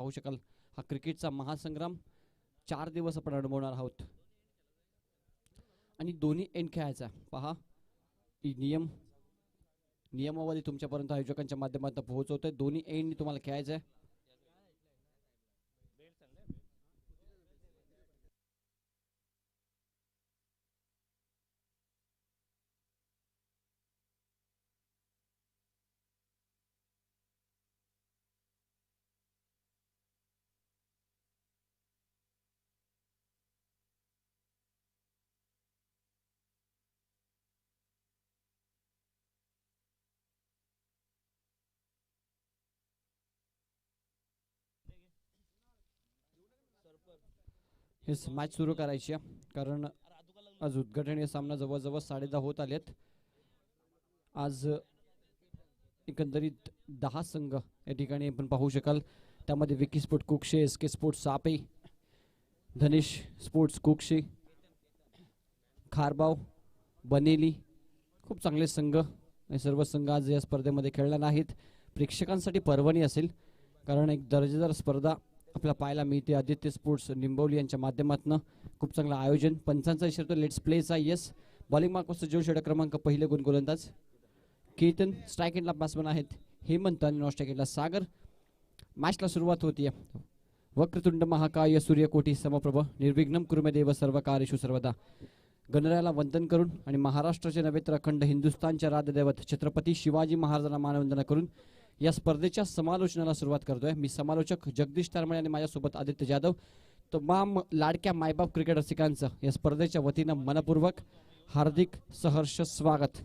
पाहू शकाल हा क्रिकेटचा महासंग्राम 4 दिवस आपण अनुभवणार आहोत आणि दोन्ही एंड खेळायचा पहा नियमावली तुमच्यापर्यंत आयोजकांच्या माध्यमातून पोहोचवतोय दोन्ही एंड तुम्हाला खेळायचं आहे हे मॅच सुरू करायची आहे कारण आज उद्घाटनीय सामना जवळजवळ 10:30 होत आलेत आज एकंदरीत 10 संघ या ठिकाणी आपण पाहू शकाल त्यामध्ये विकी स्पोर्ट कुक्षे SK स्पोर्ट्स सापे धनेश स्पोर्ट्स कुक्षे खारबाव बनेली खूप चांगले संघ हे सर्व संघ आज या स्पर्धेमध्ये खेळणार नाहीत प्रेक्षकांसाठी पर्वणी असेल कारण एक दर्जेदार स्पर्धा आपल्याला पाहायला मिळते आदित्य स्पोर्ट्स निंबवली यांच्या माध्यमातून खूप चांगलं आयोजन पंचांचा इशारा लेट्स प्लेचा येस बॉलिंग मार्कवरचा जो षटक क्रमांक पहिले गुण गोलंदाज केतन स्ट्राईक एंडला बॅट्समन आहेत हेमंत आणि नॉन स्ट्राईक एंडला सागर मॅचला सुरुवात होतीये वक्रतुंड महाकाय सूर्यकोटी समप्रभ निर्विघ्नं कुरु देव सर्व कार्येषु सर्वदा गणरायाला वंदन करून आणि महाराष्ट्राचे नव्हे तर अखंड हिंदुस्थानच्या राजदैवत छत्रपती शिवाजी महाराजांना मानवंदना करून या स्पर्धेच्या समालोचनाला सुरुवात करतोय मी समालोचक जगदीश तारमळे आणि माझ्यासोबत आदित्य जाधव तमाम लाडक्या मायबाप क्रिकेट रसिकांचं या स्पर्धेच्या वतीनं मनपूर्वक हार्दिक सहर्ष स्वागत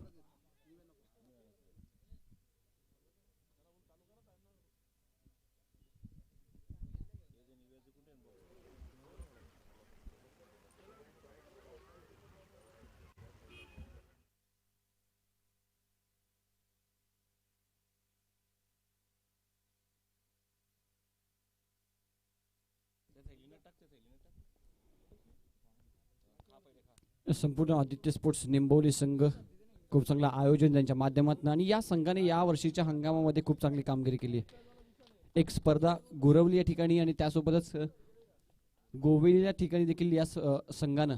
संपूर्ण आदित्य स्पोर्ट्स निंबवली संघ खूप चांगला आयोजन त्यांच्या माध्यमातून आणि या संघाने या वर्षीच्या हंगामामध्ये खूप चांगली कामगिरी केली आहे एक स्पर्धा गुरवली या ठिकाणी आणि त्यासोबतच गोवेली या ठिकाणी देखील या संघानं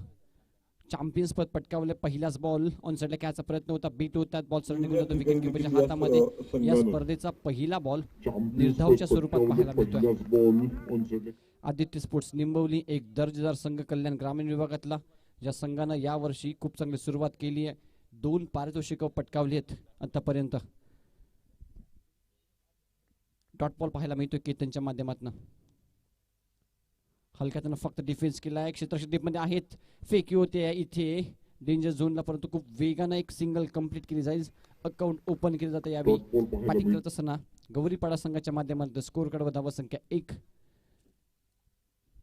चॅम्पियन्स पद पटकावले पहिलाच बॉल ऑन साइडला खेळायचा प्रयत्न होता बीट होतात बॉल सरळ होता विकेट किपरच्या हातामध्ये या स्पर्धेचा पहिला बॉल निर्धावच्या स्वरूपात पाहायला मिळतोय आदित्य स्पोर्ट्स निंबवली एक दर्जेदार संघ कल्याण ग्रामीण विभागातला ज्या संघानं या वर्षी खूप चांगली सुरुवात केली आहे 2 पारितोषिकं पटकावली आहेत आतापर्यंत डॉट बॉल पाहायला मिळतोय केतनच्या माध्यमातून हलक्यातनं फक्त डिफेन्स केला आहे क्षेत्ररक्षक डीपमध्ये आहेत फेकी होते इथे डेंजर झोनला परंतु खूप वेगानं एक सिंगल कंप्लीट केली जाईल अकाउंट ओपन केले जाते यावेळी बॅटिंग करत असताना गौरीपाडा संघाच्या माध्यमातून स्कोर कडे धावा संख्या 1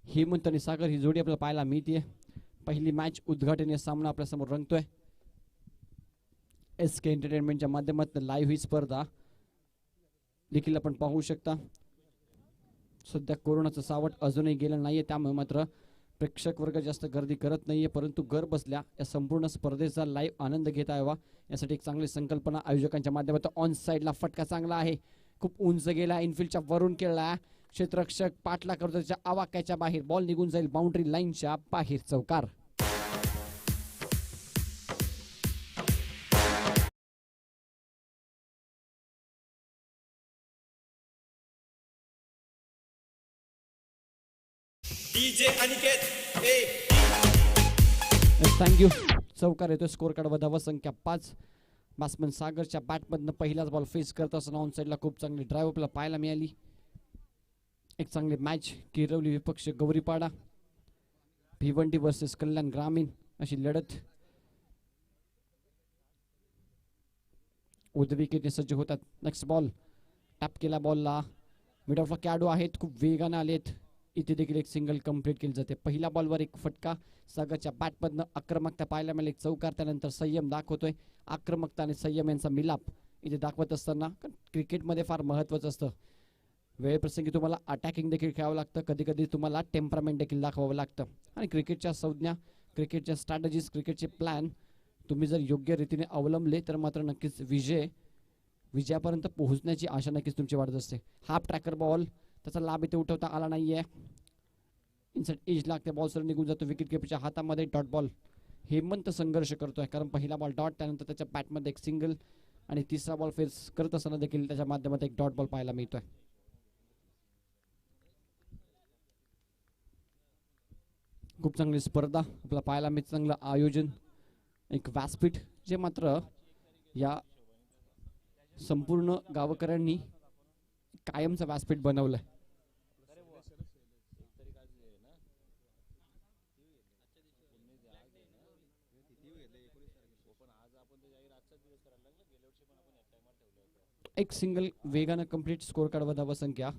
हेमंत आणि सागर ही जोडी आपल्याला पाहायला मिळते पहिली मॅच उद्घाटनीय सामना आपल्या समोर रंगतोय SK एंटरटेनमेंटच्या माध्यमातून लाईव्ह ही स्पर्धा देखील आपण पाहू शकता सध्या कोरोनाचं सावट अजूनही गेलं नाहीये त्यामुळे मात्र प्रेक्षक वर्ग जास्त गर्दी करत नाहीये परंतु घर बसल्या या संपूर्ण स्पर्धेचा लाईव्ह आनंद घेता यावा यासाठी एक चांगली संकल्पना आयोजकांच्या माध्यमातून ऑन साइडला फटका चांगला आहे खूप उंच गेला इनफिल्डच्या वरून केला क्षेत्ररक्षक पाठला करतो त्याच्या आवाक्याच्या बाहेर बॉल निघून जाईल बाउंड्री लाईनच्या बाहेर चौकार थँक्यू चौकार येतोय स्कोर कार्ड धावा संख्या 5 बॅट्समन सागरच्या बॅटमधनं पहिलाच बॉल फेस करत असताना ऑन साइडला खूप चांगली ड्राईव्ह आपल्याला पाहायला मिळाली एक चांगली मॅच किरवली विपक्ष गौरीपाडा भिवंडी वर्सेस कल्याण ग्रामीण अशी लढत उद्विकेटने सज्ज होतात नेक्स्ट बॉल टॅप केला बॉलला मिड ऑफला कॅडो आहेत खूप वेगाने आलेत इथे देखील एक सिंगल कंप्लीट केली जाते पहिल्या बॉलवर एक फटका सागरच्या बॅटमधनं आक्रमकता पाहायला मिळेल एक चौकार त्यानंतर संयम दाखवतोय आक्रमकता आणि संयम यांचा मिलाप इथे दाखवत असताना क्रिकेटमध्ये फार महत्त्वाचं असतं वेळप्रसंगी तुम्हाला अटॅकिंग देखील खेळावं लागतं कधी कधी तुम्हाला टेम्परामेंट देखील दाखवावं लागतं आणि क्रिकेटच्या संज्ञा क्रिकेटच्या स्ट्रॅटेजीज क्रिकेटचे प्लॅन तुम्ही जर योग्य रीतीने अवलंबले तर मात्र नक्कीच विजयापर्यंत पोहोचण्याची आशा नक्कीच तुमची वाढत असते हाफ ट्रॅकर बॉल त्याचा लाभ इथे उठवता आला नाहीये. इनसाइड एज लागते, बॉल सर निघून जातो विकेट किपरच्या हातामध्ये. Dot ball. हेमंत संघर्ष करतोय कारण पहिला बॉल डॉट, त्यानंतर त्याच्या बॅटमध्ये एक सिंगल आणि तिसरा बॉल फेस करत असताना देखील त्याच्या माध्यमात एक डॉट बॉल पाहायला मिळतोय. खूप चांगली स्पर्धा आपल्याला पाहायला मिळते, चांगलं आयोजन, एक व्यासपीठ जे मात्र या संपूर्ण गावकऱ्यांनी कायमचं व्यासपीठ बनवलंय. एक सिंगल वेगानं कंप्लीट स्कोर कार्ड व धावसंख्या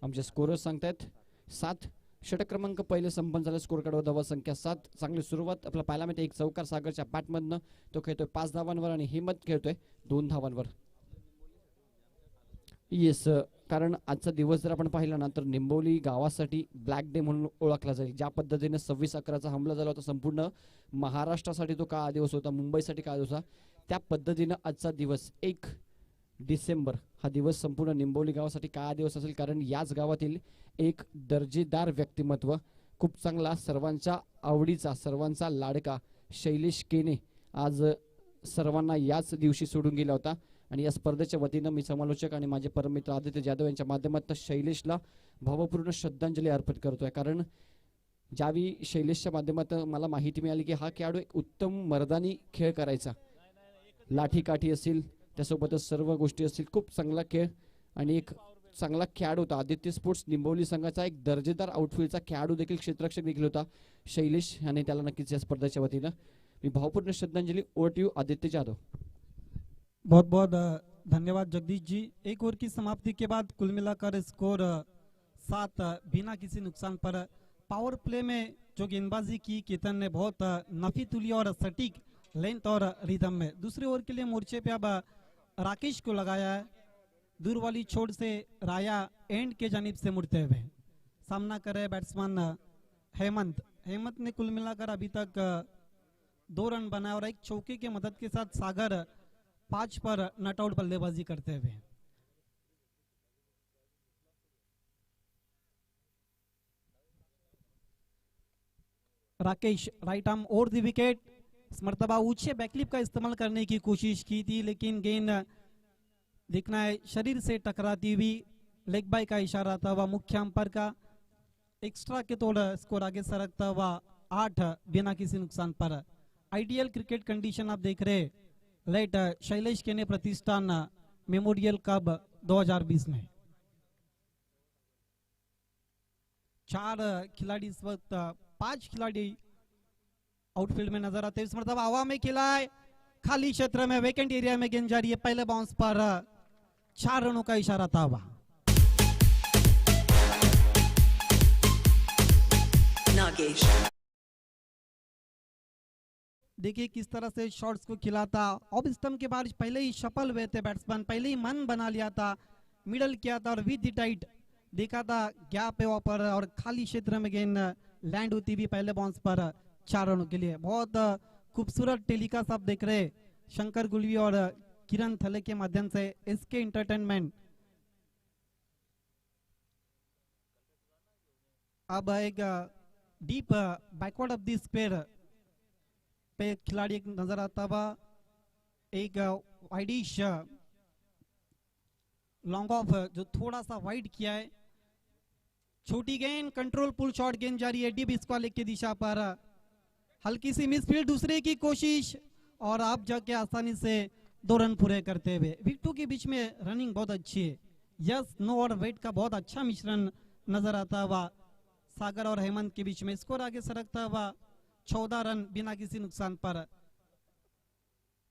आमचे स्कोरर्स सांगतायत 7. षटक क्रमांक पहिले संपन्न झाले. स्कोर कार्ड व धावसंख्या 7. चांगली सुरुवात आपल्याला पाहायला मिळते. एक चौकार सागरच्या बॅटमधनं, तो खेळतोय 5 धावांवर आणि हेमंत खेळतोय 2 धावांवर. येस, कारण आजचा दिवस जर आपण पाहिला ना तर निंबोली गावासाठी ब्लॅक डे म्हणून ओळखला जाईल. ज्या पद्धतीने 26/11चा हमला झाला होता, संपूर्ण महाराष्ट्रासाठी तो काळा दिवस होता, मुंबईसाठी काळा दिवस, त्या पद्धतीनं आजचा दिवस 1 डिसेंबर हा दिवस संपूर्ण निंबोली गावासाठी काळा दिवस असेल. कारण याच गावातील एक दर्जेदार व्यक्तिमत्व, खूप चांगला, सर्वांच्या आवडीचा, सर्वांचा लाडका शैलेश केने आज सर्वांना याच दिवशी सोडून गेला होता. आणि या स्पर्धेच्या वतीनं मी समालोचक आणि माझे परममित्र आदित्य जाधव यांच्या माध्यमातून शैलेशला भावपूर्ण श्रद्धांजली अर्पित करतोय. कारण ज्यावेळी शैलेशच्या माध्यमातून मला माहिती मिळाली की हा खेळाडू एक उत्तम मर्दानी खेळ करायचा, लाठीकाठी असेल, त्यासोबतच सर्व गोष्टी असतील, खूप चांगला खेळ आणि एक चांगला खेळाडू होता. आदित्य स्पोर्ट्स निंबोली संघाचा एक दर्जेदार आउटफील्डचा खेळाडू देखील, क्षेत्ररक्षक देखील होता शैलेश, आणि त्याला नक्कीच या स्पर्धेच्या वतीनं मी भावपूर्ण श्रद्धांजली. Over to you Aditya Jadhav. बहुत बहुत धन्यवाद जगदीश जी. एक ओवर की समाप्ति के बाद कुल मिलाकर स्कोर 7 बिना किसी नुकसान पर. पावर प्ले में जो गेंदबाजी की केतन ने बहुत नफी तुली और सटीक लेंथ और रिदम में. दूसरे ओवर के लिए मोर्चे पे अब राकेश को लगाया है. दूर वाली छोड़ से राया एंड के जानिब से मुड़ते हुए सामना कर रहे बैट्समैन हेमंत. हेमंत ने कुल मिलाकर अभी तक 2 रन बनाया और एक चौके की मदद के साथ सागर 5 पर नट आउट बल्लेबाजी करते हुए. Rakesh right arm over the wicket. इस मर्तबा ऊंचे बैकलिप का इस्तेमाल करने की कोशिश की थी, लेकिन गेंद दिखना है शरीर से टकराती हुई. लेग बाय का इशारा था वह मुख्य अंपायर का. एक्स्ट्रा के तौर स्कोर आगे सरकता हुआ 8 बिना किसी नुकसान पर. आइडियल क्रिकेट कंडीशन आप देख रहे लेट शैलेश केने प्रतिष्ठान मेमोरियल कप 2020 में. 4 खिलाड़ी इस वक्त 5 खिलाड़ी आउटफील्ड में नजर आते हैं. इस मरतबा हवा में खेला है, खाली क्षेत्र में वेकेंट एरिया में गेंद जा रही है. पहले बाउंस पर 4 रनों का इशारा था वहां. नागेश देखिए किस तरह से शॉट्स को खिलाता. ऑफ स्टंप के बाद पहले ही सफल हुए थे बैट्समैन, पहले ही मन बना लिया था, मिडल किया था और विद द टाइट देखा था गैप है वहां पर और खाली क्षेत्र में गेंद लैंड होती भी पहले बाउंस पर 4 रनों के लिए. बहुत खूबसूरत टेलीकास्ट आप देख रहे शंकर गुलवी और किरण थले के माध्यम से एसके एंटरटेनमेंट. अब एक deep backward of the square पे खिलाड़ी एक नजर आता हुआ. एक वाइडिश लॉन्ग ऑफ जो थोड़ा सा वाइड किया है. छोटी गेंद कंट्रोल पुल शॉट गेंद जारी है डीप स्क्वायर लेग की दिशा पर. हल्की सी मिसफील्ड, दूसरे की कोशिश और आप जाके आसानी से 2 रन पूरे करते हुए. विकेटों के बीच में रनिंग बहुत अच्छी है. यस नो और वेट का बहुत अच्छा मिश्रण नजर आता हुआ सागर और हेमंत के बीच में. स्कोर आगे सरकता हुआ 14 रन बिना किसी नुकसान पर.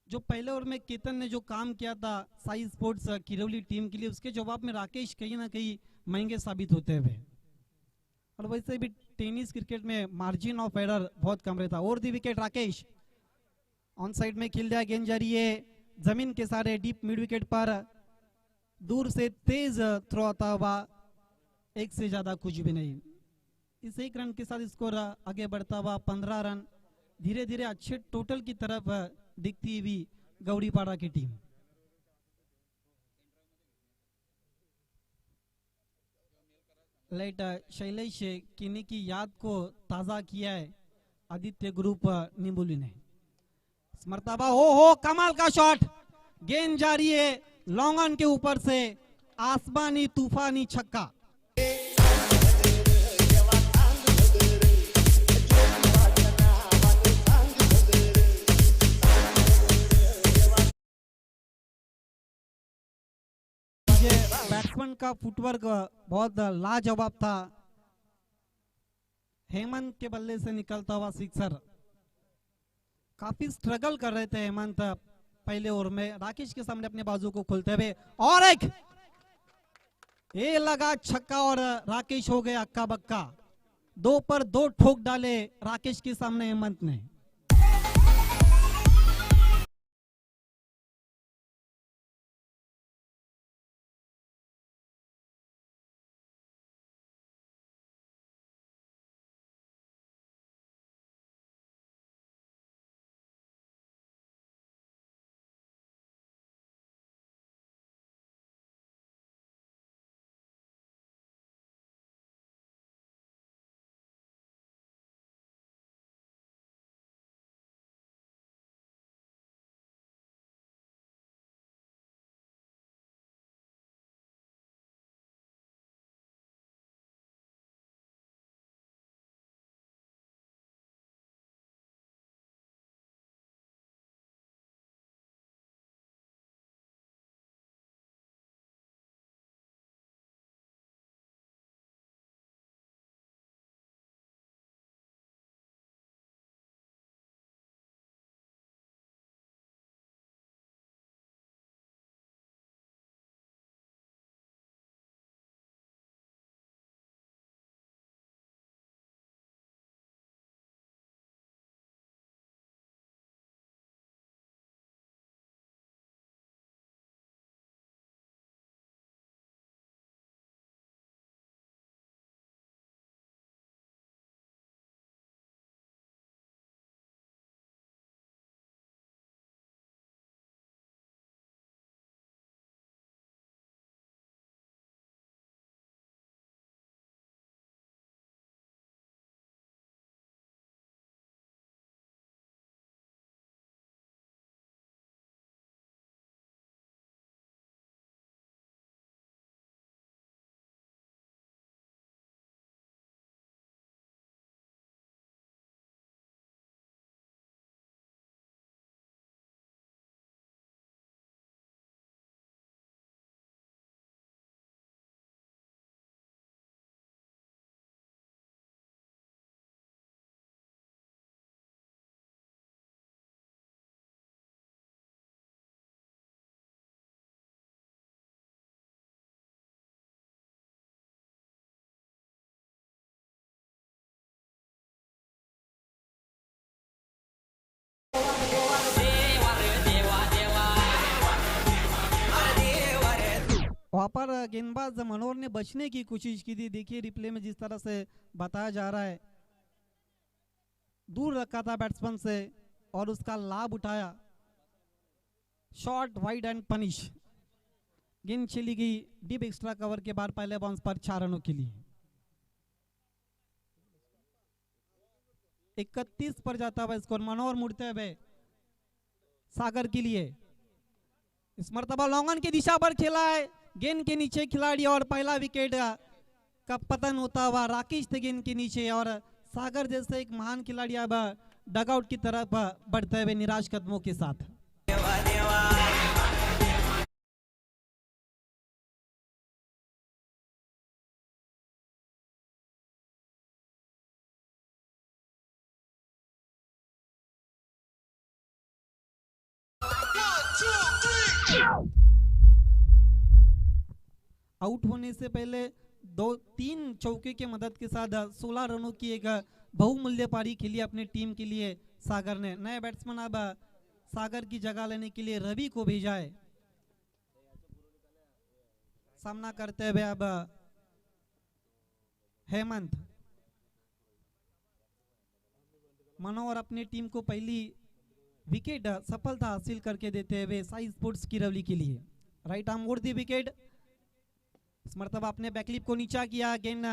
जो पहले ओवर में केतन ने जो काम किया था साई स्पोर्ट्स किरौली टीम के लिए, उसके जवाब में राकेश कहीं ना कहीं महंगे साबित होते हुए. और वैसे भी टेनिस क्रिकेट में मार्जिन ऑफ एरर बहुत कम रहता. और दी विकेट राकेश ऑन साइड में खेल दिया. गेंद जा रही है जमीन के सारे डीप मिड विकेट पर. दूर से तेज थ्रो आता हुआ, एक से ज्यादा कुछ भी नहीं. इस 1 रन के साथ स्कोर आगे बढ़ता हुआ 15 रन. धीरे धीरे अच्छे टोटल की तरफ दिखती हुई गौरीपाड़ा की टीम. लेट शैलेश किन्नी की याद को ताजा किया है आदित्य ग्रुप निंबोली ने। इस मर्तबा हो कमाल का शॉट, गेंद जा रही है लॉन्ग ऑन के ऊपर से, आसमानी तूफानी छक्का। बैट्समैन का फुटवर्क बहुत लाजवाब था। हेमंत के बल्ले से निकलता हुआ सिक्सर। काफी स्ट्रगल कर रहे थे हेमंत पहले ओवर में, राकेश के सामने अपने बाजू को खोलते हुए, और एक ये लगा छक्का और राकेश हो गया अक्का बक्का। 2 पर 2 ठोक डाले राकेश के सामने हेमंत ने। वहां पर गेंदबाज मनोहर ने बचने की कोशिश की थी। देखिए रिप्ले में जिस तरह से बताया जा रहा है, दूर रखा था बैट्समैन से और उसका लाभ उठाया। शॉट वाइड एंड पनिश, गेंद चली गई डीप एक्स्ट्रा कवर के बाद पहले बाउंस पर 4 रनों के लिए। 31 पर जाता हुआ स्कोर। मनोहर मुड़ते हुए सागर के लिए। इस मर्तबा लॉन्ग ऑन की दिशा पर खेला है, गेंद के नीचे खिलाड़ी और पहला विकेट का पतन होता हुआ राकेश थे गेंद के नीचे, और सागर जैसे एक महान खिलाड़ी अब डगआउट की तरफ बढ़ते हुए निराश कदमों के साथ। आउट होने से पहले 2-3 चौके के मदद के साथ 16 रनों की एक बहुमूल्य पारी खेली अपनी टीम के लिए सागर ने। नए बैट्समैन अब सागर की जगह लेने के लिए रवि को भेजा है। सामना करते हुए अब हेमंत। मनोहर अपनी टीम को पहली विकेट सफलता हासिल करके देते हुए साई स्पोर्ट्स की रवली के लिए। राइट आर्म मोड़ दी विकेट। इस मरतबा अपने बैकलिप को नीचा किया, गेंद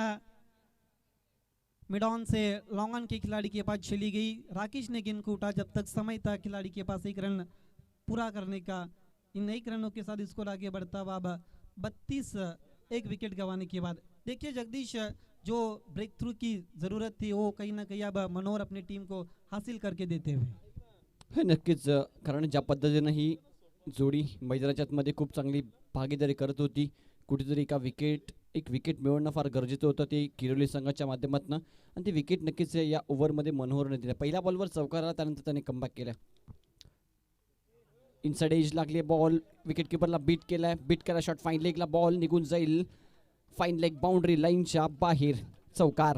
मिड ऑन से लॉन्ग ऑन के खिलाड़ी के पास चली गई। राकेश ने गेंद को उठा, जब तक समय था खिलाड़ी के पास 1 रन पूरा करने का। इन 1 रनों के साथ स्कोर आगे बढ़ता हुआ अब 32, 1 विकेट गंवाने के बाद। देखिए जगदीश, जो ब्रेक थ्रू की जरूरत थी वो कहीं ना कहीं अब मनोहर अपनी टीम को हासिल करके देते हुए। हे नक्कीच, कारण ज्या पद्धतीनं ही जोडी मैदानाच्या आतमध्ये खूप चांगली भागीदारी करत होती, कुठेतरी एक विकेट मिळवणं फार गरजेचं होतं ते किरोली संघाच्या माध्यमातून, आणि ती विकेट नक्कीच या ओव्हरमध्ये मनोहरने दिल्या. पहिल्या बॉलवर चौकार आला, त्यानंतर त्याने कमबॅक केला. इनसाइड एज लागली बॉल, विकेट किपरला बीट केला शॉट, फाईन लेगला बॉल निघून जाईल. फाईन लेग बाउंड्री लाईनच्या बाहेर, चौकार.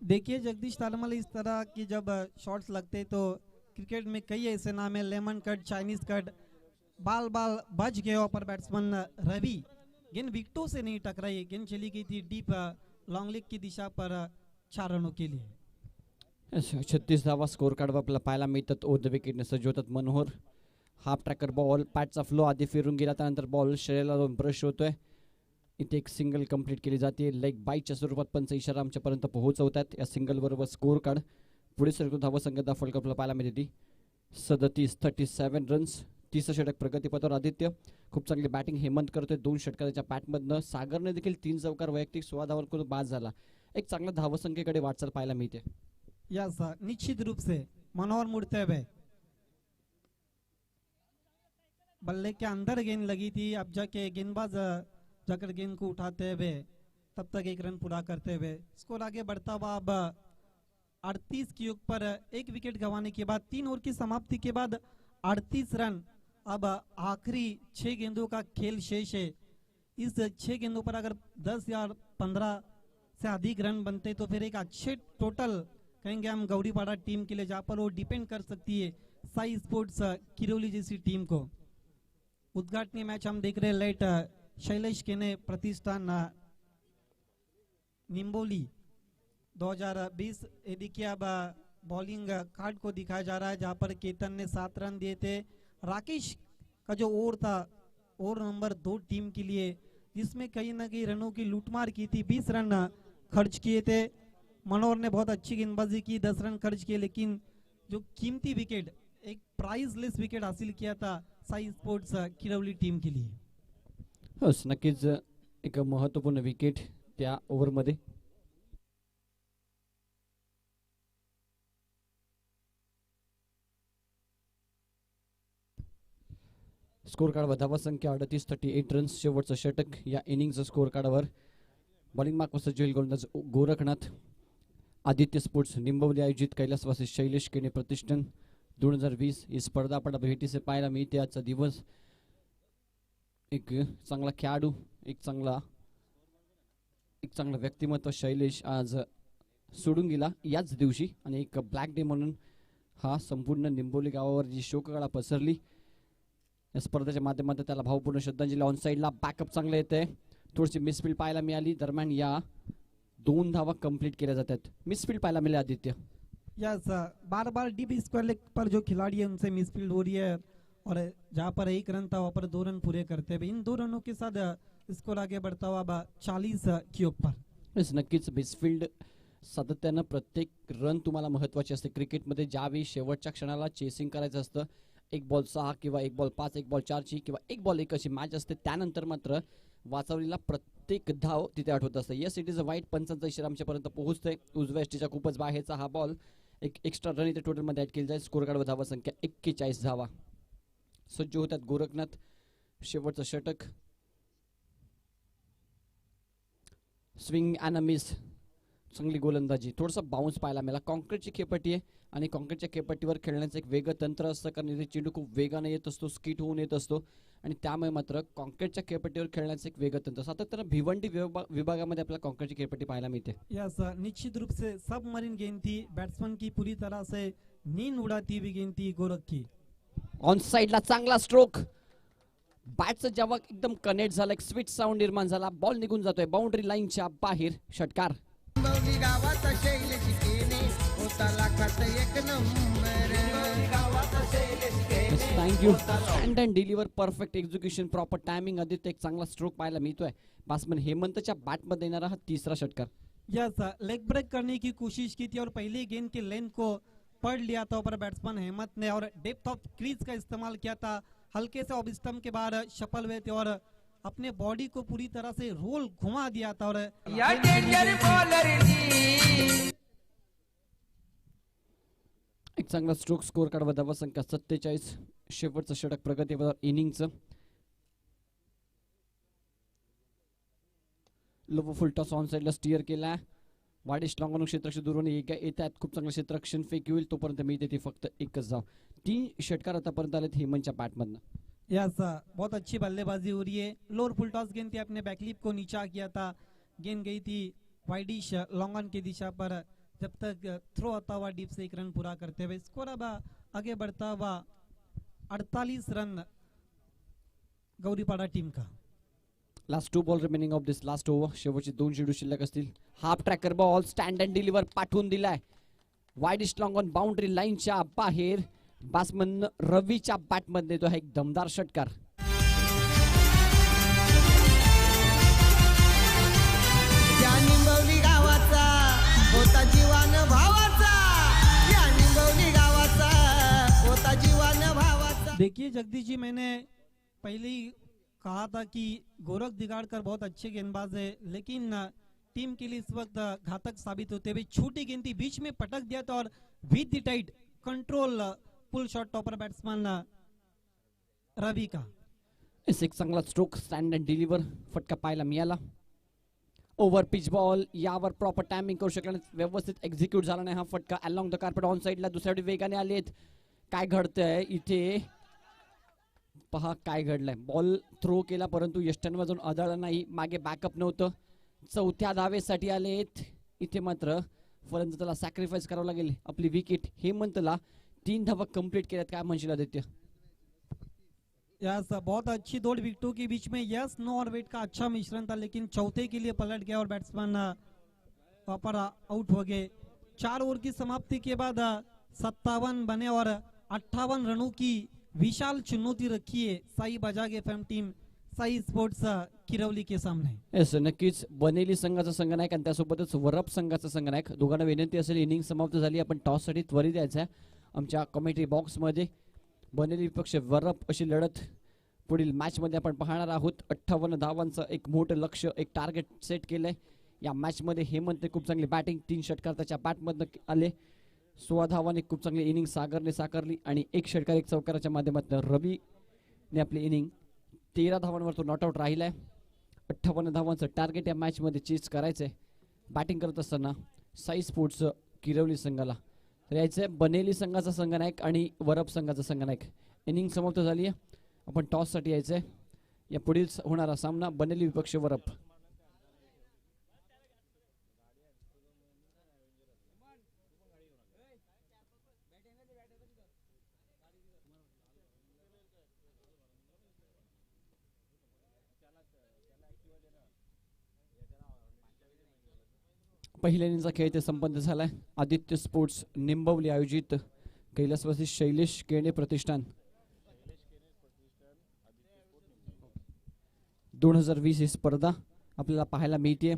देखिए जगदीश तालमल, इस तरह की जब शॉट्स लगते तो क्रिकेट में कई ऐसे नाम है, लेमन कट, चाइनीज कट, बाल बच गया पर बैट्समैन रवि, गेंद विकेटों से नहीं टकराई, गेंद चली गई थी डीप लॉन्ग लेग की दिशा पर 4 रनों के लिए. 36 धावा स्कोर कार्ड आपल्याला पाहायला मिळतात. ओध विकेटने सज्ज होतात मनोहर. हाफ ट्रॅकर बॉल, पॅटचा फ्लो आधी फिरून गेला, त्यानंतर बॉल शरीराला जाऊन ब्रश होतोय. इथे एक सिंगल कंप्लीट केली जाते. लेग बाईटच्या स्वरूपात पंच इशारा आमच्यापर्यंत पोहोचवतात. या सिंगल बरोबर स्कोर कार्ड पुढे सरकून धावा संख्या फलक आपल्याला पाहायला मिळते. 37 रन्स, 30 षटक प्रगतीपथावर आदित्य. खूप चांगली बॅटिंग हेमंत करतोय. 2 षटकाच्या बॅटमधनं सागरने देखील 3 चौकार वैयक्तिक 16 धावांवर करून बाद झाला. एक चांगला धावसंख्येकडे वाटचाल पाहायला मिळते. यस, निश्चित रूप से मनोहर मुड़ते हुए, बल्ले के अंदर गेंद लगी थी, अब जाके गेंदबाज जाकर गेंद को उठाते हुए तब तक 1 रन पूरा करते हुए स्कोर आगे बढ़ता हुआ अब 38 के योग पर 1 विकेट गंवाने के बाद 3 ओवर की समाप्ति के बाद 38 रन. अब आखिरी 6 गेंदों का खेल शेष है. इस 6 गेंदों पर अगर 10 या 15 से अधिक रन बनते तो फिर एक अच्छे टोटल कहेंगे हम गौरीपाड़ा टीम के लिए, जहाँ पर वो डिपेंड कर सकती है साई स्पोर्ट्स किरोली जैसी टीम को. उद्घाटनीय मैच हम देख रहे हैं लेट शैलेश केने प्रतिष्ठान निम्बोली 2020. देखिए अब बॉलिंग कार्ड को दिखाया जा रहा है, जहां पर केतन ने 7 रन दिए थे. राकेश का जो ओवर था, ओवर नंबर 2 टीम के लिए, जिसमें कहीं ना कहीं रनों की लूटमार की थी, 20 रन खर्च किए थे. मनोहर ने बहुत अच्छी गेंदबाजी की, 10 रन खर्च किए, लेकिन जो कीमती विकेट, एक प्राइसलेस विकेट हासिल किया था साई स्पोर्ट्स किरवली टीम के लिए. बस नक्कीच एक महत्त्वपूर्ण विकेट त्या ओव्हरमध्ये. स्कोर कार्ड धावा संख्या 38 रन्स. शेवटचं षटक या इनिंगचं स्कोर कार्डवर. बॉलिंग मार्क सज्ज होईल गोलंदाज गोरखनाथ. आदित्य स्पोर्ट्स निंबवली आयोजित कैलासवासी शैलेश केने प्रतिष्ठान 2020 ही स्पर्धा आपण भेटीसे पाहायला मिळते. आजचा दिवस एक चांगला खेळाडू, एक चांगला व्यक्तिमत्व शैलेश आज सोडून गेला याच दिवशी, आणि एक ब्लॅक डे म्हणून हा संपूर्ण निंबोली गावावर जी शोककळा पसरली. या स्पर्धेच्या माध्यमातून त्याला भावपूर्ण श्रद्धांजली. ऑन साईडला बॅकअप चांगलं येते. थोडीशी मिसफील्ड पाहायला मिळाली. दरम्यान या 2 धावा कंप्लीट केल्या जातात. मिसफील्ड पाहायला मिळाली आदित्य. यस, बार डीप स्क्वायर लेग पर जो खिलाड़ी है उनसे मिसफील्ड हो रही है, और जहां पर 1 रन था वहां पर 2 रन पूरे करते हुए इन 2 रनों के साथ स्कोर आगे बढ़ता हुआ 40 के ऊपर. नक्कीच मिसफील्ड सातत्यानं प्रत्येक रन तुम्हाला महत्त्वाची असते क्रिकेटमध्ये. ज्यावेळी शेवटच्या क्षणाला चेसिंग करायचं असतं, 1 बॉल 6 किंवा 1 बॉल 5, 1 बॉल 4 ची किंवा 1 बॉल 1 अशी मॅच असते, त्यानंतर मात्र वाचवलेला प्रत्येक धाव तिथे आठवत असतं. Yes, it is a wide. पंचांचा इशारा आमच्यापर्यंत पोहोचतोय. उजव्या एसटीच्या खूपच बाहेरचा हा बॉल. एक एक्स्ट्रा रन इथे टोटलमध्ये ॲड केली जाईल. स्कोर कार्डवर धावा संख्या 41 धावा. सज्ज होतात गोरखनाथ. शेवटचं षटक. Swing and a miss. चांगली गोलंदाजी. थोडासा बाउन्स पाहायला मिळाला. कॉन्क्रीटची खेळपट्टी आहे, आणि कॉन्क्रीटच्या खेळपट्टीवर खेळण्याचं एक वेगळं तंत्र असतं, कारण इथे चेंडू खूप वेगाने येत असतो, स्किट होऊन येत असतो, आणि त्यामुळे मात्र कॉन्क्रीटच्या खेळपट्टीवर खेळण्याचं एक वेगळं तंत्र. सातत्यानं भिवंडी विभागामध्ये आपल्याला कॉन्क्रीटची खेळपट्टी पाहायला मिळते. यस, निश्चित रूप से सबमरीन गेंद थी, बैट्समैन की पूरी तरह से नींद उड़ाती हुई गेंद थी गोरख की. ऑन साइडला चांगला स्ट्रोक. बॅटचं जेव्हा एकदम कनेक्ट झालं, एक स्वीट साऊंड निर्माण झाला, बॉल निघून जातोय बाउंड्री लाईनच्या बाहेर, षटकार. निंबवली गावाचा शैलेश केने होता लाखात एक number. Thank you. Stand and deliver, perfect execution, proper timing. Aditya एक चांगला स्ट्रोक पाहायला मिळतोय. बॅट्समन हेमंतच्या बॅटमध्ये येणारा हा तिसरा षटकार. यस, लेग ब्रेक करने की कोशिश की थी और पहली गेंद की लेंथ को पढ़ लिया था ऊपर बैट्समैन हेमंत ने और डेप्थ ऑफ क्रीज का इस्तेमाल किया था. हल्के से ऑफ स्टंप के बाहर शफल हुए थे और अपने बॉडी को पूरी तरह से रोल घुमा दिया था और या डेंजर बॉलरनी एक चांगला स्ट्रोक स्कोर कार्ड धावा संख्या 47. शेवटचं षटक प्रगतीपथावर इनिंगचं. लो फुल टॉस ऑन साइडला स्टिअर केला. वाडिश लॉंगॉन क्षेत्ररक्षण दुरून येत आहेत. खूप चांगलं क्षेत्ररक्षण फेक होईल तोपर्यंत मिळते ती फक्त एकच धाव. 3 षटकार आतापर्यंत आलेत हेमंतच्या बॅटमधनं. यस, बहुत अच्छी बल्लेबाजी हो रही है. लोअर फुल टॉस गेंद थी, अपने बैकलिप को नीचा किया था. गेंद गई थी वाइडिश लॉन्गॉन की दिशा पर. जब तक थ्रो आता हुआ डीप से 1 रन पूरा करते हुए स्कोर अब आगे बढ़ता हुआ 48 रन गौरीपाड़ा टीम का. Last 2 ball remaining of this last over. शेवटचे 2 चेंडू शिल्लक असतील. Half tracker ball stand and deliver पाठवून दिलाय. वाइडिश लॉंगॉन बाउंड्री लाईनच्या बाहेर. बॅट्समन रवीच्या बॅटमध्ये तो एक दमदार षटकार. या निंबवली गावाचा होता जीवान भावाचा. या निंबवली गावाचा होता जीवान भावाचा. देखिए जगदीश जी, मैंने पहले ही कहा था कि गोरख दिगाड़कर बहुत अच्छे गेंदबाज है, लेकिन टीम के लिए इस वक्त घातक साबित होते हुए छोटी गेंद थी, बीच में पटक दिया था और with the tight control pull shot topper batsman Ravi का. एक चांगला स्ट्रोक स्टँड अँड डिलिव्हर फटका पाहायला मिळाला. ओव्हर पिच बॉल, यावर प्रॉपर टायमिंग करू शकला, व्यवस्थित एक्झिक्यूट झाला नाही हा फटका. अलॉंग द कार्पेट ऑन साइडला दुसऱ्या वेगाने आलेत. काय घडतंय इथे पहा, काय घडलंय. बॉल थ्रो केला परंतु यष्टांवर जाऊन आदळला नाही. मागे बॅकअप नव्हतं. 4थ्या धावेसाठी आलेत. इथे मात्र फलंदाजाला सॅक्रिफाईस करावं लागेल. आपली विकेट हेमंतला 3 धावा कंप्लीट केल्यात. काय म्हणशील आदित्य? यस, बहुत अच्छी दौड़ विकेटों के बीच में. यस, नो और वेट का अच्छा मिश्रण था, लेकिन चौथे के लिए पलट गया और बैट्समैन वहां पर आउट हो गए. 4 ओवर की समाप्ति के बाद 57 बने और 58 रनों की विशाल चुनौती रखी है Sai Bajaj FM team Sai sports Kirwali के सामने. येस, नक्कीच बनेली संघाचा संघनायक आणि त्यासोबतच वरप संघाचा संघनायक दोघांना विनंती असेल, इनिंग समाप्त झाली, आपण टॉस साठी त्वरित द्यायचा आहे. आमच्या कमेंट्री बॉक्स मध्ये बनेली विपक्ष वरप अशी लढत पुढील मॅच मध्ये आपण पाहणार आहोत. 58 धावांचं एक मोठं लक्ष्य, एक टार्गेट सेट केलंय या मॅच मध्ये. हेमंतने खूप चांगली बॅटिंग, 3 षटकार त्याच्या बॅटमधनं आले. 16 धावांनी खूप चांगली इनिंग सागरने साकारली आणि 1 षटकार 1 चौकाराच्या माध्यमातून रवीने आपली इनिंग 13 धावांवर तो नॉट आउट राहिलाय. 58 धावांचं टार्गेट या मॅच मध्ये चेस करायचंय. बॅटिंग करत असताना साई स्पोर्ट्स किरवली संघाला तर यायचंय बनेली संघाचा संघनायक आणि वरप संघाचा संघनायक. इनिंग समाप्त झाली आहे. आपण टॉस साठी यायचंय. या पुढील होणारा सामना बनेली विपक्ष वरप. पहिल्या इनिंगचा खेळ इथे संपन्न झालाय. आदित्य स्पोर्ट्स निंबवली आयोजित कैलासवासी शैलेश केणे प्रतिष्ठान 2020 ही स्पर्धा आपल्याला पाहायला मिळते.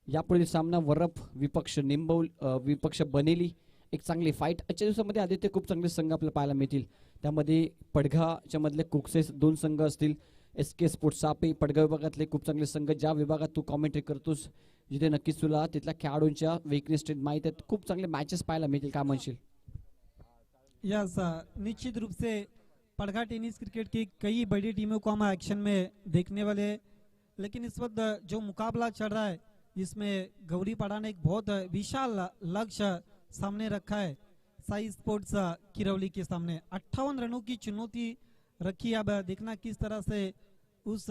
यापुढील सामना वरप विपक्ष विपक्ष बनेली. एक चांगली फाईट आजच्या दिवसामध्ये आदित्य खूप चांगले संघ आपल्याला पाहायला मिळतील. त्यामध्ये पडघाच्या मधले कुकसेस 2 संघ असतील. SK स्पोर्ट्स सापे पडगाव विभागातले खूप चांगले संघ. ज्या विभागात तू कॉमेंट्री करतोस जिथे नक्कीच तुला तिथल्या खेळाडूंच्या वीकनेस स्ट्रेंथ माहित आहेत. खूप चांगले मॅचेस पाहायला मिळतील. काय म्हणशील? यस, निश्चित रूप से पड़घा टेनिस क्रिकेट की कई बड़ी टीमों को हम एक्शन में देखने वाले हैं, लेकिन इस वक्त जो मुकाबला चल रहा है जिसमें गौरीपाड़ा ने एक बहुत विशाल लक्ष्य सामने रखा है साई स्पोर्ट्स किरवली के सामने. 58 रनों की चुनौती रखी. अब देखना किस तरह से उस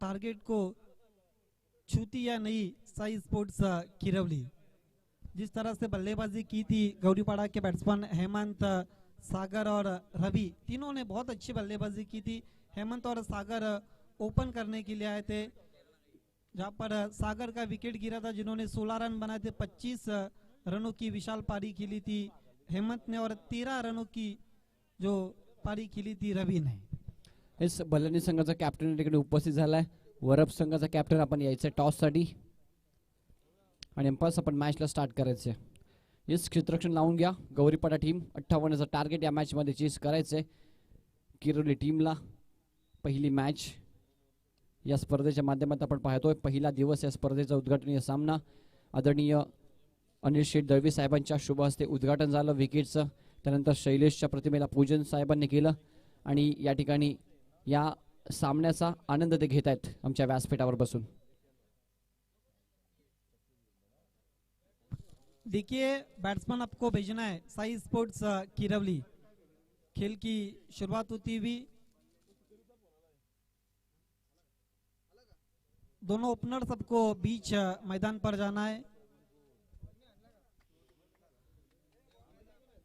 टारगेट को छूती या नहीं साई स्पोर्ट्स किरवली. जिस तरह से बल्लेबाजी की थी गौरीपाड़ा के बैट्समैन हेमंत, सागर और रवि, तीनों ने बहुत अच्छी बल्लेबाजी की थी. हेमंत और सागर ओपन करने के लिए आए थे, जहां पर सागर का विकेट गिरा था, जिन्होंने 16 रन बनाए थे। 25 रनों की विशाल पारी खेली थी हेमंत ने और 13 रनों की जो पारी खेली थी रवि ने। हेच बल्लानी संघाचा कॅप्टन या ठिकाणी उपस्थित झालाय. वरप संघाचा कॅप्टन आपण यायचं टॉस साठी आणि एम्पायर्स आपण मॅचला स्टार्ट करायचंय. हेच क्षेत्ररक्षण लावून घ्या. गौरीपाडा टीम 58चं टार्गेट या मॅच मध्ये चेस करायचंय. किरोली टीमला पहिली मॅच या स्पर्धेच्या माध्यमातून आपण पाहतोय. पहिला दिवस या स्पर्धेचा उद्घाटनीय सामना. आदरणीय अनिल शेठ दळवी साहेबांच्या शुभ हस्ते उद्घाटन झालं विकेटचं. त्यानंतर शैलेशच्या प्रतिमेला पूजन साहेबांनी केलं आणि या ठिकाणी या सामन्याचा आनंद ते घेत आहेत आमच्या व्यासपीठावर बसून. देखिए बैट्समैन आपको भेजना है साई स्पोर्ट्स किरवली. खेल की शुरुआत होती हुई दोनों ओपनर सबको बीच मैदान पर जाना है.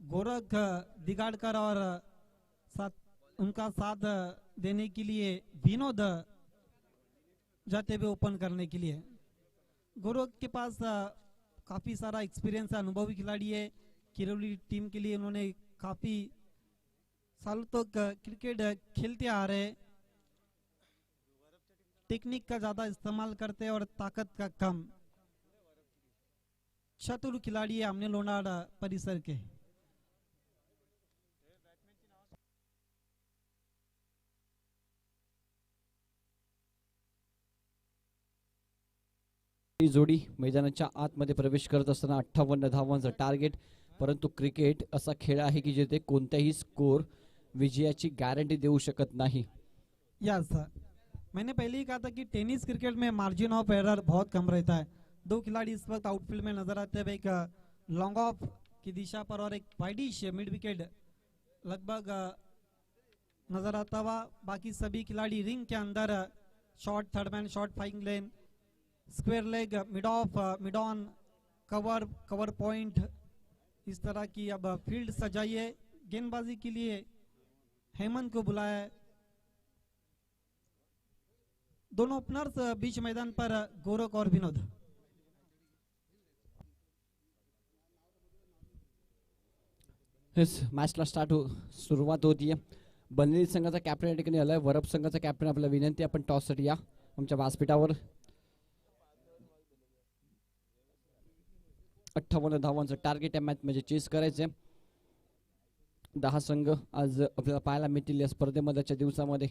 गोरख दिगाड़कर और उनका साथ देने के लिए विनोद जाते हुए ओपन करने के लिए. गोरख के पास काफी सारा एक्सपीरियंस है, अनुभवी खिलाड़ी है. किरौली टीम के लिए उन्होंने काफी सालों तक क्रिकेट खेलते आ रहे. टेक्निक का ज्यादा इस्तेमाल करते हैं और ताकत का कम. चतुर खिलाड़ी है हमने लोनाड़ परिसर के. ही जोडी मैदानाच्या आतमध्ये प्रवेश करत असताना 58 धावांचं टार्गेट. परंतु क्रिकेट असा खेळ आहे की जिथे कोणत्याही स्कोर विजयाची गॅरंटी देऊ शकत नाही. यस, मैंने पहले ही कहा था कि टेनिस क्रिकेट में मार्जिन ऑफ एरर बहुत कम रहता है. दो खिलाड़ी इस वक्त आउटफील्ड में नजर आते हैं. एक लॉन्ग ऑफ की दिशा पर और एक वाइडिश मिड विकेट लगभग नजर आता हुआ. बाकी सभी खिलाड़ी रिंग के अंदर short third man, short frying lane, square leg, mid of, mid on, cover, cover point, इस तरह की अब फील्ड सजाइए. गेंदबाजी के लिए हेमंत को बुलाया है. दोनों ओपनर्स बीच मैदान पर गोरख और विनोद. मॅचला सुरुवात होतीये. बनलेली संघाचा कॅप्टन या ठिकाणी आलाय. वरप संघाचा कॅप्टन आपल्याला विनंती आपण टॉस साठी या आमच्या व्यासपीठावर. 58 धावांचं टार्गेट या मॅच मध्ये चेस करायचंय. 10 संघ आज आपल्याला पाहायला मिळतील या स्पर्धेमध्येच्या दिवसामध्ये.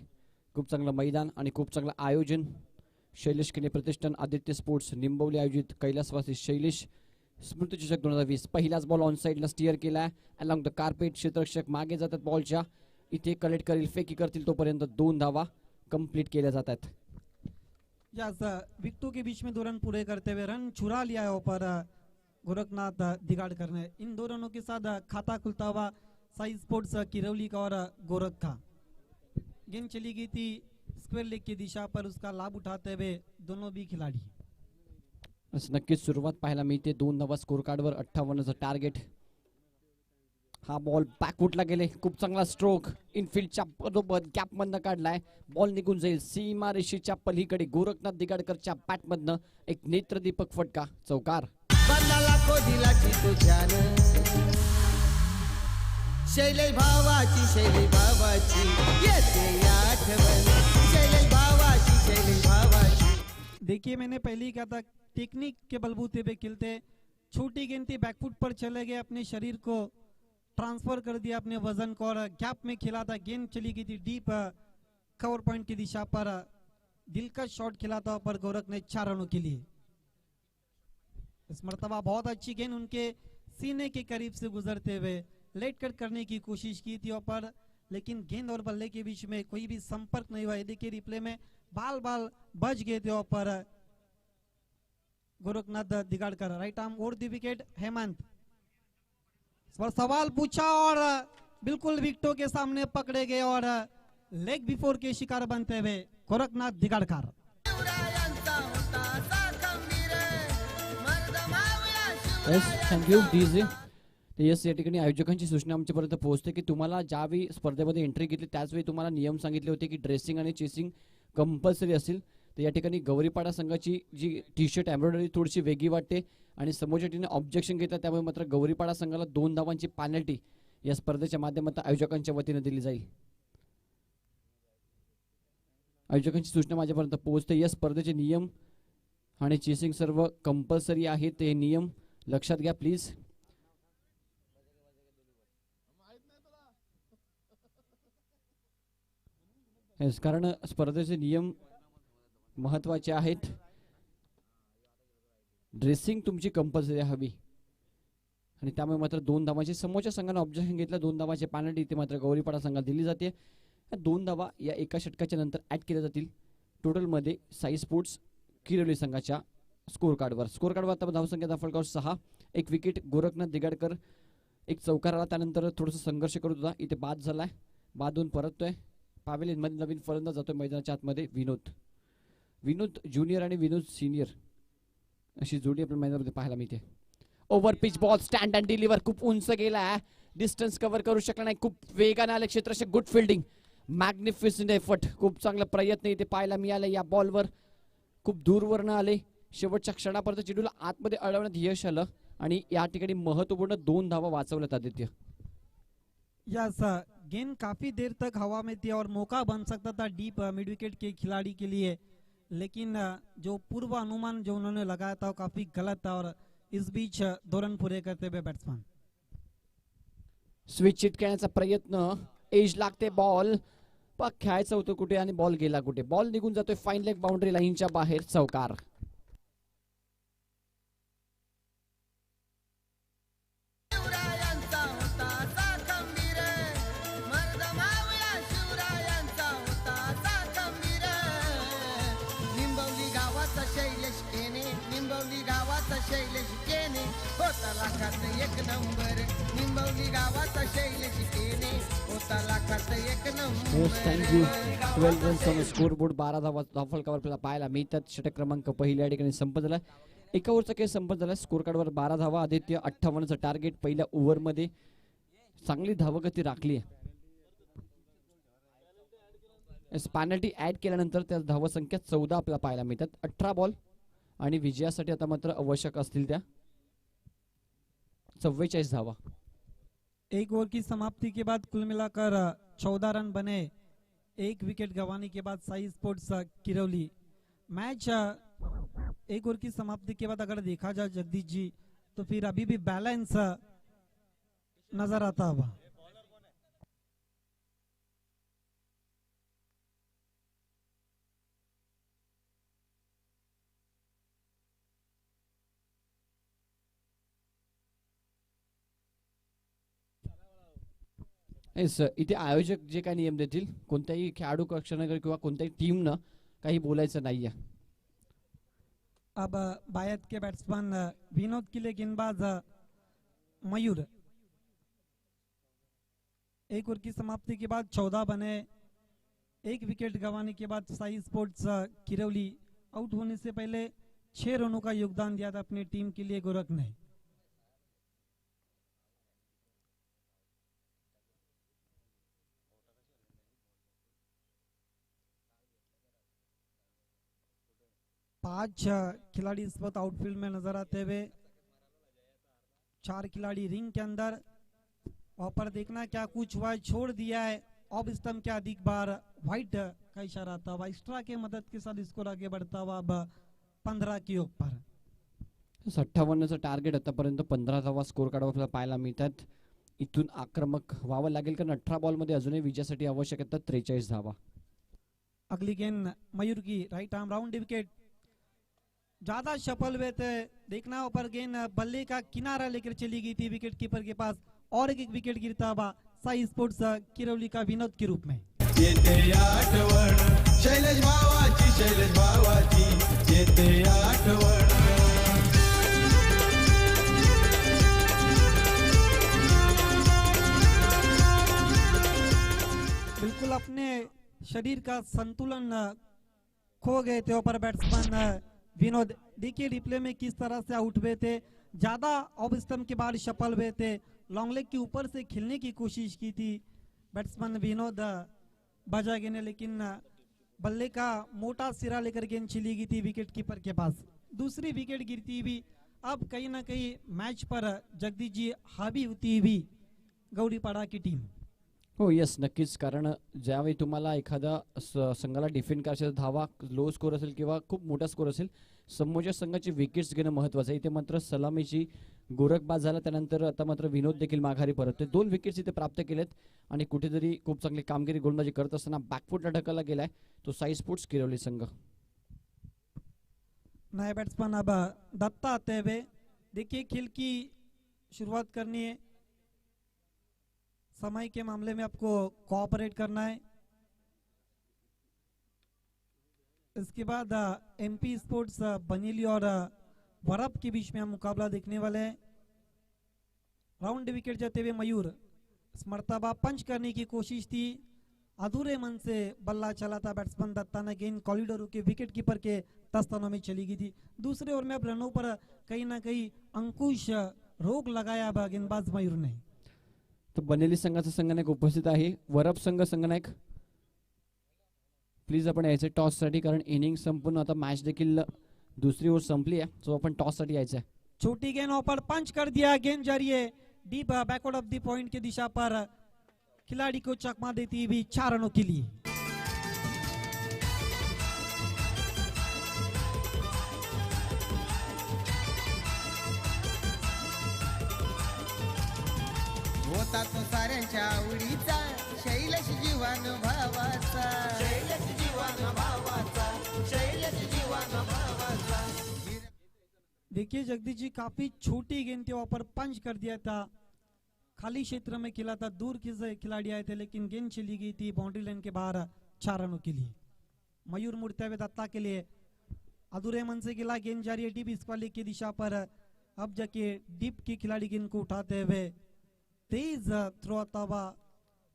खूप चांगलं मैदान आणि खूप चांगलं आयोजन. शैलेश किने प्रतिष्ठान, आदित्य स्पोर्ट्स निंबवली आयोजित कैलासवासी शैलेश स्मृतिचषक 2020. पहिलाच बॉल ऑन साइडला स्टिअर केलाय अलॉंग द कार्पेट. क्षेत्ररक्षक मागे जातात बॉलच्या. इथे कलेक्ट करील, फेकी करतील तोपर्यंत 2 धावा कंप्लीट केल्या जातात. यस, विकेटों के बीच में 2 रन पूरे करते हुए रन चुरा लिया है ऊपर गोरखनाथ दिगाड़कर ने. इन 2 रनों के साथ खाता खुलता हुआ साई स्पोर्ट्स किरौली का और गोरख का. गेंद चली गई थी स्क्वायर लेग की दिशा पर, उसका लाभ उठाते हुए दोनों भी खिलाड़ी. नक्कीच सुरुवात पाहायला मिळते. 2 धावा स्कोर कार्डवर. 58चं टार्गेट. हा बॉल बॅकवुडला गेले. खूप चांगला स्ट्रोक इनफिल्डच्या बरोबर गॅप मधनं काढलाय. बॉल निघून जाईल सीमा रेषेच्या पलीकडे. गोरखनाथ दिगाडकरच्या बॅट मधनं एक नेत्रदीपक फटका. चौकार. बंदाला को दिलाची तुझ्यान शैलेश भावाची येते आठवण. शैलेश भावाची. देखिए मैंने पहले ही कहा था टेक्निक के बलबूते पे खेलते. छोटी गेंद थी, बैकफुट पर चले गए, अपने शरीर को ट्रांसफर कर दिया, अपने वजन को, और गैप में खेला था. गेंद चली गई थी डीप कवर पॉइंट की दिशा पर. दिलकश शॉट खेला था पर गोरख ने 4 रनों के लिए. इस मर्तबा बहुत अच्छी गेंद उनके सीने के करीब से गुजरते हुए लेट कट करने की कोशिश की थी पर, लेकिन गेंद और बल्ले के बीच में कोई भी संपर्क नहीं हुआ. देखिए रिप्ले में बाल बच गए थे पर Gorakhnath Digadkar. Right arm over the wicket. Hemant पर सवाल पूछा और बिल्कुल विकेटों के सामने पकड़े गए और लेग बिफोर के शिकार बनते हुए गोरखनाथ दिगाड़कर. Thank you DJ. तर यस, या ठिकाणी आयोजकांची सूचना आमच्यापर्यंत पोहोचते की तुम्हाला ज्यावेळी स्पर्धेमध्ये एंट्री घेतली त्याचवेळी तुम्हाला नियम सांगितले होते की ड्रेसिंग आणि चेसिंग कंपल्सरी असेल. तर या ठिकाणी गौरीपाडा संघाची जी टी शर्ट एम्ब्रॉयडरी थोडीशी वेगळी वाटते आणि समोरच्या टीमने ऑब्जेक्शन घेतलं, त्यामुळे मात्र गौरीपाडा संघाला 2 धावांची पॅनल्टी या स्पर्धेच्या माध्यमातून आयोजकांच्या वतीने दिली जाईल. आयोजकांची सूचना माझ्यापर्यंत पोहोचते. या स्पर्धेचे नियम आणि चेसिंग सर्व कंपल्सरी आहे, ते नियम लक्षात घ्या प्लीज. कारण स्पर्धेचे नियम महत्वाचे आहेत. ड्रेसिंग तुमची कंपल्सरी हवी आणि त्यामुळे मात्र 2 धावांची समोरच्या संघाने ऑब्जेक्शन घेतलं, 2 धावांची पॅनल्टी ते मात्र गौरीपाडा संघाला दिली जाते. 2 धावा या एका षटकाच्या नंतर ऍड केल्या जातील टोटलमध्ये साई स्पोर्ट्स किरोली संघाच्या स्कोर कार्डवर आता धावसंख्या दाखल 6. एक विकेट गोरखनाथ दिगाडकर एक चौकार आला, त्यानंतर थोडंसं संघर्ष करत होता, इथे बाद झालाय, बाद होऊन परततोय. पॅव्हेलियन मध्ये नवीन फलंदाज जातोय मैदानाच्या आतमध्ये विनोद ज्युनियर आणि विनोद सिनियर अशी जोडी आपल्या मैदानामध्ये पाहायला मिळते. Over pitch ball stand and deliver खूप उंच गेला, डिस्टन्स कव्हर करू शकला नाही, खूप वेगाने आले क्षेत्राशी. गुड फिल्डिंग, मॅग्निफिसंट एफर्ट, खूप चांगला प्रयत्न इथे पाहायला मिळाला. या बॉलवर खूप दूरवरनं आले, शेवटच्या क्षणापर्यंत चेंडूला आतमध्ये अडवण्यात यश आलं आणि या ठिकाणी महत्वपूर्ण 2 धावा वाचवल्यात आदित्य. यस, गेंद काफी देर तक हवा में थी और मौका बन सकता था डीप मिड विकेट के खिलाड़ी के लिए, लेकिन जो पूर्व अनुमान जो उन्होंने लगाया था वो काफी गलत था और इस बीच 2 रन पूरे करते हुए बैट्समैन स्विच चिटकण्याचा प्रयत्न, एज लागते, बॉल खेळायचं होतं कुठे आणि बॉल गेला कुठे, बॉल निघून जातोय फाईन लेग बाउंड्री लाईनच्या बाहेर. चौकार. शैलेश केने होता लाखात 1 नंबर. निंबवली गावाचा शैलेश केने होता लाखात 1 number. Thank you. 12 runs on score board, 12 धावा धावफलकावर आपल्याला पाहायला मिळतात. षटक क्रमांक पहिल्या ठिकाणी संपत झाला, एका ओव्हरचा खेळ संपत झाला. स्कोर कार्डवर 12 धावा. आदित्य 58चं टार्गेट पहिल्या ओव्हरमध्ये चांगली धावगती राखली आहे. पॅनल्टी ऍड केल्यानंतर त्या धावसंख्या 14 आपल्याला पाहायला मिळतात. 18 बॉल आणि विजयासाठी आता मात्र आवश्यक असतील त्या 44 धावा. 1 ओवर की समाप्ति के बाद कुल मिलाकर 14 रन बने. 1 विकेट गंवाने के बाद Sai sports Kiraoli match 1 over की समाप्ति के बाद अगर देखा जाए जगदीश जी तो फिर अभी भी बैलेंस नजर आता हुआ. इथे आयोजक जे काही नियम देतील कोणत्याही खेळाडू कक्षानगर किंवा कोणत्याही टीमनं काही बोलायचं नाहीये. अब बायत के बैट्समैन विनोद के लिए गेंदबाज मयूर. 1 ओवर की समाप्ति के बाद 14 बने. 1 विकेट गंवाने के बाद साई स्पोर्ट्स किरौली आउट होने से पहले 6 रनों का योगदान दिया था अपनी टीम के लिए गोरख ने. पांच खिलाड़ी इस वक्त आउटफील्ड में नजर आते हुए, 4 खिलाड़ी रिंग के अंदर. वहां पर देखना क्या कुछ हुआ है, छोड़ दिया है ऑफ स्टंप के अधिक बार व्हाइट का इशारा आता हुआ. एक्स्ट्रा के मदद के साथ स्कोर आगे बढ़ता हुआ अब 15 के ऊपर. 58चं टार्गेट आतापर्यंत 15 धावा स्कोर कार्डवर आपल्याला पाहायला मिळतात. इथून आक्रमक व्हावं लागेल कारण 18 बॉल मध्ये अजूनही विजयासाठी आवश्यक आहेत 43 धावा. अगली गेंद मयूर की राइट आर्म राउंड विकेट. ज्यादा सफल हुए थे, देखना ऊपर गेंद बल्ले का किनारा लेकर चली गई थी विकेट कीपर के पास और एक विकेट गिरता हुआ साई स्पोर्ट्स किरौली का विनोद के रूप में. शैलेश भावाची येते आठवण. बिल्कुल अपने शरीर का संतुलन खो गए थे ऊपर बैट्समैन विनोद. देखिए रिप्ले में किस तरह से आउट हुए थे, ज्यादा ऑफ स्टंप के बाद सफल हुए थे लॉन्ग लेग के ऊपर से खेलने की कोशिश की थी बैट्समैन विनोद बजागे ने, लेकिन बल्ले का मोटा सिरा लेकर गेंद चली गई थी विकेट कीपर के पास। दूसरी विकेट गिरती हुई अब कहीं ना कहीं मैच पर जगदीश जी हावी होती हुई गौरीपाडा की टीम। हो यस, नक्कीच. कारण ज्यावेळी तुम्हाला एखादा संघाला डिफेंड करायचा असेल, धावा लो स्कोर असेल किंवा खूप मोठा स्कोर असेल, समोरच्या संघाची विकेट्स घेणं महत्त्वाचं आहे. इथे मात्र सलामीची गोरखबाज झाला, त्यानंतर आता मात्र विनोद देखील माघारी परतते. 2 विकेट्स इथे प्राप्त केलेत आणि कुठेतरी खूप चांगली कामगिरी गोलंदाजी करत असताना बॅकफुटला ढकलला गेलाय तो साई स्पोर्ट्स किरवली संघ. नए बैट्समैन अब दत्ता आते हुए, देखिए खेल की शुरुआत करनी है, समय के मामले में आपको कोऑपरेट करना है। इसके बाद एमपी स्पोर्ट्स बनीली और वरप के बीच में हम मुकाबला देखने वाले हैं। राउंड विकेट जाते हुए मयूर, इस मर्तबा पंच करने की कोशिश थी, अधूरे मन से बल्ला चला था बैट्समैन दत्ता ने, गेंद कॉरिडोर के विकेट कीपर के दस्तानों में चली गई थी। दूसरे ओवर में अब रनों पर कहीं ना कहीं अंकुश रोक लगाया अब गेंदबाज मयूर ने। तो बनेली संघाचा संघनायक उपस्थित आहे. वरप संघ संघनायक प्लीज आपण यायचे टॉस साठी, कारण इनिंग संपूर्ण आता मॅच देखील दुसरी ओव्हर संपली आहे, सो आपण टॉस साठी यायचं आहे. छोटी गेंद पर पंच कर दिया, गेंद जा रही है deep backward of the point की दिशा पर, खिलाड़ी को चकमा देती हुई 4 रनों के लिए। होता तो साऱ्यांच्या आवडीचा शैलेश जीवन भावाचा, शैलेश जीवन भावाचा, शैलेश जीवन भावाचा। देखिए जगदीश जी, काफी छोटी गेंद थी, वहां पर पंच कर दिया था, खाली क्षेत्र में खेला था, दूर के खिलाड़ी आए थे लेकिन गेंद चली गई थी बाउंड्री लाइन के बाहर 4 रनों के लिए। मयूर मुड़ते हुए दत्ता के लिए, अधूरे मन से खेला, गेंद जा रही है डीप स्क्वायर की दिशा पर, अब जाके डीप के खिलाड़ी गेंद को उठाते हुए तेज थ्रो आता हुआ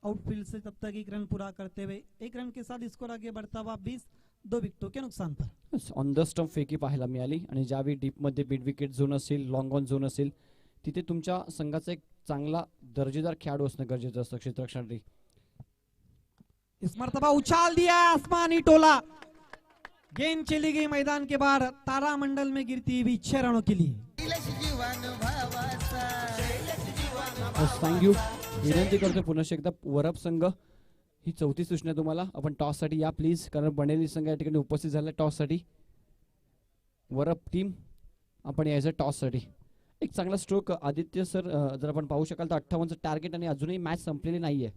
आउटफील्ड से, तब तक 1 रन पूरा करते हुए 1 रन के साथ स्कोर आगे बढ़ता हुआ 2 विकेटों के नुकसान पर। ऑन द स्टंप फेकी पाहायला मिळाली आणि ज्यावेळी डीप मध्ये मिड विकेट झोन असेल, लॉंग ऑन झोन असेल, तिथे तुमच्या संघाचा एक चांगला दर्जेदार खेळाडू असणं गरजेचं असतं क्षेत्ररक्षणासाठी. इस मर्तबा उछाल दिया आसमानी टोला, गेंद चली गई मैदान के बाहर, तारामंडल में गिरती हुई 6 रनों के लिए। शैलेश जीवन भावाचा, शैलेश जीवन भावाचा। थँक्यू. विनंती करतो पुन्हा एकदा, वरप संघ ही 4थी सूचना तुम्हाला. आपण टॉस साठी या प्लीज, कारण बनेली संघ या ठिकाणी उपस्थित झाला टॉस साठी. वरप टीम आपण यायचं टॉस साठी. एक चांगला स्ट्रोक आदित्य सर, जर आपण पाहू शकाल तर 58चं टार्गेट आणि अजूनही मॅच संपलेली नाहीये.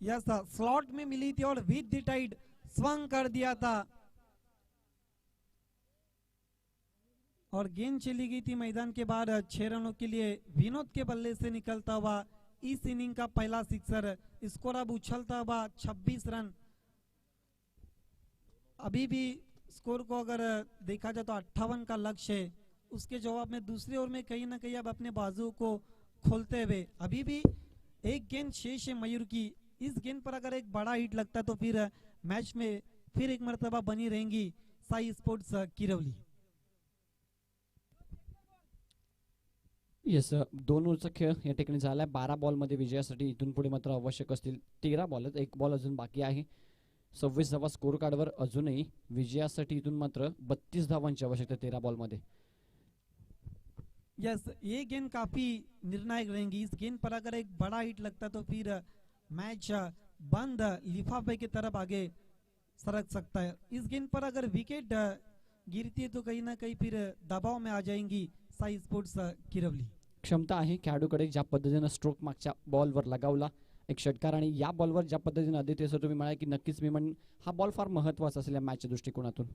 यस, स्लॉट में मिली थी और विद द टाइड स्वंग कर दिया था और गेंद चली गई थी मैदान के बाहर 6 रनों के लिए। विनोद के बल्ले से निकलता हुआ इस इनिंग का पहला सिक्सर, स्कोर अब उछलता हुआ 26 रन। अभी भी स्कोर को अगर देखा जाए तो 58 का लक्ष्य है, उसके जवाब में दूसरे ओवर में कहीं ना कहीं अब अपने बाजू को खोलते हुए, अभी भी 1 गेंद शेष है मयूर की। इस गेंद पर अगर एक बड़ा हिट लगता है तो फिर मैच में फिर एक मर्तबा बनी रहेंगी साई स्पोर्ट्स किरवली। येस, 2 ओव्हरचा खेळ या ठिकाणी झालाय. 12 बॉलमध्ये विजयासाठी इथून पुढे मात्र आवश्यक असतील 13 बॉल आहेत, 1 बॉल अजून बाकी आहे. 26 धावा स्कोर कार्डवर अजूनही विजयासाठी इथून मात्र 32 धावांची आवश्यकता 13 बॉलमध्ये. यस, ये गेंद काफी निर्णायक रहेंगी। इस गेंद पर अगर एक बड़ा हिट लगता तो फिर मैच बंद लिफाफे की तरफ आगे सरक सकता है। इस गेंद पर अगर विकेट गिरती है तो कहीं ना कहीं फिर दबाव में आ जाएंगी साई स्पोर्ट्स किरवली। क्षमता आहे खेळाडूकडे, ज्या पद्धतीने स्ट्रोक मागच्या बॉलवर लगावला एक षटकार, आणि या बॉलवर ज्या पद्धतीने आदित्य सर तुम्ही म्हणाले की नक्कीच मी म्हणेन हा बॉल फार महत्त्वाचा असेल या मॅचच्या दृष्टिकोनातून.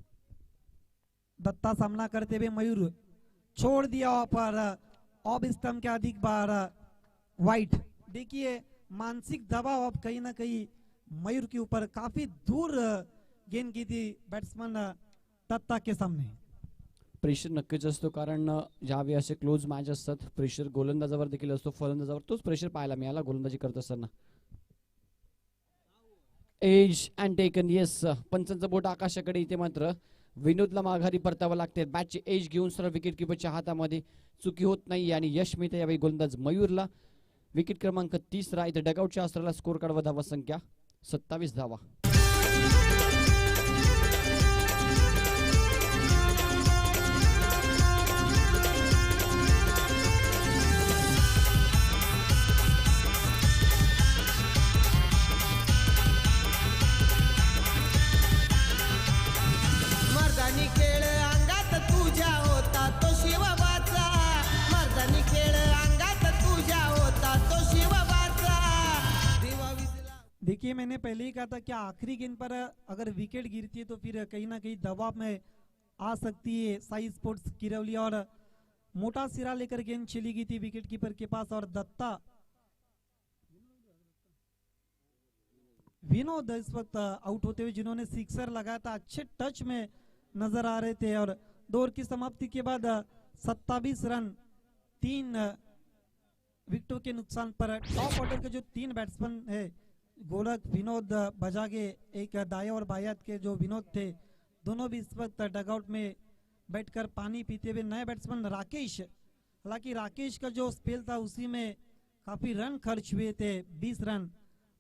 दत्ता सामना करते हुए मयूर छोड़ दिया वहां पर ऑफ स्टंप के अधिक बार वाइट। देखिए मानसिक दबाव अब कहीं ना कहीं मयूर के ऊपर, काफी दूर गेंद की थी बैट्समैन दत्ता के सामने। प्रेशर नक्कीच असतो, कारण ज्यावेळी असे क्लोज मॅच असतात प्रेशर गोलंदाजावर देखील असतो, फलंदाजावर तोच प्रेशर पाहायला मिळाला गोलंदाजी करत असताना. एज अँड टेकन, येस, पंचांचं बोट आकाशाकडे. इथे मात्र विनोदला माघारी परतावं लागते. बॅटची एज घेऊन सरळ विकेट किपरच्या हातामध्ये, चुकी होत नाही आणि यश मिळते यावेळी गोलंदाज मयूरला. विकेट क्रमांक 30 इथे डगआउटच्या असलेला स्कोर कार्ड व धावा संख्या 27 धावा. मर्दानी खेळ अंगात तुझ्या होता तो शिवबाचा, मर्दानी खेळ अंगात तुझ्या होता तो शिवबाचा. दिवा विजला. देखिए, मैंने पहले ही कहा था कि आखिरी गेंद पर अगर विकेट गिरती है तो फिर कहीं ना कहीं दबाव में आ सकती है साई स्पोर्ट्स किरौली, और मोटा सिरा लेकर गेंद चली गई थी विकेट कीपर के पास, और दत्ता विनोद इस वक्त आउट होते हुए जिन्होंने सिक्सर लगाया था, अच्छे टच में नजर आ रहे थे. और 2 ओवर की समाप्ति के बाद 27 रन 3 विकेटों के नुकसान पर टॉप ऑर्डर के जो 3 बैट्समैन है, गोलक, विनोद, बजागे, एक दाया और बायात के जो विनोद थे, दोनों भी इस वक्त डगआउट में बैठकर पानी पीते हुए. नए बैट्समैन राकेश, हालांकि राकेश का जो स्पेल था उसी में काफी रन खर्च हुए थे, 20 रन.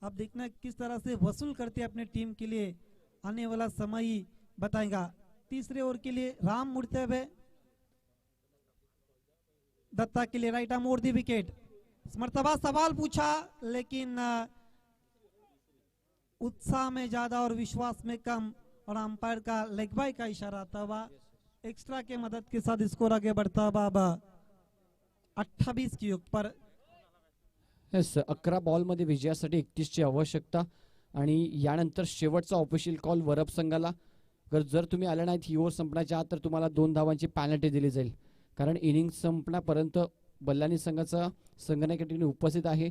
अब देखना किस तरह से वसूल करते अपने टीम के लिए, आने वाला समय ही बताएगा. तीसरे ओवर के लिए राम मुड़ते हुए दत्ता के लिए right arm over the wicket. इस मर्तबा सवाल पूछा लेकिन उत्साह में ज्यादा और विश्वास में कम, और अंपायर का लेग बाय का इशारा था हुआ एक्स्ट्रा के मदद के साथ स्कोर आगे बढ़ता हुआ अब 28 की युग पर. 11 बॉलमध्ये विजयासाठी 31 ची आवश्यकता, आणि यानंतर शेवटचा ऑफिशियल कॉल वरप संघाला. जर तुम्ही आले नाहीत ही ओव्हर संपण्याच्या आत तर तुम्हाला 2 धावांची पॅनल्टी दिली जाईल, कारण इनिंग संपण्यापर्यंत बल्लानी संघाचा संघनायक ठिकाणी उपस्थित आहे.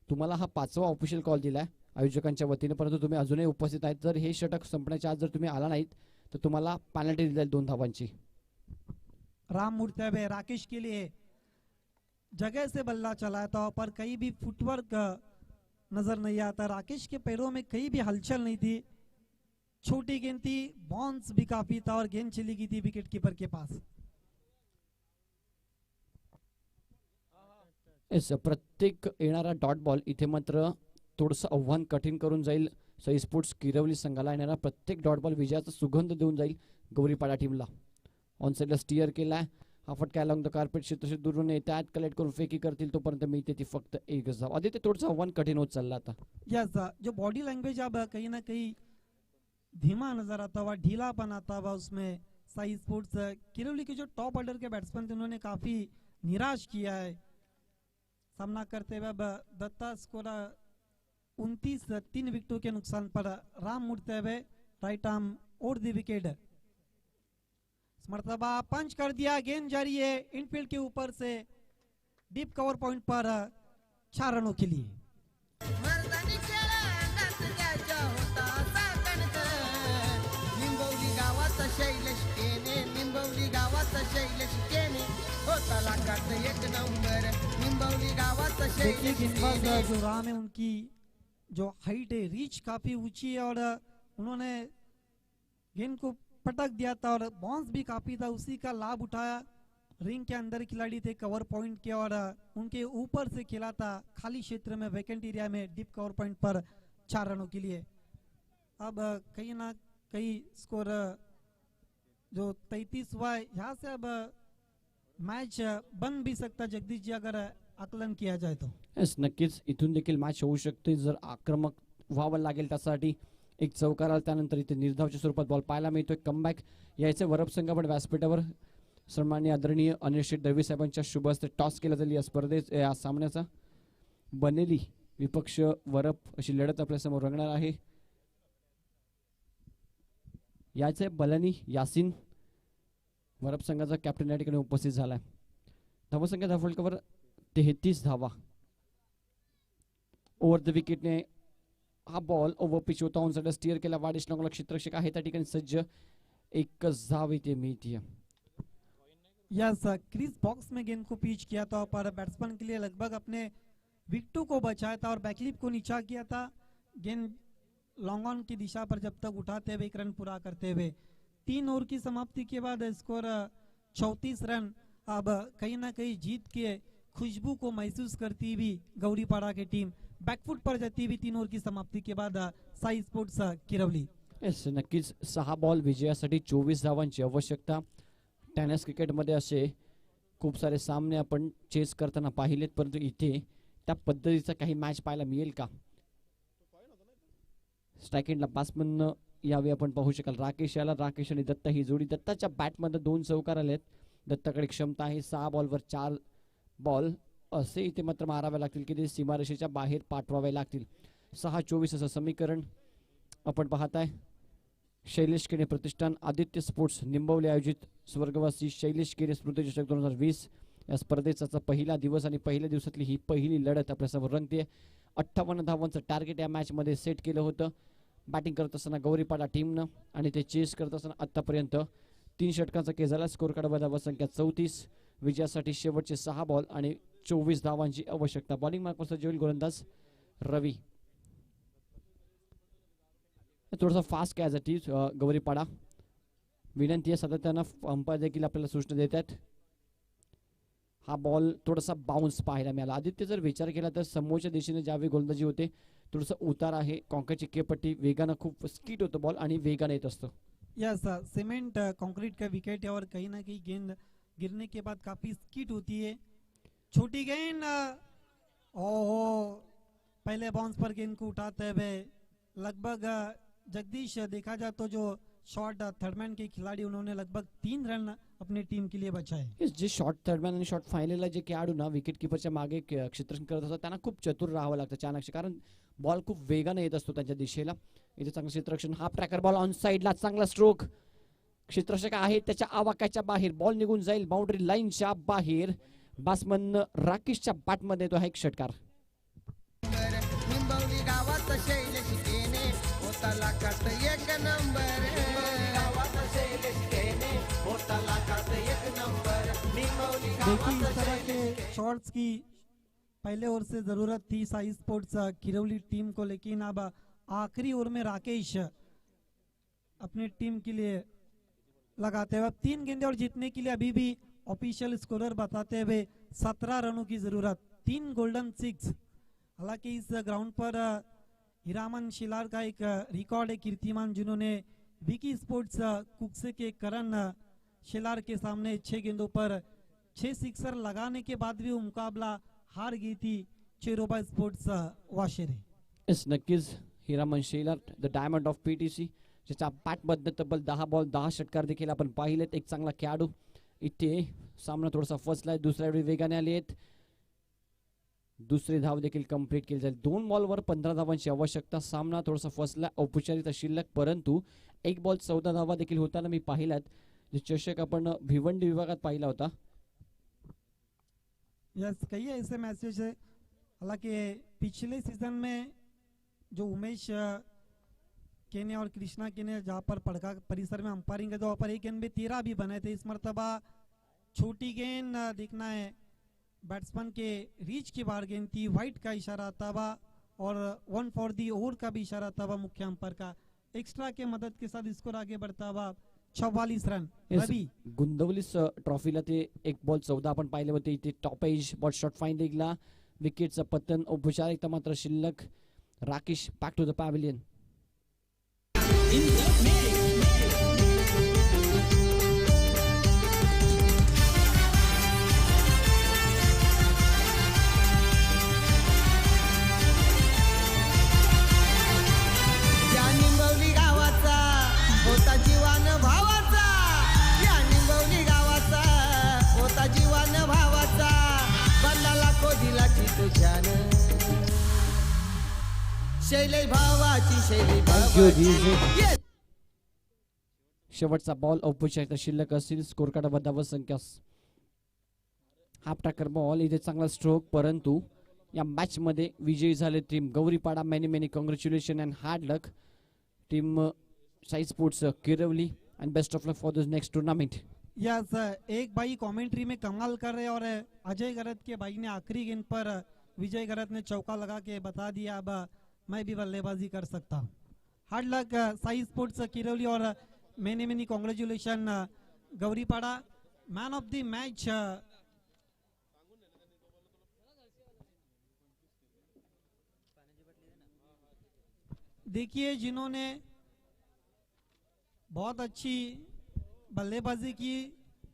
तुम्हाला हा 5वा ऑफिशियल कॉल दिलाय आयोजकांच्या वतीने, परंतु तुम्ही अजूनही उपस्थित आहेत. जर हे षटक संपण्याच्या आत जर तुम्ही आला नाहीत तर तुम्हाला पॅनल्टी दिली जाईल 2 धावांची. राम मुड़ते हुए राकेश के लिए जगह से बल्ला चलाया था, पर कहीं भी फुटवर्क नजर नहीं आता. राकेश के पैरों में कहीं भी हलचल नहीं थी, छोटी गेंद थी, बाउंस भी काफी था और गेंद चली गई थी विकेट कीपर के पास. प्रत्येक येणारा डॉट बॉल इथे मात्र थोडंसं आव्हान कठीण करून जाईल साई स्पोर्ट्स किरवली संघाला. येणारा प्रत्येक डॉट बॉल विजयाचा सुगंध देऊन जाईल गौरीपाडा टीमला. ऑन साईडला स्टिअर केलाय, हा फटका अलॉंग द कार्पेट क्षेत्र दुरून येतात, कलेक्ट करून फेकी करतील तोपर्यंत मिळते ती फक्त 1 धाव. आधी ते थोडंसं आव्हान कठीण होत चाललं आता. यस, जो बॉडी लैंग्वेज अब कहीं ना कहीं धीमा नजर आता हुआ, ढीलापन आता हुआ उसमें. साई स्पोर्ट्स किरौली के जो टॉप ऑर्डर के बैट्समैन थे उन्होंने काफी निराश किया है सामना करते हुए. अब दत्ता स्कोर 29 3 विकेटों के नुकसान पर राम मुड़ते हुए राइट आर्म और दी विकेट. मर्तबा पंच कर दिया, गेंद जारी है इनफील्ड के ऊपर से डीप कवर पॉइंट पर 4 रनों के लिए. मर्दानी खेळ अंगात त्याच्या होता असा कणक, निंबवली गावाचा शैलेश केने, निंबवली गावाचा शैलेश केने, होता लाखात 1 नंबर, निंबवली गावाचा देखिए शैलेश गेंदबाज केने. जो राम है उनकी जो हाइट है, रीच काफी ऊंची है, और उन्होंने गेंद को पटक दिया था और बाउंस भी काफी था, उसी का लाभ उठाया. रिंग के अंदर खिलाड़ी थे कवर पॉइंट के, और उनके ऊपर से खेला था खाली क्षेत्र में, वैकेंट एरिया में डीप कवर पॉइंट पर 4 रनों के लिए. अब कहीं ना कहीं स्कोर जो 33 हुआ है, यहाँ से अब मैच बन भी सकता जगदीश जी अगर आकलन किया जाए तो. नक्कीच इथून देखील मॅच होऊ शकते जर आक्रमक व्हावं लागेल. त्यासाठी एक चौकार आला, त्यानंतर इथे निर्धावच्या स्वरूपात बॉल पाहायला मिळतोय. कमबॅक यायचे वरप संघ पण व्यासपीठावर सन्माननीय आदरणीय अनिल शेठ दळवी साहेबांच्या शुभ हस्ते टॉस केला जाईल या स्पर्धेत. या सामन्याचा बनेली विपक्ष वरप अशी लढत आपल्या समोर रंगणार आहे. याचे बलानी यासिन वरप संघाचा कॅप्टन या ठिकाणी उपस्थित झालाय. धावसंख्या धावफलकावर 33 धावा. ओव्हर द विकेटने हा बॉल ओव्हर पिच होता, ऑन साइड स्टीयर केला, वाडिश लॉंगला क्षेत्ररक्षक आहे त्या ठिकाणी सज्ज. 1 धाव इथे मिळते. यस, क्रीज बॉक्स में गेंद को पिच किया था, पर बैट्समैन के लिए लगभग अपने विकेटों को बचाया था और बैकलिप को नीचा किया था. गेंद लॉन्ग ऑन की दिशा पर जब तक उठाते हुए 1 रन पूरा करते हुए 3 ओवर की समाप्ति के बाद स्कोर 34 रन. अब कहीं ना कहीं जीत के खुशबू को महसूस करती हुई गौरीपाड़ा की टीम बैकफुट पर जाती हुई 3 ओवर की समाप्ति के बाद साई स्पोर्ट्स किरवली। येस, नक्कीच 6 बॉल विजयासाठी 24 धावांची आवश्यकता. टेनिस क्रिकेटमध्ये असे खूप सारे सामने आपण चेस करताना पाहिलेत, परंतु इथे त्या पद्धतीचा काही मॅच पाहायला मिळेल का? स्ट्रायकिंगला बॅट्समन यावे आपण पाहू शकाल. राकेश याला, राकेश आणि दत्ता ही जोडी. दत्ताच्या बॅटमध्ये 2 चौकार आलेत. दत्ताकडे क्षमता आहे 6 बॉलवर 4 बॉल असे इथे मात्र मारावे लागतील की ते सीमारेषेच्या बाहेर पाठवावे लागतील. 6-24 असं समीकरण आपण पाहताय. शैलेश केने प्रतिष्ठान, आदित्य स्पोर्ट्स निंबवली आयोजित स्वर्गवासी शैलेश केने स्मृती चषक 2020 या स्पर्धेचा पहिला दिवस आणि पहिल्या दिवसातली ही पहिली लढत आपल्यासमोर रंगते. 58 धावांचं टार्गेट या मॅचमध्ये सेट केलं होतं. बॅटिंग करत असताना गौरीपाडा टीमनं आणि ते चेस करत असताना आतापर्यंत 3 षटकांचा केस झाला. स्कोर कार्ड धावा संख्या 34. विजयासाठी शेवटचे 6 बॉल आणि 24 धावांची आवश्यकता. बॉलिंग मार्कवर सज्ज गोलंदाज रवी. थोडासा फास्ट काय साठी गौरीपाडा. विनंती आहे सातत्यानं अंपायर देखील आपल्याला सूचना देतात. हा बॉल थोडासा बाउन्स पाहायला मिळाला. आदित्य जर विचार केला तर समोरच्या दिशेने ज्यावेळी गोलंदाजी होते थोडंसं उतार आहे. कॉन्क्रीटची केपट्टी वेगानं खूप स्कीट होतं बॉल आणि वेगाने येत असतं. यस, सीमेंट कंक्रीट का विकेट है और कहीं ना कहीं गेंद गिरने के बाद काफी स्किट होती है. छोटी गेंद, ओहो, पहले बाउंस पर गेंद को उठाते हुए लगभग जगदीश देखा जाए तो जो शॉट थर्डमैन के खिलाड़ी उन्होंने लगभग 3 रन अपनी टीम के लिए बचाए. जे शॉट थर्डमॅन आणि शॉट फायनलला जे खेळाडू ना विकेट किपरच्या मागे क्षेत्ररक्षण करत असतात त्यांना खूप चतुर राहावं लागतं चाणक्य, कारण बॉल खूप वेगाने येत असतो त्यांच्या दिशेला. इथे चांगलं क्षेत्ररक्षण. हाफ ट्रॅकर बॉल ऑन साइडला, चांगला स्ट्रोक. क्षेत्ररक्षक आहे त्याच्या आवाक्याच्या बाहेर, बॉल निघून जाईल बाउंड्री लाईनच्या बाहेर. बॅट्समन राकेशच्या बॅटमध्ये तो हा एक षटकार. निंबवली गावात शैलेश केने होता लाखात 1 नंबर. देखिए इस तरह के शॉट्स की पहले ओवर से जरूरत थी साई स्पोर्ट्स किरवली टीम को, लेकिन अब आखिरी ओवर में राकेश अपनी टीम के लिए लगाते हुए 3 गेंदे और जीतने के लिए अभी भी ऑफिशियल स्कोरर बताते हुए 17 रनों की जरूरत, 3 गोल्डन 6. हालांकि इस ग्राउंड पर हीरामन शिलार का एक रिकॉर्ड है कीर्तिमान, जिन्होंने विकी स्पोर्ट्स कुक्से के करण शिलार के सामने 6 गेंदों पर 6 सिक्सर लगाने के बाद भी वो मुकाबला हार गई थी चेरोबा स्पोर्ट्स वाशेरे. येस, नक्कीच Hiraman Shelar the diamond of PTC, ज्याच्या बॅटमध्ये तब्बल 10 बॉल 10 षटकार देखील आपण पाहिलेत. एक चांगला खेळाडू. इथे सामना थोडासा फसलाय. दुसऱ्या वेळी वेगाने आले आहेत. दुसरी धाव देखील कंप्लीट केली जाईल. 2 बॉलवर 15 धावांची आवश्यकता. सामना थोडासा फसला, औपचारिकता शिल्लक, परंतु 1 बॉल 14 धावा देखील होताना मी पाहिलात. जे चषक आपण भिवंडी विभागात पाहिला होता. यस, कई ऐसे मैचेस है. हालांकि पिछले सीजन में जो उमेश केने और कृष्णा केने जहाँ पर पड़का परिसर में अंपायरिंग के वहाँ पर एक गेंद में 13 भी बने थे. इस मरतबा छोटी गेंद देखना है, बैट्समैन के रीच की बाहर गेंद थी. वाइट का इशारा आता हुआ और 1 फॉर दी ओवर का भी इशारा आता हुआ मुख्य अंपायर का. एक्स्ट्रा के मदद के साथ स्कोर आगे बढ़ता हुआ 44 रन. रवि गुंदवलीस ट्रॉफीला ते 1 बॉल 14 आपण पाहिले होते. इथे टॉप एज बॉल शॉट फाइंडिंगला विकेटचं पतन, औपचारिकता मात्र शिल्लक. Rakesh back to the pavilion. या निंबवली गावाचा होता जीवान भावाचा. या निंबवली गावाचा होता जीवान भावाचा. बंदाला कोदिलाची तुझ्यान शैलेश भावाची, शैलेश भावाची. शेवटचा बॉल औपचारिकता शिल्लक असतील. स्कोर कार्ड बदावर संख्या. Half tracker ball. इथे चांगला स्ट्रोक, परंतु या मॅच मध्ये विजयी झाले team Gauripada. Many congratulation and hard luck team Sai sports Kirwali and best of luck for this next tournament. Yes, एक भाई कमेंट्री में कमाल कर रहे और अजय गरत के भाई ने आखिरी गेंद पर विजय गरत ने चौका लगा के बता दिया अब मैं भी बल्लेबाजी कर सकता हूँ. Hard luck Sai sports Kirwali और many congratulation Gauripada. Man of the match देखिए जिन्होंने बहुत अच्छी बल्लेबाजी की,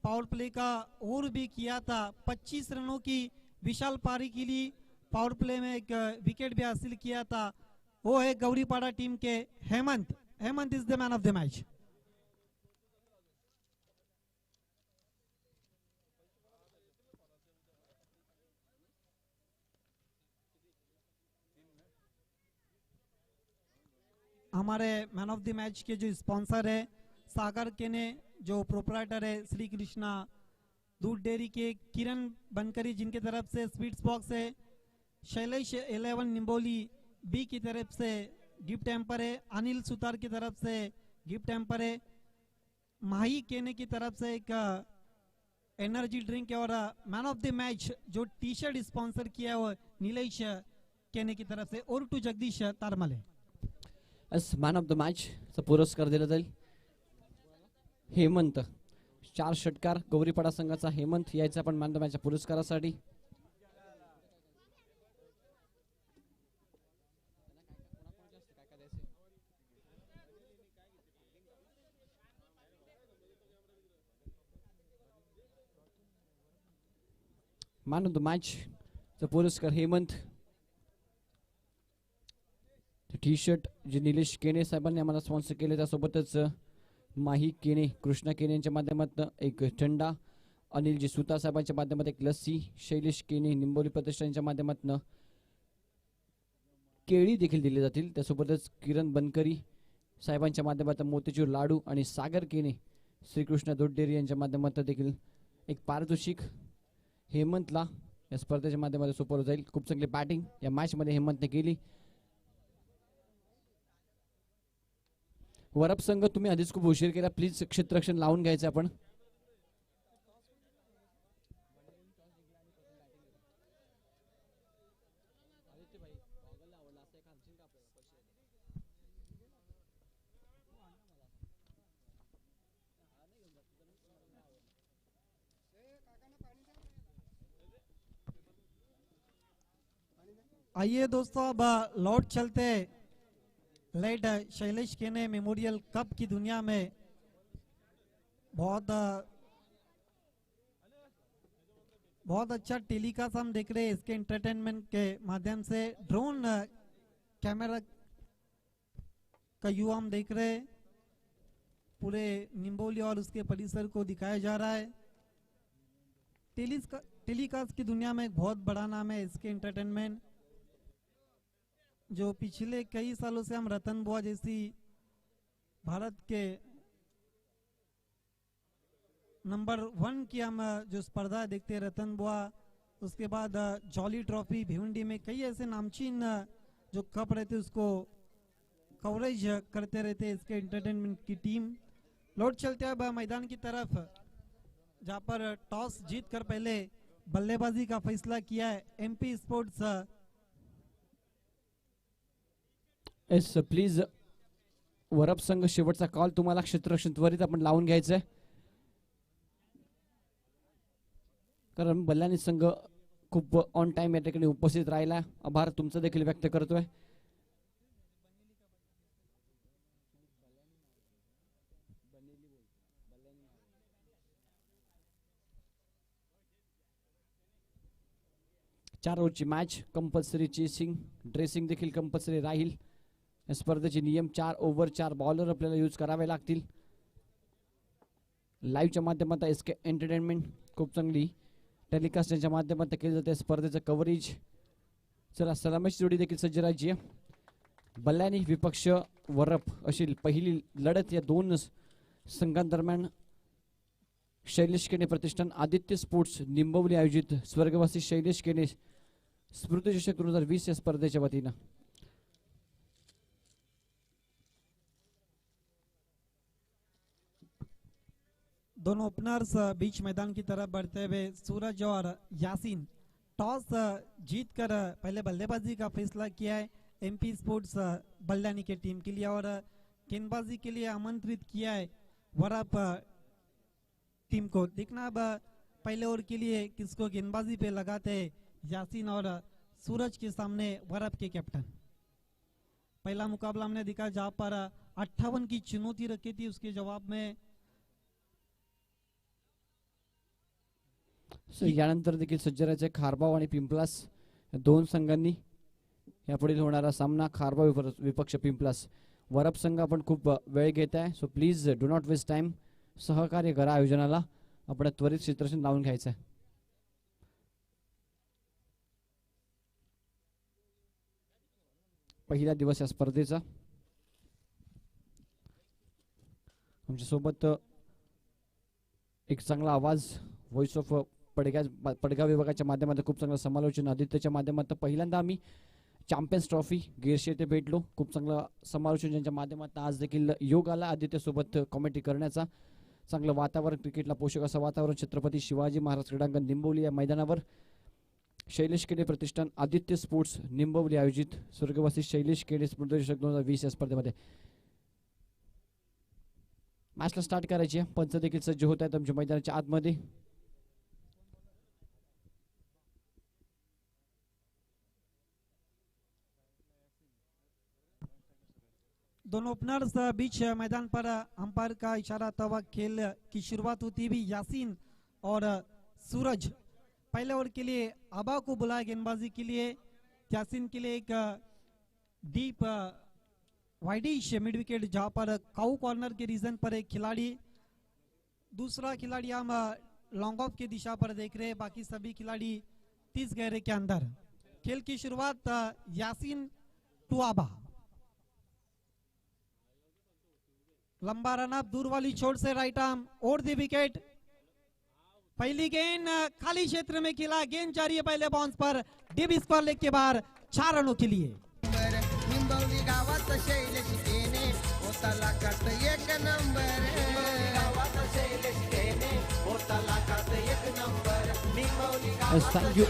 पावर प्ले का ओवर भी किया था, 25 रनों की विशाल पारी के लिए पावर प्ले में एक विकेट भी हासिल किया था, वो है गौरीपाड़ा टीम के Hemant. Hemant is the man of the match. हमारे मैन ऑफ द मैच के जो स्पॉन्सर है सागर केने, जो प्रोपराइटर है श्री कृष्णा दूध डेयरी के किरण बनकरी जिनकी तरफ से स्वीट्स बॉक्स है, शैलेश 11 निम्बोली बी की तरफ से गिफ्ट हैम्पर है, अनिल सुतार की तरफ से गिफ्ट हैम्पर है, माही केने की तरफ से एक एनर्जी ड्रिंक है, और मैन ऑफ द मैच जो टी शर्ट स्पॉन्सर किया है वो नीलेश केने की तरफ से, और to Jagdish Tarmale. Yes man of the match चा पुरस्कार दिला जाईल हेमंत, 4 षटकार गौरीपाडा संघाचा हेमंत यायचा पण मॅन ऑफ द मॅच पुरस्कारासाठी। मॅन ऑफ द मॅच चा पुरस्कार हेमंत, टी शर्ट जे निलेश केने साहेबांनी आम्हाला स्पॉन्सर केले, त्यासोबतच माही केने, कृष्णा केने यांच्या माध्यमातून एक थंडा, अनिलजी सुतार साहेबांच्या माध्यमातून एक लस्सी, शैलेश केने निंबोली प्रतिष्ठानच्या माध्यमातून केळी देखील दिली जातील, त्यासोबतच किरण बनकरी साहेबांच्या माध्यमातून मोतीचूर लाडू आणि सागर केने श्रीकृष्ण दूध डेअरी यांच्या माध्यमातून देखील एक पारितोषिक हेमंतला या स्पर्धेच्या माध्यमातून सोपवलं जाईल। खूप चांगली बॅटिंग या मॅच मध्ये हेमंतने केली। वरप संघ तुम्ही आधीच खूप उशीर केला, प्लीज क्षेत्ररक्षण लावून घ्यायचं आपण। आइए दोस्तों अब लौट चलते लेट शैलेश केने मेमोरियल कप की दुनिया में बहुत अच्छा टेलीकास्ट हम देख रहे हैं इसके एंटरटेनमेंट के माध्यम से। ड्रोन कैमरा का व्यू हम देख रहे हैं, पूरे निम्बोली और उसके परिसर को दिखाया जा रहा है। टेलीकास्ट की दुनिया में एक बहुत बड़ा नाम है इसके एंटरटेनमेंट, जो पिछले कई सालों से हम रतन बुआ जैसी भारत के नंबर 1 की हम जो स्पर्धा देखते हैं रतन बुआ, उसके बाद जॉली ट्रॉफी भिवंडी में कई ऐसे नामचीन जो कप रहते उसको कवरेज करते रहते इसके एंटरटेनमेंट की टीम। लौट चलते अब मैदान की तरफ, जहां पर टॉस जीत कर पहले बल्लेबाजी का फैसला किया है MP sports. S please Varap संघ शेवटचा कॉल तुम्हाला, क्षेत्ररक्षण त्वरित आपण लावून घ्यायचंय, कारण बल्लानी संघ खूप ऑन टाइम या ठिकाणी उपस्थित राहिला, आभार तुमचं देखील व्यक्त करतोय। चार ओव्हरची मॅच, कंपल्सरी चेसिंग, ड्रेसिंग देखील कंपल्सरी राहील। या स्पर्धेचे नियम 4 ओव्हर 4 बॉलर आपल्याला यूज करावे लागतील। लाईव्हच्या माध्यमातून एसके एंटरटेनमेंट खूप चांगली टेलिकास्टच्या माध्यमातून केले जाते स्पर्धेचं कव्हरेज। चला सलामीची जोडी देखील सज्ज राहायची आहे। बल्लानी विपक्ष वरप अशी पहिली लढत या दोन संघांदरम्यान शैलेश केने प्रतिष्ठान आदित्य स्पोर्ट्स निंबवली आयोजित स्वर्गवासी शैलेश केने स्मृती चषक 2020 या स्पर्धेच्या वतीनं। दोनों ओपनर्स बीच मैदान की तरफ बढ़ते हुए सूरज और यासीन, टॉस जीतकर पहले बल्लेबाजी का फैसला किया है एमपी स्पोर्ट्स बल्लानी के टीम के लिए, और गेंदबाजी के लिए आमंत्रित किया है वरप टीम को। देखना अब पहले ओवर के लिए किसको गेंदबाजी पे लगाते हैं यासीन और सूरज के सामने वरप के कैप्टन। पहला मुकाबला हमने देखा जहां पर 58 की चुनौती रखी थी, उसके जवाब में यानंतर देखील सज्ज राहायचे खारबाव आणि पिंपलास या दोन संघांनी यापुढील होणारा सामना खारबाव विपक्ष पिंपलास. वरप संघ आपण खूप वेळ घेत आहे, so please do not waste time. सहकार्य करा आयोजनाला, आपण त्वरित क्षेत्ररक्षण लावून घ्यायचं आहे. पहिला दिवस या स्पर्धेचा. आमच्यासोबत एक चांगला आवाज व्हॉइस ऑफ पडगाव विभागाच्या माध्यमातून खूप चांगलं समालोचन आदित्यच्या माध्यमातून पहिल्यांदा आम्ही चॅम्पियन्स ट्रॉफी गिरशे येथे भेटलो. खूप चांगलं समालोचन ज्यांच्या माध्यमातून आज देखील योग आला आदित्यसोबत कॉमेंट्री करण्याचा. चांगलं वातावरण, क्रिकेटला पोषक असं वातावरण छत्रपती शिवाजी महाराज क्रीडांगण निंबवली या मैदानावर शैलेश केडे प्रतिष्ठान आदित्य स्पोर्ट्स निंबवली आयोजित स्वर्गवासी शैलेश केडे स्पर्धेचषक 2020 या स्पर्धेमध्ये मॅचला स्टार्ट करायची आहे. पंच देखील सज्ज होत आहेत आमच्या मैदानाच्या आतमध्ये. दोनों ओपनर्स बीच मैदान पर अंपायर का इशारा तब खेल की शुरुआत होती हुई यासीन और सूरज. पहले ओवर के लिए आबा को बुलाया गेंदबाजी के लिए. यासीन के लिए एक डीप वाइडिश मिड विकेट जहां पर काउ कॉर्नर के रीजन पर एक खिलाड़ी, दूसरा खिलाड़ी हम लॉन्ग ऑफ की दिशा पर देख रहे हैं, बाकी सभी खिलाड़ी 30 गहरे के अंदर. खेल की शुरुआत यासीन टू आबा. लंबा रन अप, दूर वाली छोर से राइट आर्म और दी विकेट. पहली गेंद खाली क्षेत्र में खेला, गेंद जारी है पहले बाउंस पर. डीप स्कोर लेग के बाहर 4 रनों के लिए. निंबवली गावात शैलेश केने होता लाखात एक नंबर. गावात शैलेश केने होता लाखात एक नंबर. निंबवली थँक्यू.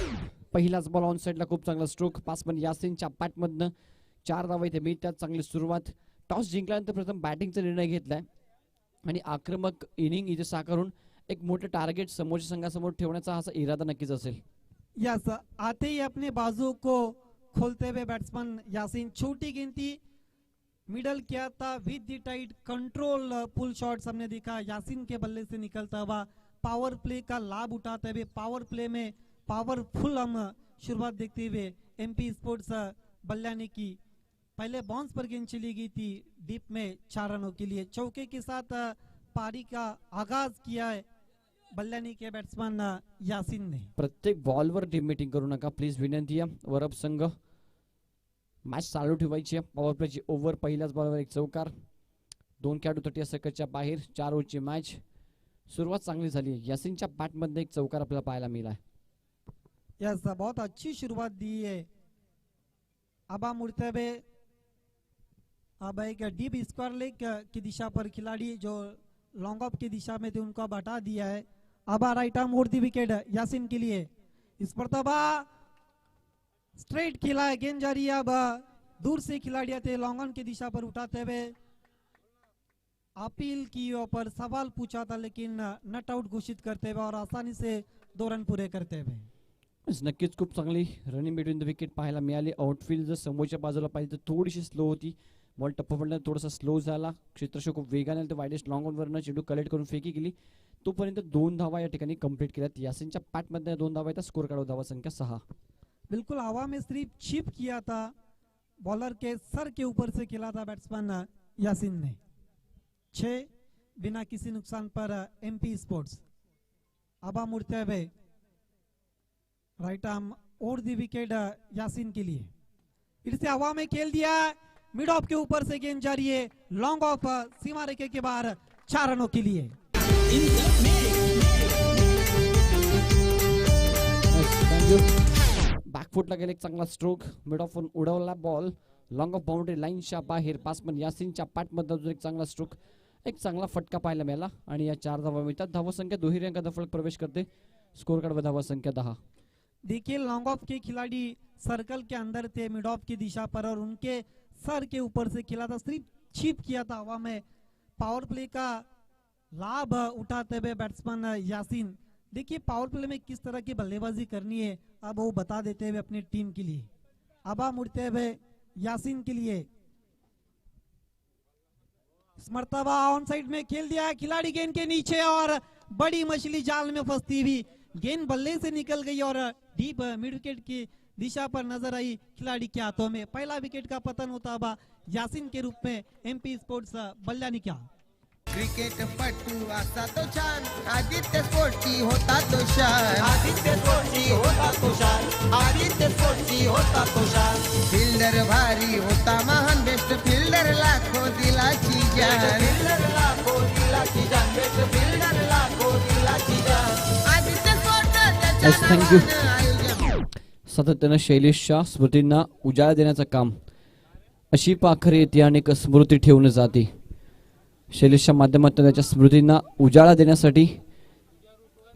पहिलाच बॉल ऑन साइडला खूप चांगला स्ट्रोक. पासमन यासीनच्या बॅटमधनं 4 धावा इथे मिळतात. चांगली सुरुवात. टॉस जिंकल्यानंतर प्रथम बॅटिंगचा निर्णय घेतलाय आणि आक्रमक इनिंग इथे साकारून एक मोठे टार्गेट समोरच्या संघासमोर ठेवण्याचा हा इरादा नक्कीच असेल. यस, आते ही अपने बाजू को खोलते हुए बैट्समैन यासीन छोटी गिनती मिडल किया था with the tight control pull shots हमने देखा यासीन के बल्ले से निकलता हुआ. पावर प्ले का लाभ उठाते हुए पावर प्ले में पावरफुल हम शुरुआत देखते हुए एमपी स्पोर्ट्स बल्लानी की. पहले बाउंस पर गेंद चली गई थी डीप में 4 रनों के लिए. चौके के साथ पारी का आगाज किया है बल्लानी के बैट्समैन यासीन ने. प्रत्येक बॉलवर टीम मीटिंग करू नका प्लीज, विनंती आहे. वरप संघ मॅच चालू ठेवायची आहे. पॉवर प्लेची ओव्हर. पहिल्याच बॉलवर एक चौकार. 2 खेळाडू 30 सेकंडच्या बाहेर. 4 ओव्हरची मॅच. सुरुवात चांगली झाली आहे. यासीनच्या बॅटमध्ये एक चौकार आपल्याला पाहायला मिळाला आहे. यस, बहुत अच्छी शुरुआत दी है. आबा मुड़ते हुए अब एक डीप स्क्वायर लेग की दिशा पर खिलाड़ी जो लॉन्ग ऑफ की दिशा में थे उनको अब हटा दिया है. अब राइट आर्म और दी विकेट यासीन के लिए. इस पर तबा स्ट्रेट खेला है, गेंद जारी है. अब दूर से खिलाड़ी आते लॉन्ग ऑन की दिशा पर उठाते हुए अपील की पर सवाल पूछा था लेकिन नट आउट घोषित करते हुए और आसानी से 2 रन पूरे करते हुए. नक्कीच खूप चांगली रनिंग बिटवीन द विकेट पाहायला मिळाली. आउटफील्ड जर समोरच्या बाजूला पाहिजे तर थोडीशी स्लो होती. बॉल टप्पा पडल्याने थोडासा स्लो झाला. क्षेत्ररक्षक खूप वेगाने आले. वाईडेस्ट लॉंग ऑनवरनं चेंडू कलेक्ट करून फेकी केली. तोपर्यंत 2 धावा या ठिकाणी कंप्लीट केल्यात. यासीनच्या पॅटमध्ये 2 धावा येतात. स्कोर काढू धावा संख्या 6. बिल्कुल हवा में सिर्फ चिप किया था, बॉलर के सर के ऊपर से खेला था बैट्समैन यासीन ने. 6 बिना किसी नुकसान पर एमपी स्पोर्ट्स. आबा मुड़ते हुए राइट आर्म और दी विकेट यासीन के लिए. फिर से हवा में खेल दिया, मिड ऑफ के ऊपर से गेंद जारी है. लॉन्ग ऑफ सीमा रेखे के बाहर 4 रनों के लिए. बॅकफुटला गेले एक चांगला स्ट्रोक. मिड ऑफ उडवला बॉल लॉंग ऑफ बाउंड्री लाईनच्या बाहेर. पासमन यासीनच्या पॅटमध्ये अजून एक चांगला स्ट्रोक. एक चांगला फटका पाहायला मिळाला आणि या 4 धावा मिळतात. धावा संख्या दुहेरी अंकात फलक प्रवेश करते. स्कोर कार्ड धावा संख्या 10. देखिए लॉन्ग ऑफ के खिलाड़ी सर्कल के अंदर थे मिड ऑफ की दिशा पर और उनके सर के ऊपर से खेला था, सिर्फ चिप किया था हवा में. पावर प्ले का लाभ उठाते हुए बैट्समैन यासीन. देखिए पावर प्ले में किस तरह की बल्लेबाजी करनी है अब वो बता देते हुए अपनी टीम के लिए. आबा मुड़ते हुए यासीन के लिए मर्तबा ऑन साइड में खेल दिया है, खिलाड़ी गेंद के नीचे और बड़ी मछली जाल में फंसती हुई गेंद बल्ले से निकल गई और डीप मिड विकेट की दिशा पर नजर आई खिलाड़ी के हाथों में। पहला विकेट का पतन होता हुआ यासीन के रूप में एमपी स्पोर्ट्स बल्लानी क्या। क्रिकेट पटू असा तो छान, आदित्य स्पोर्ट्सची होता तो शान, आदित्य स्पोर्ट्सची होता तो शान, आदित्य स्पोर्ट्सची होता तो शान. फिल्डर भारी होता महान, बेस्ट फिल्डर लाखो दिलाची जान, फिल्डर लाखो दिलाची जान, बेस्ट फिल्डर लाखो दिलाची जान. Aditya sports Yes, thank you. त्याच्या आयोजन. सातत्यानं शैलेशच्या स्मृतींना उजाळा देण्याचं काम अशी पाखरे येते अनेक स्मृती ठेवून जाते. शैलेशच्या माध्यमातून त्याच्या स्मृतींना उजाळा देण्यासाठी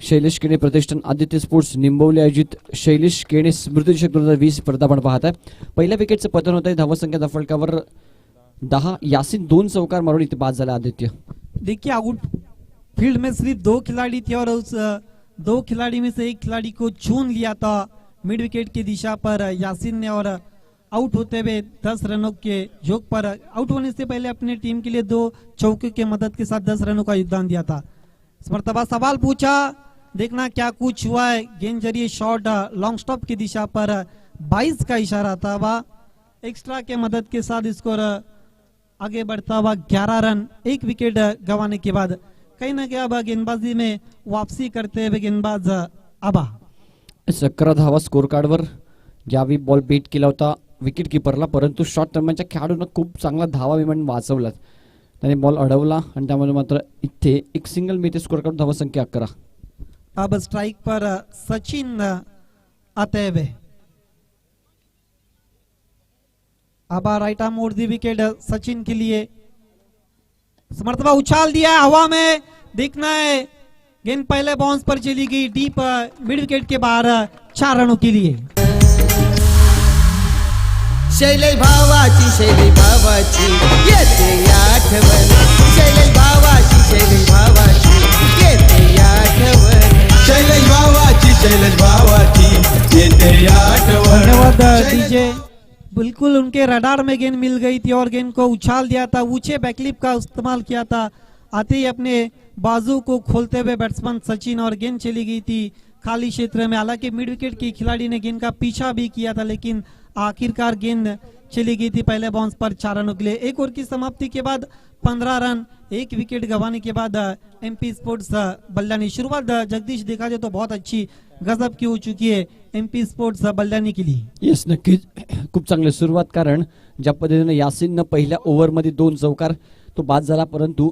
शैलेश केणे प्रतिष्ठान आदित्य स्पोर्ट्स निंबवली आयोजित शैलेश केणे स्मृती चषक 2020 स्पर्धा आपण पाहत आहे. पहिल्या विकेटचं पतन होत आहे. धावसंख्या फलकावर 10. यासीन 2 चौकार मारून इथे बाद झाला आदित्य. देखिए आउट फील्ड में सिर्फ 2 खिलाड़ी थे और उस 2 खिलाड़ी में से एक खिलाड़ी को चुन लिया था मिड विकेट की दिशा पर यासीन ने और आउट होते हुए 10 रनों के जोक पर आउट होने से पहले अपनी टीम के लिए 2 चौके के मदद के साथ 10 रनों का योगदान दिया था. इस मर्तबा सवाल पूछा, देखना क्या कुछ हुआ है. गेंद जरिए शॉट लॉन्ग स्टॉप की दिशा पर 22 का इशारा था. वह एक्स्ट्रा के मदद के साथ स्कोर आगे बढ़ता हुआ 11 रन 1 विकेट गंवाने के बाद कहीं ना कहीं अब गेंदबाजी में वापसी करते हुए गेंदबाज आबा 11 धावा स्कोर कार्डवर. ज्यावेळी बॉल बेट केला होता विकेट किपरला, परंतु शॉट दरम्यानच्या खेळाडूंना खूप चांगला धावा विमान वाचवला. त्याने बॉल अडवला आणि त्यामध्ये मात्र इथे एक सिंगल मिळते. स्कोर कार्ड धावा संख्या 11. अब स्ट्राइक पर सचिन आते हुए आबा राइट आर्म मोड़ दी विकेट सचिन के लिए. मर्तबा उछाल दिया हवा में, देखना है गेंद पहले बाउंस पर चली गई डीप मिड विकेट के बाहर 4 रनों के लिए. शैलेश भावाची येते आठवण, शैलेश भावाची येते आठवण. शैलेश भावाची येते आठवण. धन्यवाद डीजे. बिल्कुल उनके रडार में गेंद मिल गई थी और गेंद को उछाल दिया था. ऊंचे बैकलिप का इस्तेमाल किया था. आते ही अपने बाजू को खोलते हुए बैट्समैन सचिन और गेंद चली गई थी खाली क्षेत्र में. हालांकि मिड विकेट की खिलाड़ी ने गेंद का पीछा भी किया था, लेकिन आखिरकार गेंद चली गई थी पहले बाउंस पर 4 रनों के लिए. 1 ओवर की समाप्ति के बाद 15 रन 1 विकेट गंवाने के बाद एमपी स्पोर्ट्स बल्लानी. शुरुआत जगदीश देखा जाए तो बहुत अच्छी गजब की हो चुकी है एमपी स्पोर्ट्स बल्लानी के लिए. येस, नक्कीच खूप चांगली सुरुवात. कारण ज्या पद्धतीने यासीननं पहिल्या ओव्हरमध्ये 2 चौकार तो बाद झाला, परंतु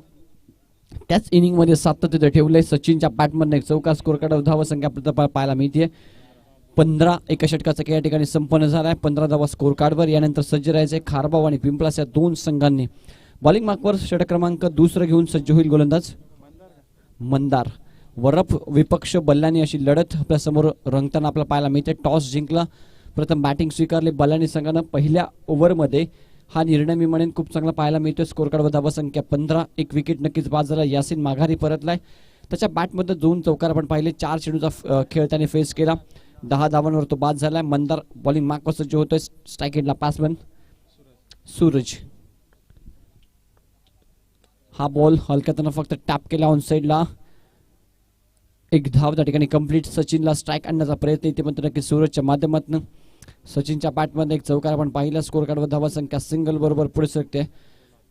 त्याच इनिंगमध्ये सातत्य ठेवलंय. सचिनच्या बॅटमधनं 1 चौकार. स्कोर कार्ड धावा संख्या आपल्याला पाहायला मिळते. 15 एका षटकाचा या ठिकाणी संपन्न झालाय. 15 धावा स्कोर कार्डवर. यानंतर सज्ज राहायचे खारबाव आणि पिंपळास या 2 संघांनी. बॉलिंग मार्कवर षटक क्रमांक 2 घेऊन सज्ज होईल गोलंदाज मंदार. वरफ विपक्ष बल्लानी अशी लढत आपल्या समोर रंगताना आपल्याला पाहायला मिळते. टॉस जिंकला, प्रथम बॅटिंग स्वीकारली बल्लानी संघानं. पहिल्या ओव्हरमध्ये हा निर्णय मी म्हणेन खूप चांगला पाहायला मिळतोय. स्कोर कार्डवर धावा संख्या 15. 1 विकेट नक्कीच बाद झाला. यासीन माघारी परतलाय. त्याच्या बॅटमध्ये 2 चौकार आपण पाहिले. 4 चेंडूचा खेळ त्याने फेस केला. 10 धावांवर तो बाद झालाय. मंदार बॉलिंग मार्कवर सज्ज होतोय. स्ट्राईक एंडला पासमन सूरज. हा बॉल हलक्यातनं फक्त टॅप केला ऑन साइडला. 1 धाव त्या ठिकाणी कंप्लीट. सचिनला स्ट्राईक आणण्याचा प्रयत्न इथे मात्र नक्की सूरजच्या माध्यमातून. सचिनच्या बॅटमध्ये 1 चौकार आपण पाहिला. स्कोर कार्डवर धावा संख्या सिंगल बरोबर पुढे सरकते.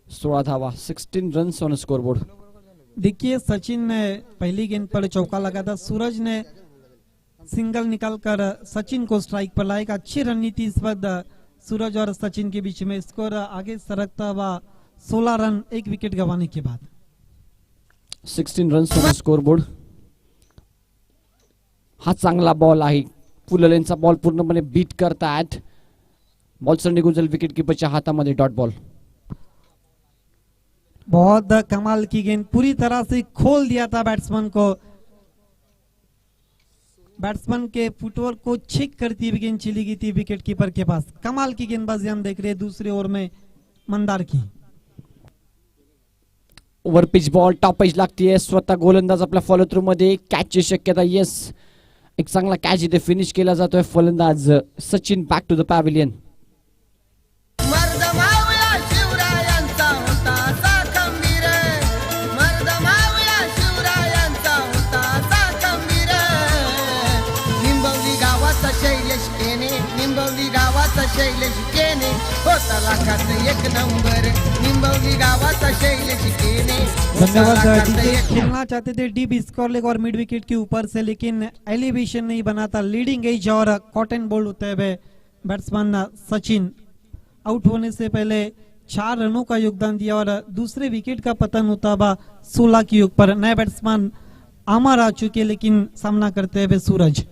16 धावा 16 रन्स ऑन स्कोरबोर्ड. देखिए सचिन ने पहली गेंद पर चौका लगा था. सूरज ने सिंगल निकालकर सचिन को स्ट्राइक पर लाया. एक अच्छी रणनीति इस वक्त सूरज और सचिन के बीच में. स्कोर आगे सरकता हुआ 16 रन 1 विकेट गंवाने के बाद. 16 रन्स ऑन स्कोरबोर्ड. हा चांगला बॉल आहे. फुललेनचा बॉल पूर्णपणे बीट करतायत. बॉलसर निघून जाईल विकेट कीपरच्या हातामध्ये. Dot ball. बहुत कमाल की गेंद, पूरी तरह से खोल दिया था बैट्समैन को. बैट्समैन के फुटवर्क को चेक करती हुई गेंद चली गई थी विकेट कीपर के पास. कमाल की गेंदबाजी हम देख रहे हैं दूसरे ओवर में मंदार की. Over pitch ball top edge लागतीये. स्वतः गोलंदाज आपल्या फॉलो थ्रू मध्ये. कॅचची शक्यता. येस, एक चांगला कॅच इथे फिनिश केला जातोय. फलंदाज Sachin back to the pavilion. मर्द मावळा शिवरायांचा होता असा खंबीर शैलेश केने होता लाखात एक नंबर निंबवली गावाचा शैलेश केने होता धन्यवाद लाखात डीजे। एक खेलना चाहते थे डीप स्कोर लेग और मिड विकेट के ऊपर से, लेकिन एलिवेशन नहीं बना था। लीडिंग एज और कॉटन बोल्ड होते हुए बैट्समैन सचिन आउट होने से पहले 4 रनों का योगदान दिया और दूसरे विकेट का पतन होता हुआ 16 के योग पर। नए बैट्समैन अमर आ चुके, लेकिन सामना करते हुए सूरज।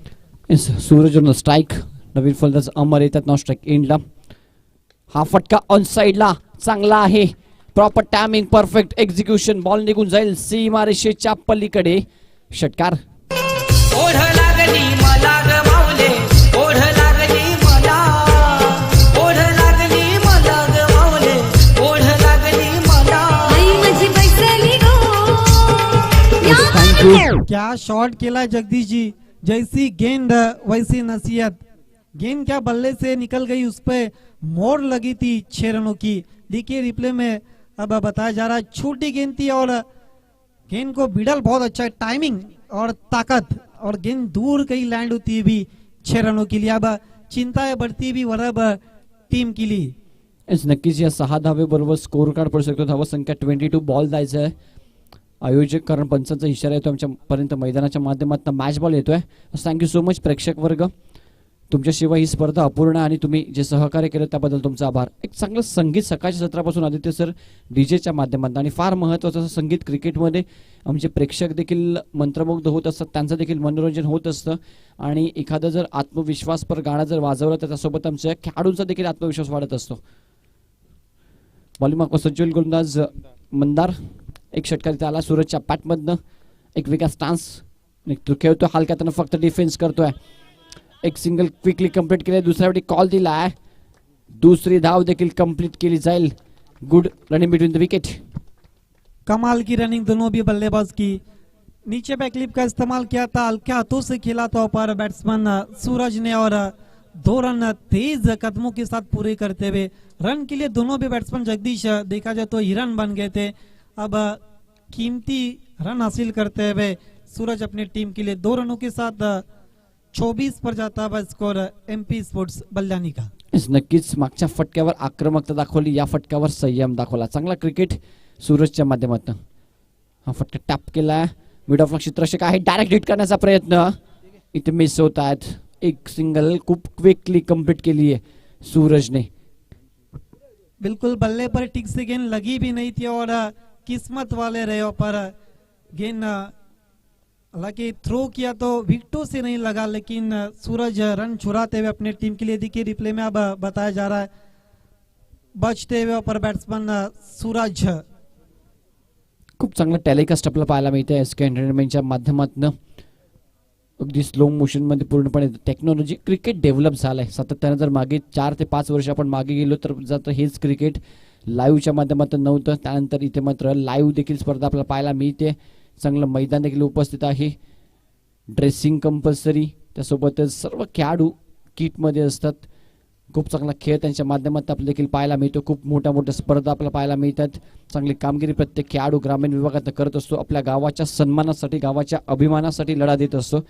इस सूरज ऑन स्ट्राईक, नवीन फलंदाज अमर येतात नाव स्ट्राईक एंडला. हा फटका ऑन साइडला चांगला आहे, proper timing, perfect execution, ball निघून जाईल सीमारेषेच्या पलीकडे. षटकार. ओढ लागली मला ग माऊले, ओढ लागली मला, ओढ लागली मला ग माऊले, ओढ लागली मला. आई माझी बैसली गो थँक यू. क्या शॉट खेला है जगदीश जी, जैसी गेंद वैसी नसीहत। गेंद क्या बल्ले से निकल गई, उस पे मोड़ लगी थी 6 रनों की। देखिए रिप्ले में अब बताया जा रहा है छोटी गेंद थी और गेंद को बिडल बहुत अच्छा है, टाइमिंग और ताकत, और गेंद दूर कहीं लैंड होती है भी 6 रनों के लिए। अब चिंता बढ़ती भी वरब टीम के लिए। इस नक्कीच या 6 धावेबरोबर स्कोर कार्ड पडू शकतो. धावा संख्या 22, बॉल द्यायचा आहे आयोजक, कारण पंचांचा इशारा येतो आमच्यापर्यंत मैदानाच्या माध्यमातून. मॅच बॉल येतोय. थँक्यू सो मच प्रेक्षक वर्ग, तुमच्याशिवाय ही स्पर्धा अपूर्ण आणि तुम्ही जे सहकार्य केलं त्याबद्दल तुमचा आभार. एक चांगलं संगीत सकाळच्या सत्रापासून आदित्य सर डीजेच्या माध्यमातून, आणि फार महत्त्वाचं असं संगीत क्रिकेटमध्ये आमचे प्रेक्षक देखील मंत्रमुग्ध होत असतात, त्यांचं देखील मनोरंजन होत असतं. आणि एखादं जर आत्मविश्वासपर गाणं जर वाजवलं तर त्यासोबत आमच्या खेळाडूंचा देखील आत्मविश्वास वाढत असतो. बॉलिंग सज्जल गोलंदाज मंदार, एक षटकार इथे आला सूरजच्या पॅटमधनं, एक वेगळा स्टान्स, तो खेळतोय हलक्यातनं, फक्त डिफेन्स करतोय. एक सिंगल क्विकली कंप्लीट केले, दुसऱ्या वेळी कॉल दिला आहे, दुसरी धाव देखील कंप्लीट केली जाईल. Good running between the wicket. कमाल की रनिंग दोनों भी बल्लेबाज की। नीचे बैकलिप का इस्तेमाल किया था, हल्के हाथों से खेला था ऊपर बैट्समैन सूरज ने, और 2 रन तेज कदमों के साथ पूरे करते हुए रन के लिए दोनों भी बैट्समैन जगदीश देखा जाए तो हिरन बन गए थे। अब कीमती रन हासिल करते हुए सूरज अपनी टीम के लिए 2 रनों के साथ 24 पर जाता है स्कोर एमपी स्पोर्ट्स बल्लानी का। इस नक्कीच मागच्या फटक्यावर आक्रमकता दाखवली, या फटक्यावर संयम दाखवला. चांगला क्रिकेट सूरजच्या माध्यमातून. हा फटका टॅप केला, मिड ऑफ क्षेत्ररक्षक आहे, डायरेक्ट हिट करण्याचा प्रयत्न इथे मिस होत आहेत. एक सिंगल खूप क्विकली कंप्लीट केली आहे सूरजने. बिल्कुल बल्ले पर ठीक से गेंद लगी भी नहीं थी और किस्मत वाले रहे पर गेंद हालांकि थ्रो किया तो विकेटों से नहीं लगा, लेकिन सूरज रन चुराते हुए अपने टीम के लिए, देखिए रिप्ले में अब बताया जा रहा है बचते हुए पर बैट्समैन सूरज. खूप चांगलं टेलिकास्ट आपल्याला पाहायला मिळते एसके एंटरटेनमेंटच्या माध्यमातून. अगदी स्लो मोशन मध्ये पूर्णपणे टेक्नॉलॉजी क्रिकेट डेव्हलप झालंय सातत्याने. जर मागे 4 ते 5 वर्ष आपण मागे गेलो तर जातं हेच क्रिकेट लाईव्हच्या माध्यमातून नव्हतं. त्यानंतर इथे मात्र लाईव्ह देखील स्पर्धा आपल्याला पाहायला मिळते. चांगलं मैदान देखील उपस्थित आहे, ड्रेसिंग कंपल्सरी, त्यासोबतच सर्व खेळाडू किटमध्ये असतात. खूप चांगला खेळ त्यांच्या माध्यमातून आपल्याला देखील पाहायला मिळतो. खूप मोठ्या मोठ्या स्पर्धा आपल्याला पाहायला मिळतात. चांगली कामगिरी प्रत्येक खेळाडू ग्रामीण विभागात करत असतो. आपल्या गावाच्या सन्मानासाठी, गावाच्या अभिमानासाठी लढा देत असतो.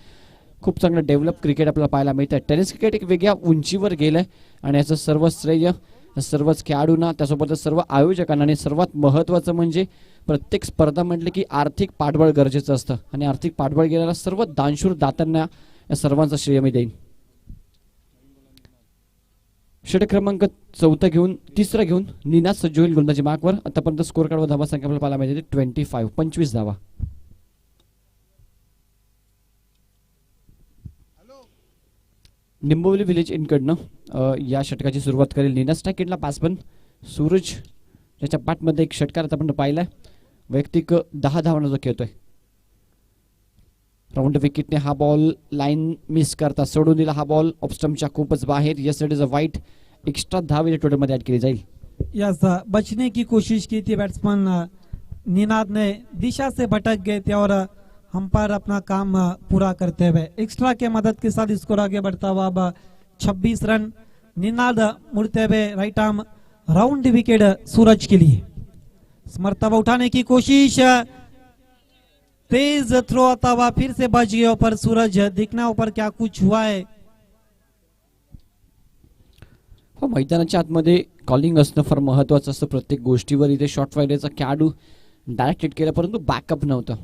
खूप चांगलं डेव्हलप क्रिकेट आपल्याला पाहायला मिळतं. टेनिस क्रिकेट एक वेगळ्या उंचीवर गेलंय आणि याचं सर्व श्रेय सर्वच खेळाडूंना, त्यासोबतच सर्व आयोजकांना, आणि सर्वात महत्त्वाचं म्हणजे प्रत्येक स्पर्धा म्हटलं की आर्थिक पाठबळ गरजेचं असतं, आणि आर्थिक पाठबळ गेलेला सर्व दानशूर दात्यांना या सर्वांचा श्रेय मी देईन. षटक क्रमांक 4 घेऊन 3 घेऊन निनाद सज्ज होईल गोलंदाजी मार्कवर. आतापर्यंत स्कोर कार्डवर धावा संख्या आपल्याला पाहायला मिळते 25 धावा. निंबवली विलेज इनकडनं या षटकाची सुरुवात करेल निनाद. स्ट्राईक बॅट्समन सूरज ज्याच्या बॅटमध्ये एक षटकार आतापर्यंत पाहिलाय. वैयक्तिक 10 धावांना जो खेळतोय. राऊंड विकेटने हा बॉल लाईन मिस करता सोडून दिला. हा बॉल ऑफस्टम्पच्या खूपच बाहेर. Yes it is a white. Extra धाव टोटल मध्ये ऍड केली जाईल. यस बचने की कोशिश की थी बैट्समैन निनाद ने, दिशा से भटक गए थे और अंपायर अपना काम पूरा करते हुए एक्स्ट्रा के मदद के साथ स्कोर आगे बढ़ता हुआ. अब 26 रन. निनाद मुड़ते हुए राइट आर्म राउंड विकेट सूरज के लिए. मर्तबा उठाने की कोशिश, तेज थ्रो आता हुआ, फिर से बच गया पर सूरज. देखना ऊपर क्या कुछ हुआ है. हो, मैदानाच्या आतमध्ये कॉलिंग असणं फार महत्त्वाचं असतं प्रत्येक गोष्टीवर. इथे शॉर्ट फायडरचा खेळाडू डायरेक्ट हिट केला परंतु बॅकअप नव्हतं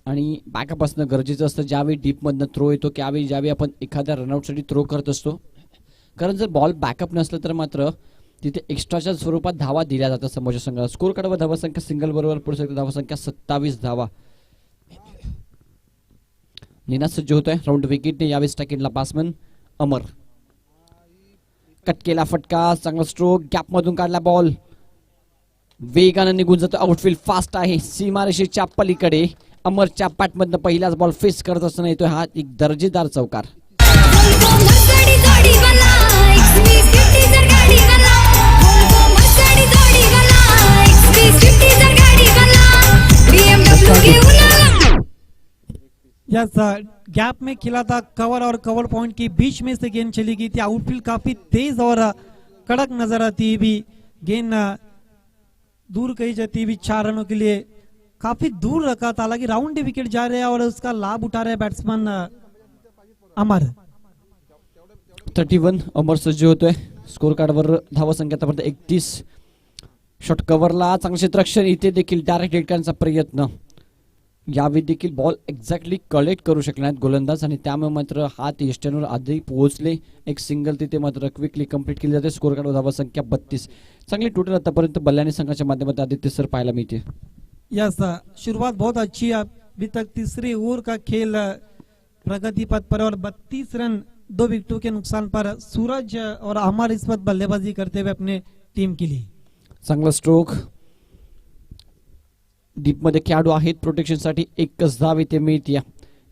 आणि बॅकअप असणं गरजेचं असतं. ज्यावेळी डीपमधनं थ्रो येतो ज्यावेळी आपण एखाद्या रनआउटसाठी थ्रो करत असतो, कारण जर बॉल बॅकअप नसलं तर मात्र तिथे एक्स्ट्राच्या स्वरूपात धावा दिल्या जातात समोरच्या संघाला. स्कोर कार्डवर धावासंख्या सिंगल बरोबर पुढे शकते. धावासंख्या 27 धावा. निनाद सज्ज होतोय. राऊंड विकेटने यावेळी स्टॅकिनला बॅट्समन अमर. कट केला फटका, चांगला स्ट्रोक, गॅप मधून काढला बॉल, वेगानं निघून जातो. आउटफील्ड फास्ट आहे सीमारेषेच्या पलीकडे. अमरच्या पॅटमधनं पहिलाच बॉल फेस करत असताना येतोय हा एक दर्जेदार चौकार. Volvo Mercedes गाडीवाला, XV50 जर गाडीवाला, Volvo Mercedes गाडीवाला, XV50 जर गाडीवाला, BMW घेऊन आला. यस, गैप में खेला था कवर और कवर पॉइंट के बीच में से गेंद चली गई थी. आउटफील्ड काफी तेज और कड़क नजर आती है. भी गेंद दूर कही जाती है भी 4 रनों के लिए काफी दूर रखा था. हालांकि राउंड विकेट जा रहे हैं और उसका लाभ उठा रहे हैं बैट्समैन अमर. 31 अमर सज्ज होतोय. स्कोर कार्डवर धावसंख्या आतापर्यंत 31. शॉट कव्हरला चांगलं क्षेत्ररक्षण. इथे देखील डायरेक्ट हिट करण्याचा प्रयत्न. यावेळी देखील बॉल एक्झॅक्टली कलेक्ट करू शकले नाहीत गोलंदाज आणि त्यामुळे मात्र हात यष्ट्यांवर आधी पोहोचले. एक सिंगल तिथे मात्र क्विकली कंप्लीट केली जाते. स्कोर कार्डवर धावसंख्या 32. चांगली टोटल आतापर्यंत बल्लानी संघाच्या माध्यमातून आदित्य सर पाहायला मिळते. यस, शुरुआत बहुत अच्छी है. अभी तक तीसरे ओवर का खेल प्रगति पथ पर और 32 रन 2 विकेटों के नुकसान पर सूरज और अमर इस वक्त बल्लेबाजी करते हुए अपने टीम के लिए. चांगला स्ट्रोक. डीप मध्ये खेळाडू आहेत प्रोटेक्शनसाठी. एकच धाव इथे मिळते.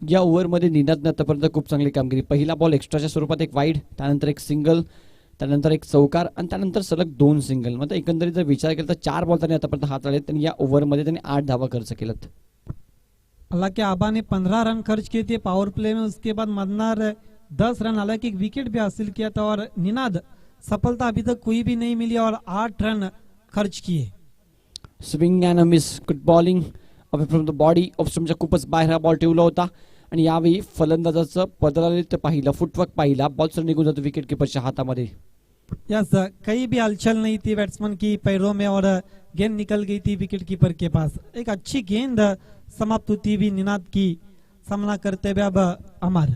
या ओव्हरमध्ये निनादनं आतापर्यंत खूप चांगली कामगिरी. पहिला बॉल एक्स्ट्राच्या स्वरूपात एक वाईड, त्यानंतर एक सिंगल, त्यानंतर एक चौकार आणि त्यानंतर सलग 2 सिंगल. म्हणजे एकंदरीत जर विचार केला तर 4 बॉल त्यांनी आतापर्यंत हाताळलेत आणि या ओव्हरमध्ये त्यांनी 8 धावा खर्च केल्यात. हालांकि आबा ने 15 रन खर्च किए थे पावर प्ले में. उसके बाद मदनार 10 रन, हालांकि एक विकेट भी हासिल किया था. और निनाद सफलता अभी तक कोई भी नहीं मिली और 8 रन खर्च किए. Swing and miss. Good bowling away from the body off स्टंपच्या खूपच बाहेर हा बॉल ठेवला होता आणि यावेळी फलंदाजाचं बदलाले पाहिलं, फुटवर्क पाहिला, बॉल सर निघून जातो विकेट किपरच्या हातामध्ये. यस, कहीं भी हलचल नहीं थी बैट्समैन की पैरों में और गेंद निकल गई थी विकेट कीपर के पास. एक अच्छी गेंद समाप्त होती हुई निनाद की सामना करते हुए अब Amar.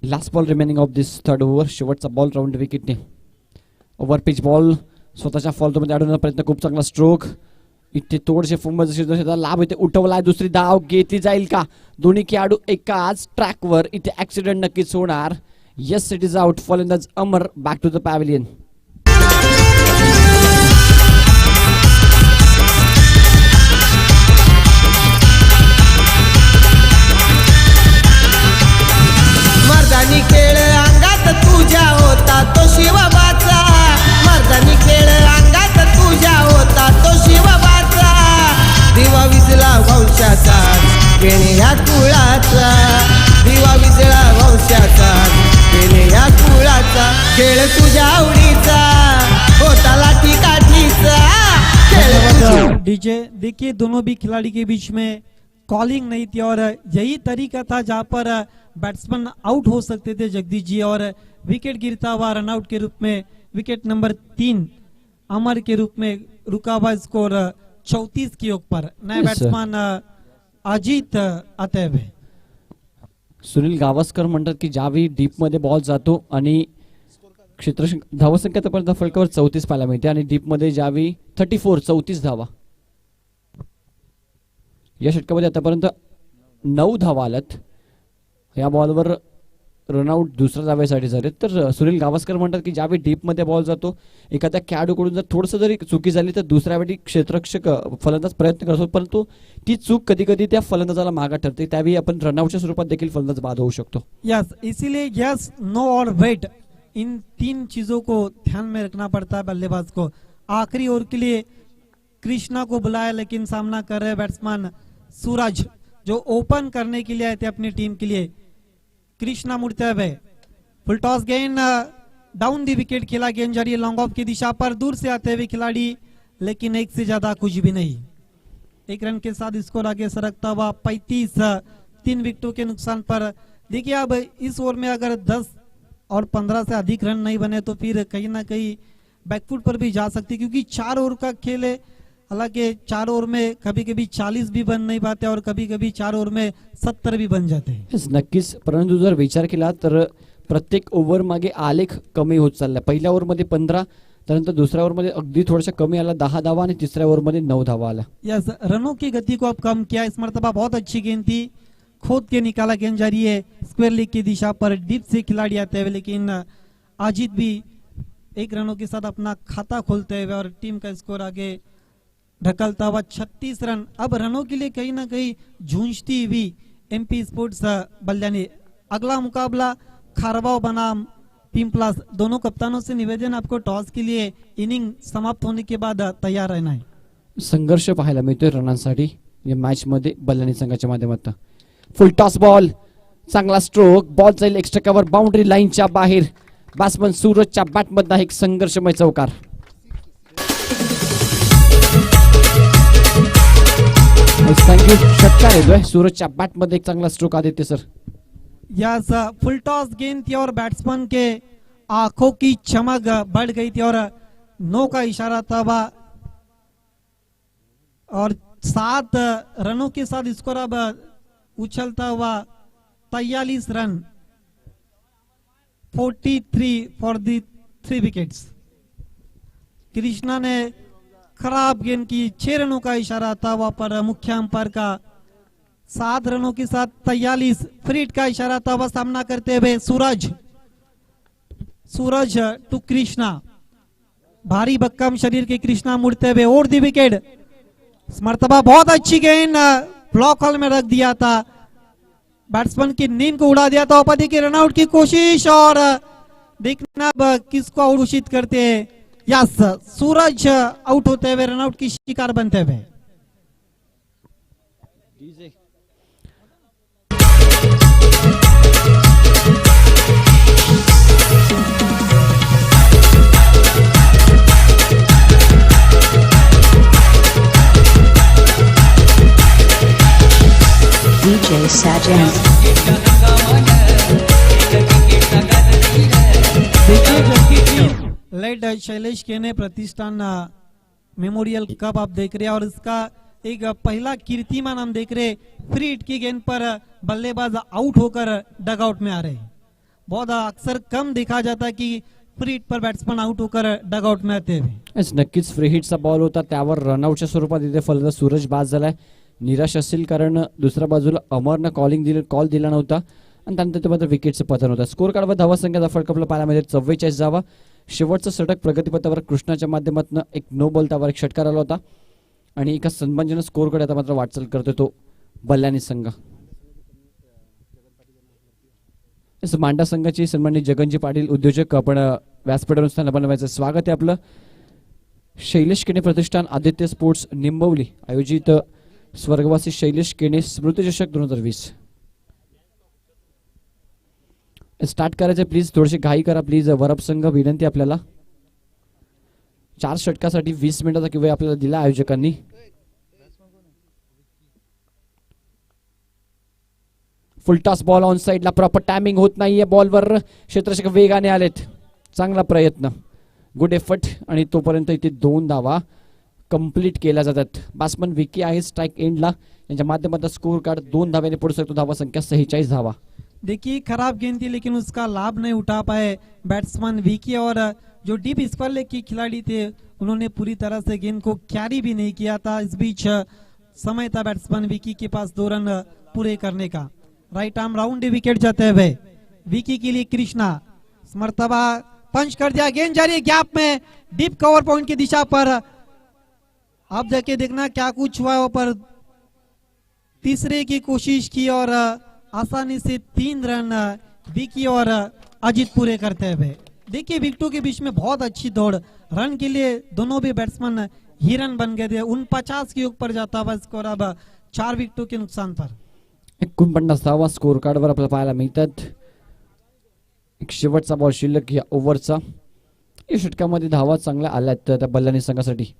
Last ball remaining of this third over. शेवटचा बॉल राऊंड विकेटने. ओव्हर पिच बॉल स्वतःच्या फॉल्टमध्ये अडवण्याचा प्रयत्न. खूप चांगला स्ट्रोक. इथे थोडेसे फुंबल लाभ इथे उठवलाय. दुसरी धाव घेतली जाईल का? दोन्ही खेळाडू एकाच ट्रॅकवर. इथे ऍक्सिडेंट नक्कीच होणार. Yes, it is out. फलंदाज अमर बॅक टू द पॅव्हिलियन. मर्दानी खेळ अंगात तुझ्या होता तो शिवबाचा. मर्दानी खेळ अंगात तुझ्या होता तो शिवबाचा. दिवा विजला वंशाचा केणे ह्या कुळाचा. दिवा विजला वंशाचा केणे ह्या कुळाचा. खेळ तुझ्या आवडीचा होता लाठी काठीचा. खेळ डीजे देखिए, दोनों भी खिलाड़ी के बीच में कॉलिंग नहीं थी और यही तरीका था जहां पर बैट्समैन आउट हो सकते थे जगदीश जी. और विकेट गिरता हुआ रनआउट के रूप में विकेट नंबर 3 अमर के रूप में रुका हुआ. स्कोर 34 की ओर पर. नए Yes, बैट्समैन अजीत आते हुए. सुनील गावस्कर म्हणतात की ज्यावेळी डीप मध्ये बॉल जातो आणि क्षेत्र धावसंख्या आतापर्यंत फलकावर 34 पाहायला मिळते आणि डीप मध्ये ज्यावेळी 34 धावा. या षटकामध्ये आतापर्यंत 9 धावा आल्यात. या बॉलवर रनआउट दुसऱ्या धावेसाठी झाले. तर सुनील गावस्कर म्हणतात की ज्यावेळी डीप मध्ये बॉल जातो, एखाद्या खेळाडूकडून जर थोडंसं जरी चुकी झाली तर दुसऱ्या वेळी क्षेत्ररक्षक फलंदाज प्रयत्न करतो, परंतु ती चूक कधी कधी त्या फलंदाजाला मागा ठरते. त्यावेळी आपण रनआउटच्या स्वरूपात देखील फलंदाज बाद होऊ शकतो. यस, इसीलिए यस, नो और वेट, इन 3 चीजों को ध्यान में रखना पड़ता है बल्लेबाज को. आखिरी ओवर के लिए कृष्णा को बुलाया लेकिन सामना कर रहे बैट्समैन सूरज जो ओपन करने के लिए आए थे अपनी टीम के लिए. कृष्णा मुड़ते हुए फुल टॉस गेंद डाउन दी विकेट. खेला गेंद जा रही है लॉन्ग ऑफ की दिशा पर. दूर से आते हुए खिलाड़ी, लेकिन एक से ज्यादा कुछ भी नहीं. 1 रन के साथ स्कोर आगे सरकता हुआ 35. 3 विकेटों के नुकसान पर. देखिए, अब इस ओवर में अगर 10 और 15 से अधिक रन नहीं बने तो फिर कहीं ना कहीं बैकफुट पर भी जा सकती, क्योंकि 4 ओवर का खेल है। हालांकि 4 ओवर में कभी कभी 40 भी बन नाही पाते और कभी कभी 4 ओवर में 70 भी बन जाते. Yes, नक्कीच. परंतु जर विचार केला तर प्रत्येक ओव्हर मागे आलेख कमी होत चालला. पहिल्या ओव्हरमध्ये 15, त्यानंतर दुसऱ्या ओव्हरमध्ये अगदी थोडासा कमी आला 10 धावा आणि तिसऱ्या ओव्हरमध्ये 9 धावा आला. यस, रनों की गति को अब कम किया. इस मरतबा बहुत अच्छी गेंद थी, खोद के निकाला गेंद जा रही है स्क्वायर लेग की दिशा पर. डीप से खिलाड़ी आते हुए, लेकिन अजीत भी 1 रनों के साथ अपना खाता खोलते हुए और टीम का स्कोर आगे ढकलता हुआ 36 रन. अब रनों के लिए कहीं ना कहीं झूंझती हुई एमपी स्पोर्ट्स बल्लानी. अगला मुकाबला खारबाव बनाम पिंपलास. दोनों कप्तानों से निवेदन, आपको टॉस के लिए इनिंग समाप्त होने के बाद तैयार रहना है. संघर्ष पाहायला मिळतोय रनांसाठी या मॅच मध्ये बल्लानी संघाच्या माध्यमातून. फुल टॉस बॉल, चांगला स्ट्रोक, बॉल जाईल एक्स्ट्रा कव्हर बाउंड्री लाईनच्या बाहेर. बॅट्समन सूरजच्या बॅटमधला एक संघर्षमय चौकार. थँक्यू. षटकार येतोय सूरजच्या बॅटमध्ये एक चांगला stroke Aditya sir. Yes, full toss गेंद थी और बैट्समैन के आंखों की चमक बढ़ गई थी और 9 का इशारा था वह, और 7 रनों के साथ स्कोर अब उछलता हुआ 43 run. 43 for the 3 wickets. Krishna ने खराब गेंद की. 6 रनों का इशारा था वहां पर मुख्य अंपायर का. 7 रनों के साथ 43 फ्रीट का इशारा था वह. सामना करते हुए सूरज टू कृष्णा. भारी भक्कम शरीर के कृष्णा मुड़ते हुए और दी विकेट. मर्तबा बहुत अच्छी गेंद ब्लॉक हॉल में रख दिया था. बैट्समैन की नींद को उड़ा दिया था. उपाधि की रनआउट की कोशिश और देखना अब किसको आउट घोषित करते हैं. यस, सूरज आउट होते हुए रनआउट की शिकार बनते हुए. DJ Sajan. लेड शैलेश केने प्रतिष्ठान मेमोरियल कप आप देख रहे हैं और इसका एक पहला कीर्तिमान हम देख रहे. फ्री हिट की गेंद पर बल्लेबाज आउट होकर डगआउट में आ रहे हैं. बहुत अक्सर कम देखा जाता है कि फ्री हिट पर बैट्समैन आउट होकर डगआउट में आते हुए. नक्कीच फ्री हिटचा बॉल होता, त्यावर रनआउटच्या स्वरूपात इथे फलंदाज सूरज बाद झालाय. निराश असेल कारण दुसऱ्या बाजूला अमरनं कॉल दिला नव्हता आणि त्यानंतर ते मात्र विकेटचं पतन होतं. स्कोर कार्डवर धावा संख्या फडकपला पाण्यामध्ये 44 धावा. शेवटचा षटक प्रगतीपथावर कृष्णाच्या माध्यमातून एक नो बॉल त्यावर एक षटकार आला होता आणि एका सन्मानजनक स्कोरकडे आता मात्र वाटचाल करतोय तो बल्लानी संघ. मांडा संघाची सन्मानित जगनजी पाटील उद्योजक आपण व्यासपीठावर असताना बनवायचं स्वागत आहे आपलं. शैलेश केने प्रतिष्ठान आदित्य स्पोर्ट्स निंबवली आयोजित स्वर्गवासी शैलेश केने स्मृतिचषक 2020 स्टार्ट करायचं. प्लीज थोडीशी घाई करा प्लीज. वरप संघ विनंती आपल्याला. 4 षटकासाठी 20 मिनिटाचा वेळ आपल्याला दिला आयोजकांनी. फुल टॉस बॉल ऑन साइडला. प्रॉपर टायमिंग होत नाहीये बॉलवर. क्षेत्ररक्षक वेगाने आलेत. चांगला प्रयत्न, गुड एफर्ट आणि तोपर्यंत इथे 2 धावा कंप्लीट केल्या जातात. बॅट्समन विकी आहे स्ट्राइक एंडला. यांच्या माध्यमातून स्कोर कार्ड 2 धाव्याने पुढे सकतो. धावा संख्या 46 धावा. देखिए खराब गेंद थी लेकिन उसका लाभ नहीं उठा पाए बैट्समैन विकी, और जो डीप स्क्वायर लेग के खिलाड़ी थे उन्होंने पूरी तरह से गेंद को कैरी भी नहीं किया था. इस बीच समय था बैट्समैन विकी के पास 2 रन पूरे करने का. राइट आर्म राउंड विकेट जाते हुए विकी के लिए कृष्णा. मर्तबा पंच कर दिया. गेंद जारी गैप में डीप कवर पॉइंट की दिशा पर. अब जाके देखना क्या कुछ हुआ. पर तीसरे की कोशिश की और आसानी से 3 रन विकी और अजीत पूरे करते हुए. देखिए विकेटों के बीच में बहुत अच्छी दौड़. रन के लिए दोनों भी बैट्समैन हिरन बन गए थे. 49 के योग पर जाता हुआ स्कोर अब 4 विकेटों के नुकसान पर. 49 धावा स्कोर कार्डवर आपल्याला पाहायला मिळतात. एक शेवटचा बॉल शिल्लक या ओव्हरचा. या षटकामध्ये धावा चांगल्या आल्यात त्या बल्लानी संघासाठी.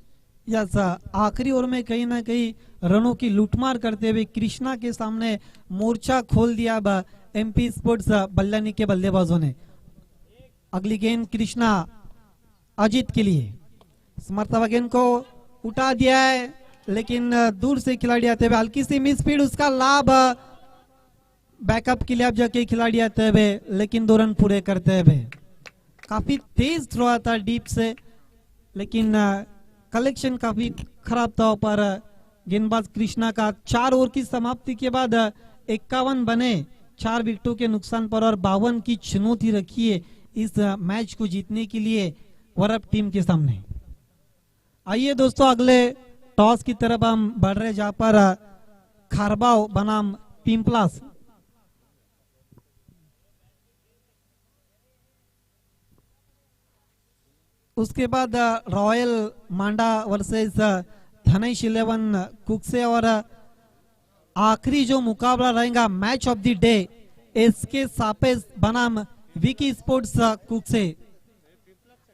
यस, आखिरी ओवर में कहीं ना कहीं रनों की लूटमार करते हुए कृष्णा के सामने मोर्चा खोल दिया एमपी स्पोर्ट्स बल्लानी के बल्लेबाजों ने. अगली गेंद कृष्णा अजीत के लिए। समर्थवा गेंद को उठा दिया है, लेकिन दूर से खिलाड़ी आते हुए, हल्की सी मिस स्पीड, उसका लाभ बैकअप के लिए अब जाके खिलाड़ी आते हुए, लेकिन 2 रन पूरे करते हुए। काफी तेज थ्रो आता डीप से, लेकिन कलेक्शन काफी खराब था पर गेंदबाज कृष्णा का। 4 ओवर की समाप्ति के बाद 51 बने 4 विकेटों के नुकसान पर और 52 की चुनौती रखी है इस मैच को जीतने के लिए वरप टीम के सामने। आइए दोस्तों, अगले टॉस की तरफ हम बढ़ रहे, जहां पर खारबाव बनाम पिंपलास। उसके बाद रॉयल मांडा वर्सेस धनेश 11 कुकसे, और आखिरी जो मुकाबला रहेगा match of the day, SK सापेस बनाम विकी स्पोर्ट्स कुकसे।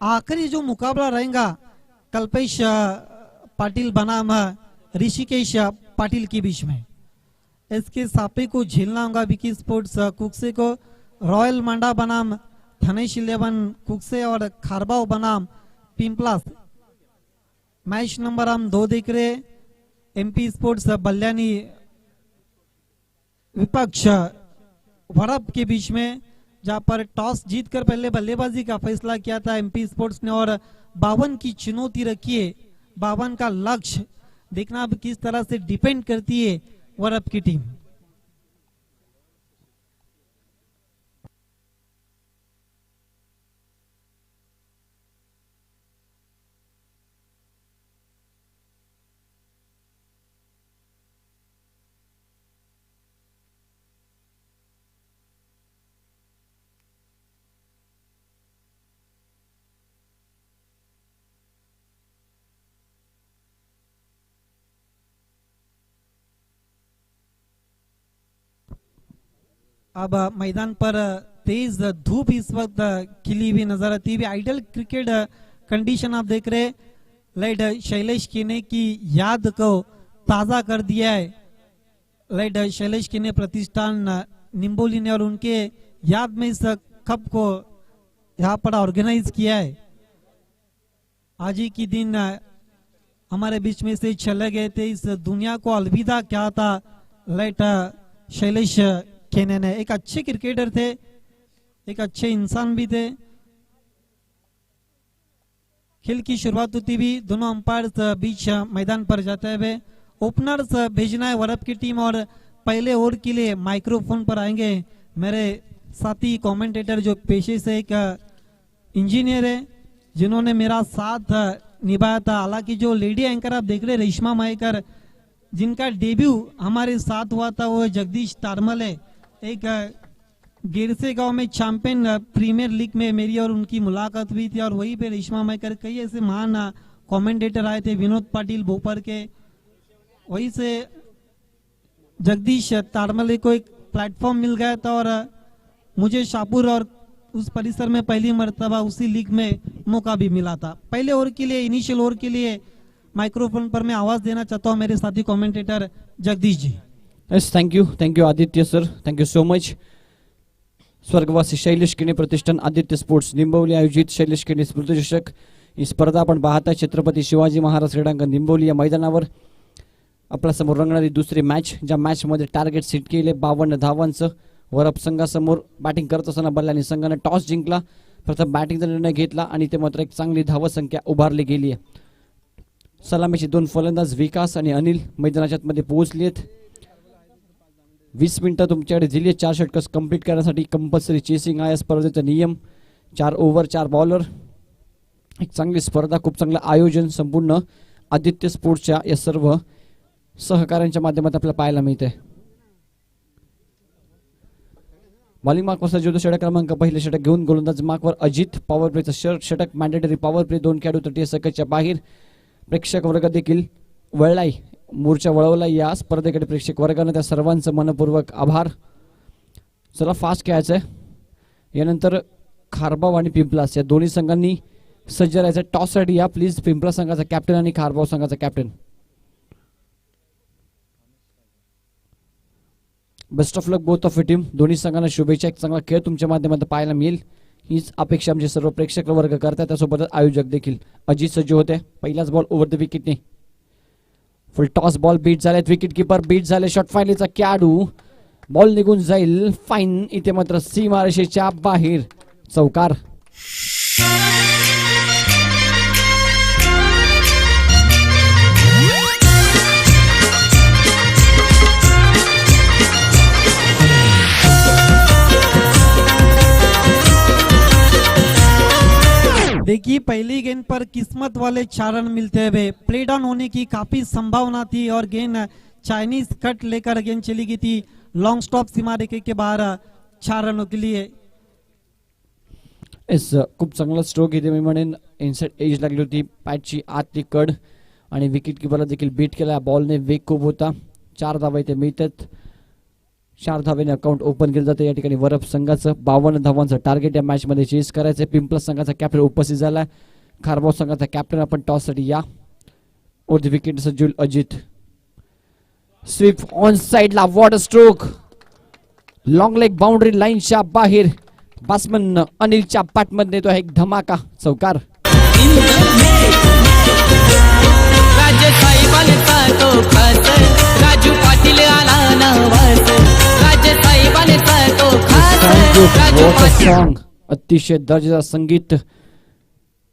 आखिरी जो मुकाबला रहेगा कल्पेश पाटिल बनाम ऋषिकेश पाटिल के बीच में। इसके सापे को झेलना होगा विकी स्पोर्ट्स कुकसे को। रॉयल मांडा बनाम धनेश 11 कुकसे और खारबाव बनाम पिंपलास। मैच नंबर हम 2 देख रहे, एमपी स्पोर्ट्स बल्यानी विपक्ष वरप के बीच में, जहां पर टॉस जीतकर पहले बल्लेबाजी का फैसला किया था एमपी स्पोर्ट्स ने और 52 की चुनौती रखी है। 52 का लक्ष्य देखना अब किस तरह से डिपेंड करती है वरप की टीम। अब मैदान पर तेज धूप इस वक्त खिली हुई नजर आती है। आइडल क्रिकेट कंडीशन आप देख रहे, लेड शैलेश केने की याद को ताजा कर दिया है। लेड शैलेश केने प्रतिष्ठान निम्बोली ने और उनके याद में इस कप को यहाँ पर ऑर्गेनाइज किया है। आज ही की दिन हमारे बीच में से चले गए थे, इस दुनिया को अलविदा क्या था लेड शैलेश केने ने। एक अच्छे क्रिकेटर थे, एक अच्छे इंसान भी थे। खेल की शुरुआत होती भी दोनों अंपायर्स बीच मैदान पर जाते हुए। ओपनर्स भेजना है वरप की टीम और पहले ओवर के लिए माइक्रोफोन पर आएंगे मेरे साथी कमेंटेटर, जो पेशे से एक इंजीनियर है, जिन्होंने मेरा साथ निभाया था। हालांकि जो लेडी एंकर आप देख रहे रेशमा मायकर, जिनका डेब्यू हमारे साथ हुआ था, वो जगदीश तारमल है। एक गिरसे गांव में चैंपियन प्रीमियर लीग में मेरी और उनकी मुलाकात हुई थी और वहीं पे रेशमा मायकर, कई ऐसे महान कमेंटेटर आए थे, विनोद पाटिल भोपर के। वहीं से जगदीश तारमल को एक प्लेटफॉर्म मिल गया था और मुझे शाहपुर और उस परिसर में पहली मर्तबा उसी लीग में मौका भी मिला था। पहले ओवर के लिए, इनिशियल ओवर के लिए माइक्रोफोन पर मैं आवाज देना चाहता हूं मेरे साथी commentator Jagdish ji. Yes, thank you Aditya sir, thank you so much. स्वर्गवासी शैलेश केने प्रतिष्ठान आदित्य स्पोर्ट्स निंबवली आयोजित शैलेश केने स्मृतिचषक ही स्पर्धा आपण पाहता छत्रपती शिवाजी महाराज क्रीडांगण निंबवली या मैदानावर आपल्या समोर रंगणारी दुसरी मॅच, ज्या मॅच मध्ये टार्गेट सेट केले 52 धावांचं। वरप संघासमोर बॅटिंग करत असताना बल्लानी संघाने टॉस जिंकला, प्रथम बॅटिंगचा निर्णय घेतला आणि ते मात्र एक चांगली धावसंख्या उभारली गेली आहे। सलामीचे 2 फलंदाज विकास आणि अनिल मैदानाच्या आतमध्ये पोहोचले आहेत। 20 मिनिटं तुमच्याकडे दिली, 4 षटकं कंप्लीट करण्यासाठी कंपल्सरी चेसिंग आहे स्पर्धेचा नियम। 4 ओव्हर 4 बॉलर, एक चांगली स्पर्धा, खूप चांगलं आयोजन संपूर्ण आदित्य स्पोर्ट्सच्या या सर्व सहकार्यांच्या माध्यमातून आपल्याला पाहायला मिळते। बॉलिंग मार्कवर सज्ज षटक क्रमांक पहिले षटक घेऊन गोलंदाज मार्कवर अजित। पॉवर प्लेचं षटक मॅन्डेटरी पॉवर प्ले, 2 खेळाडू तटीय सकटच्या बाहेर। प्रेक्षक वर्ग देखील वळलाय, मोर्चा वळवला या स्पर्धेकडे प्रेक्षक वर्गाने, त्या सर्वांचं मनपूर्वक आभार। चला फास्ट खेळायचं आहे। यानंतर खारबाव आणि पिंपलास या दोन्ही संघांनी सज्ज राहायचं टॉससाठी। या प्लीज पिंपलास संघाचा कॅप्टन आणि खारबाव संघाचा captain. Best of luck both of team, दोन्ही संघांना शुभेच्छा। एक चांगला खेळ तुमच्या माध्यमातून पाहायला मिळेल हीच अपेक्षा आमचे सर्व प्रेक्षक वर्ग करतात, त्यासोबतच आयोजक देखील. अजित सज्ज होते. पहिलाच बॉल ओव्हर द विकेटने. फुल टॉस बॉल बीट झालेत. विकेट किपर बीट झाले. शॉट फायनलीचा खेळाडू. बॉल निघून जाईल. फाईन. इथे मात्र सीमारेषेच्या बाहेर. चौकार. देखिए पहली गेंद पर किस्मत वाले 4 रन मिलते हुए प्ले डाउन होने की काफी संभावना थी और गेंद चाइनीज कट लेकर गेंद चली गई थी लॉन्ग स्टॉप सीमा रेखे के बाहर 4 रनों के लिए. खूप चांगला स्ट्रोक इथे मी म्हणेन. इनसाइड एज लागली होती पॅचची आतली कड आणि विकेट किपरला देखील बीट केला. बॉलने वेग खूप होता. 4 धावा इथे मिळतात. 4 धावेने अकाउंट ओपन केलं जातं. या ठिकाणी वरप संघाचं 52 धावांचं टार्गेट या मॅच मध्ये चेस करायचं. पिंपळस संघाचा कॅप्टन उपस्थित झाला. खारबाव संघाचा कॅप्टन आपण टॉस साठी या. ओर द विकेट सज्जुल अजित. स्वीप ऑन साइडला. What stroke. Long leg boundary लाईनच्या बाहेर. बॅट्समन अनिलच्या पाठमध्ये नेतो एक धमाका. चौकार. राज्य साहेबांचा तो खास राजू पाटील आला नवास. राज्य साहेबांचा तो खास राजू पाटील. सॉन्ग. अतिशय दर्जेदार संगीत.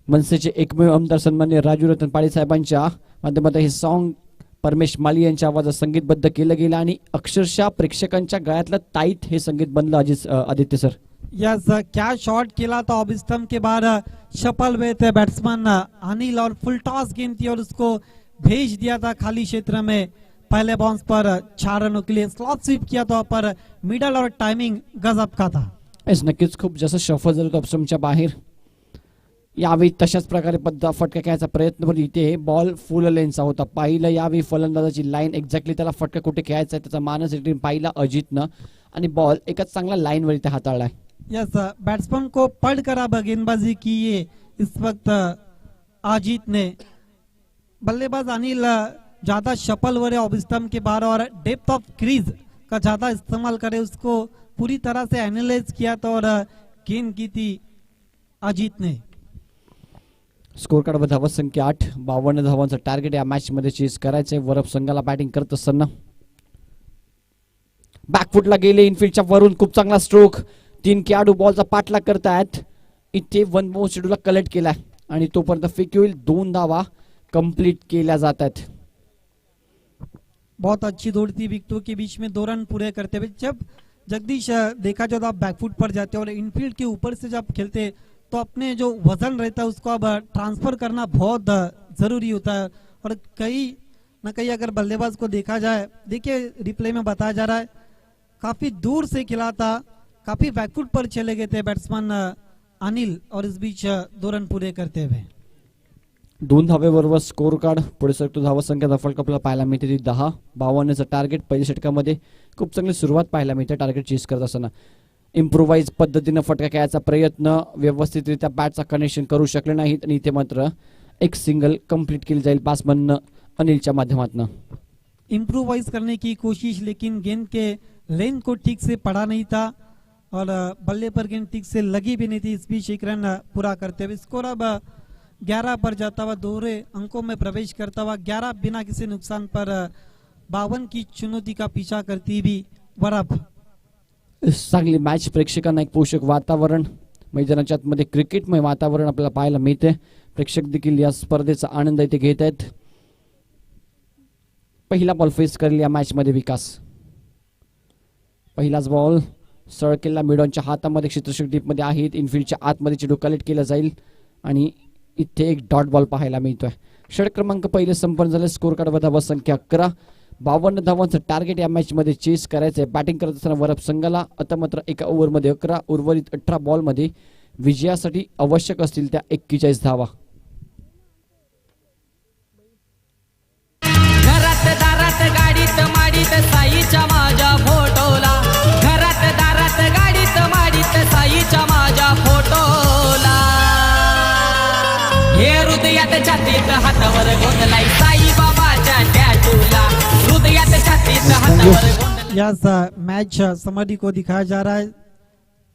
मनसेचे एकमेव आमदार सन्मान्य राजू रतन पाटील साहेबांच्या माध्यमातून हे सॉन्ग परमेश माली यांच्या आवाजात संगीतबद्ध केलं गेलं आणि अक्षरशः प्रेक्षकांच्या गळ्यातलं ताईत हे संगीत बनलं. आदित्य सर. यस क्या शॉट खेला था ऑफ स्टंप के बाद शफल हुए थे बैट्समैन अनिल और फुल टॉस गेंद थी और उसको भेज दिया था खाली क्षेत्र में. पहले बाउंस पर 4 रनों के लिए स्लॉप स्वीप किया था पर मिडल और टाइमिंग गजब का था. नक्कीच खूप जास्त शफल झालं ऑफ स्टंपच्या बाहेर. यावेळी तशाच प्रकारे फटका खेळायचा प्रयत्न पण इथे बॉल फुल लेनचा होता. पाहिलं यावेळी फलंदाजाची लाईन एक्झॅक्टली त्याला फटका कुठे खेळायचा त्याचा मानस पाहिला अजितनं आणि बॉल एकाच चांगला लाईनवर इथे हाताळलाय. यस बैट्समैन को पढ़कर अब गेंदबाजी की है इस वक्त अजीत ने. बल्लेबाज अनिल ज्यादा शफल हो रहे ऑफ स्टंप के बाहर और डेप्थ ऑफ क्रीज का ज्यादा इस्तेमाल करे उसको पूरी तरह से एनालाइज किया था और गेंद की थी अजीत ने. स्कोर कार्ड धावा संख्या 8. 52 धावांचं टार्गेट या मॅच मध्ये चेस करायचंय. वरप संघाला बॅटिंग करत असताना बॅकफुटला गेले. इनफिल्डच्या वरून खूप चांगला स्ट्रोक. 3 खेळाडू बॉलचा पाठलाग करतायत. इथे 1 बाउंस शेड्यूलला कलेक्ट केलाय आणि तोपर्यंत फेक होईल. 2 धावा कंप्लीट केल्या जात आहेत. बहुत अच्छी दौड़ती विकेटों के बीच में 2 रन पूरे करते हुए. जब जगदीश देखा जब आप बैकफुट पर जाते और इनफील्ड के ऊपर से जब खेलते तो अपने जो वजन रहता है उसको अब ट्रांसफर करना बहुत जरूरी होता है. और कहीं न कहीं अगर बल्लेबाज को देखा जाए, देखिए रिप्ले में बताया जा रहा है काफी दूर से खेला था, काफी बैकफुट पर चले गए थे बैट्समैन अनिल और इस बीच 2 रन पूरे करते हुए. 2 धावेबरोबर स्कोर कार्ड पुढे सरकतो. धावा संख्या फलक आपल्याला पाहायला मिळते ती 10. 52चं टार्गेट. पहिल्या षटकामध्ये खूप चांगली सुरुवात पाहायला मिळते टार्गेट चेस करत असताना. इम्प्रोवाइज पद्धतीनं फटका खेळायचा प्रयत्न. व्यवस्थितरित्या बॅटचा कनेक्शन करू शकले नाहीत आणि इथे मात्र एक सिंगल कंप्लीट केली जाईल बॅट्समन अनिलच्या माध्यमातून. इम्प्रोवाइज करने की कोशिश लेकिन गेंद के लेंथ को ठीक से पढ़ा नहीं था और बल्ले पर गेंद ठीक से लगी भी नहीं थी. इस बीच 1 रन पूरा करते हुए स्कोर अब 11 पर जाता हुआ दोहरे अंकों में प्रवेश करता हुआ 11 बिना किसी नुकसान पर 52 की चुनौती का पीछा करती हुई वरप. चांगली मॅच. प्रेक्षकांना एक पोषक वातावरण. मैदानाच्या आतमध्ये क्रिकेटमय वातावरण आपल्याला पाहायला मिळते. प्रेक्षक देखील या स्पर्धेचा आनंद इथे घेत आहेत. पहिला बॉल फेस करेल या मॅच मध्ये विकास. पहिलाच बॉल सरळ केला. मिडॉनच्या हातामध्ये क्षेत्ररक्षक डीप मध्ये आहेत. इनफिल्डच्या आतमध्ये चेंडू कलेक्ट केला जाईल आणि इथे एक डॉट बॉल पाहायला मिळतोय. षटक क्रमांक पहिले संपन्न झाले. स्कोर कार्ड धावा संख्या 11. 52 धावांचं टार्गेट या मॅच मध्ये चेस करायचंय. बॅटिंग करत असताना वरप संघाला आता मात्र एका ओव्हर मध्ये 11 उर्वरित 18 बॉल मध्ये विजयासाठी आवश्यक असतील त्या 41 धावा. घरात दारात गाडीत माडीत साईच्या माझ्या फोटोला. घरात दारात गाडीत माडीत साईच्या माझ्या फोटोला. हे हृदयात छातीत हातावर गोंधलाई साई बाबाच्या टॅटूला. हृदयात छातीत हातावर यस मैच समरी को दिखाया जा रहा है.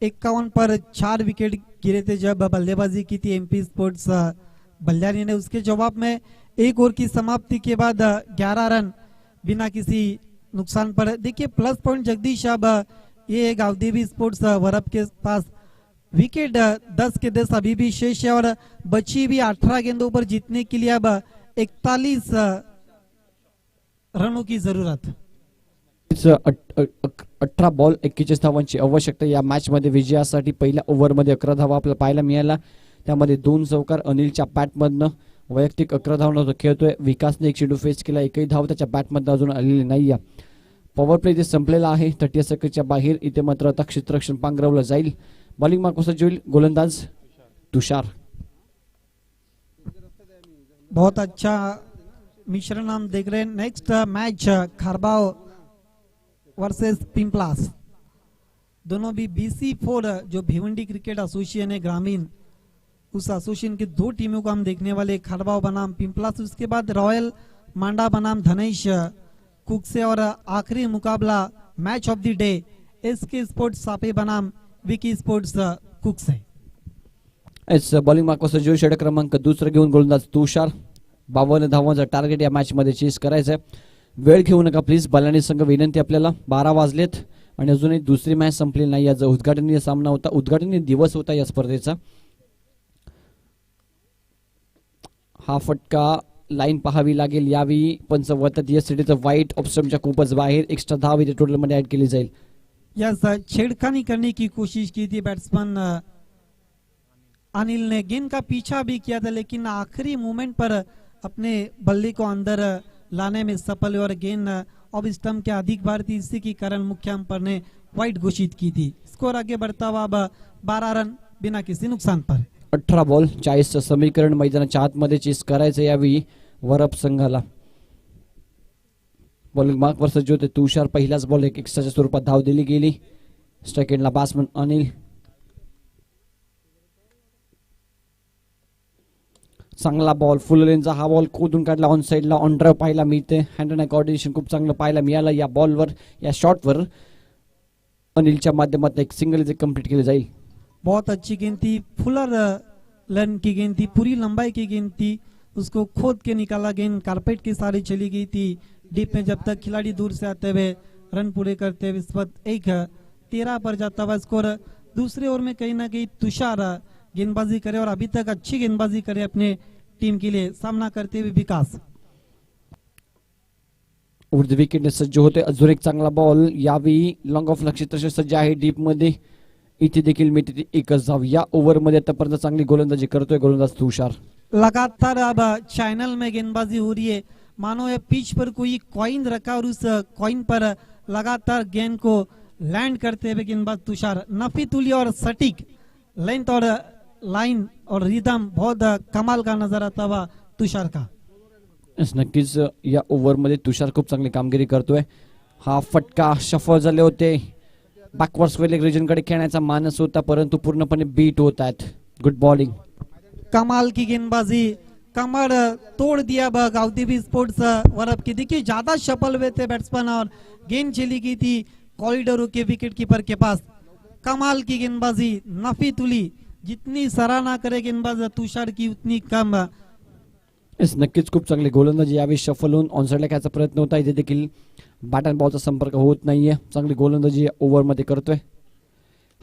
51 पर 4 विकेट गिरे थे जब बल्लेबाजी की थी एमपी स्पोर्ट्स बल्लारी ने। उसके जवाब में एक ओवर की समाप्ति के बाद 11 रन बिना किसी नुकसान पर। देखिए प्लस पॉइंट जगदीश, अब ये गावदेवी स्पोर्ट्स वरब के पास विकेट 10 के 10 अभी भी शेष है और बची भी 18 गेंदों पर जीतने के लिए अब 41 रनों की जरूरत। 18 बॉल 41 धावांची आवश्यकता या मॅच मध्ये विजयासाठी। पहिल्या ओव्हरमध्ये 11 धावा आपल्याला पाहायला मिळाला, त्यामध्ये 2 चौकार अनिलच्या बॅटमधनं, वैयक्तिक 11 धावांवर खेळतोय विकासने एक चेंडू फेस केला, एकही धाव त्याच्या बॅटमधनं अजून आलेली नाहीये। पॉवर प्ले इथे संपलेला आहे, 30 सेकंडच्या बाहेर। इथे मात्र आता क्षेत्ररक्षण पांघरवलं जाईल। बॉलिंग मार्क कसं होईल, गोलंदाज तुषार। बहुत अच्छा मिश्रण हम देख रहे हैं। नेक्स्ट मैच खारबाव वर्सेस पिंपलास, दोनों भी BC4 जो भिवंडी क्रिकेट एसोसिएशन है ग्रामीण, उस एसोसिएशन की 2 टीमों को हम देखने वाले, खारबाव बनाम पिंपलास, उसके बाद रॉयल मांडा बनाम धनेश कुक से, और आखिरी मुकाबला match of the day SK sports सापे बनाम विकी स्पोर्ट्स कुक से। एस बॉलिंग मार्क कसं जोई षटक क्रमांक 2 घेऊन गोलंदाज तुषार। 52 धावांचं टार्गेट या मॅच मध्ये चेस करायचंय। वेळ घेऊ नका प्लीज, बल्लारी संघ विनंती आपल्याला। 12 वाजलेत आणि अजूनही दुसरी मॅच संपलेली नाही। याचा उद्घाटनीय सामना होता, उद्घाटनीय दिवस होता या स्पर्धेचा। हा फटका लाईन पाहावी लागेल यावेळी। पंच वर्तत या सिटीचं वाईट ऑप्शनच्या खूपच बाहेर, एक्स्ट्रा धाव इथे टोटल मध्ये ऍड केली जाईल। यस, छेड़खानी करने की कोशिश की थी बैट्समैन अनिल ने, गेंद का पीछा भी किया था, लेकिन आखिरी मोमेंट पर अपने बल्ले को अंदर लाने में सफल हुए और गेंद अब स्टंप के अधिक बार थी, इसी के कारण मुख्य अंपायर ने वाइड घोषित की थी। स्कोर आगे बढ़ता हुआ अब 12 रन बिना किसी नुकसान पर। 18 बॉल 40 समीकरण मैदानाच्या आतमध्ये चेस करायचं यावेळी वरप संघाला। बॉलिंग मार्क वर्सेस जो ते तुषार। पहिलाच बॉल एक एक्स्ट्राच्या स्वरूपात धाव दिली गेली। स्ट्राइक एंडला बॅट्समन अनिल। चांगला बॉल, फुल लेनचा हा बॉल खोदून काढला, ऑन साइडला ऑन ड्राइव्ह पाहायला मिळते। हँड अँड कोऑर्डिनेशन खूप चांगलं पाहायला मिळालं या बॉलवर, या शॉटवर। अनिलच्या माध्यमातून एक सिंगल इथे कंप्लीट केली जाईल। बहुत अच्छी गेंद थी, फुलर लेन की गेंद थी, पूरी लंबाई की गेंद थी, उसको खोद के निकाला। गेंद कारपेट के सारी चली गई थी डीप में, जब तक खिलाड़ी दूर से आते हुए रन पूरे करते हुए। इस वक्त 13 पर जाता हुआ स्कोर। दूसरे ओवर में कहीं ना कहीं तुषार गेंदबाजी करे और अभी तक अच्छी गेंदबाजी करे अपने टीम के लिए, सामना करते हुए विकास। उर्ध विकेटने सज्ज होते। अजून एक चांगला बॉल यावेळी लॉंग ऑफ लक्षित सज्ज आहे डीप मध्ये, इथे देखील मिळते एकच धाव। या ओव्हर मध्ये आतापर्यंत चांगली गोलंदाजी करतोय गोलंदाज तुषार। लगातार अब चैनल में गेंदबाजी हो रही है, मानो ये पिच पर कोई कॉइन रखा और उस कॉइन पर लगातार गेंद को लैंड करते हुए गेंदबाज तुषार। नफी तुली और सटीक लेंथ और लाइन और रिदम बहुत कमाल का नजर आता हुआ तुषार का। नक्कीच या ओव्हर मध्ये तुषार खूप चांगली कामगिरी करतोय। हा फटका सफल झाले होते, बॅकवर्ड स्क्वेअर रिजन कडे खेळण्याचा मानस होता, परंतु पूर्णपणे बीट होत आहेत। गुड बॉलिंग, कमाल की गेंदबाजी, कमर तोड़ दिया गावदेवी स्पोर्ट्स वरब की। देखिए ज्यादा सफल हुए थे बैट्समैन और गेंद चली गई थी कॉरिडोरों के विकेट कीपर के पास। कमाल की गेंदबाजी, नफी तुली, जितनी सराहना करे गेंदबाज तुषार की उतनी कम। नक्कीच खूप चांगली गोलंदाजी यावेळी सफल होऊन ऑनसाइडला खेळायचा प्रयत्न होता, इथे देखील बॅट अँड बॉलचा संपर्क होत नाहीये। चांगली गोलंदाजी ओव्हर मध्ये करतोय।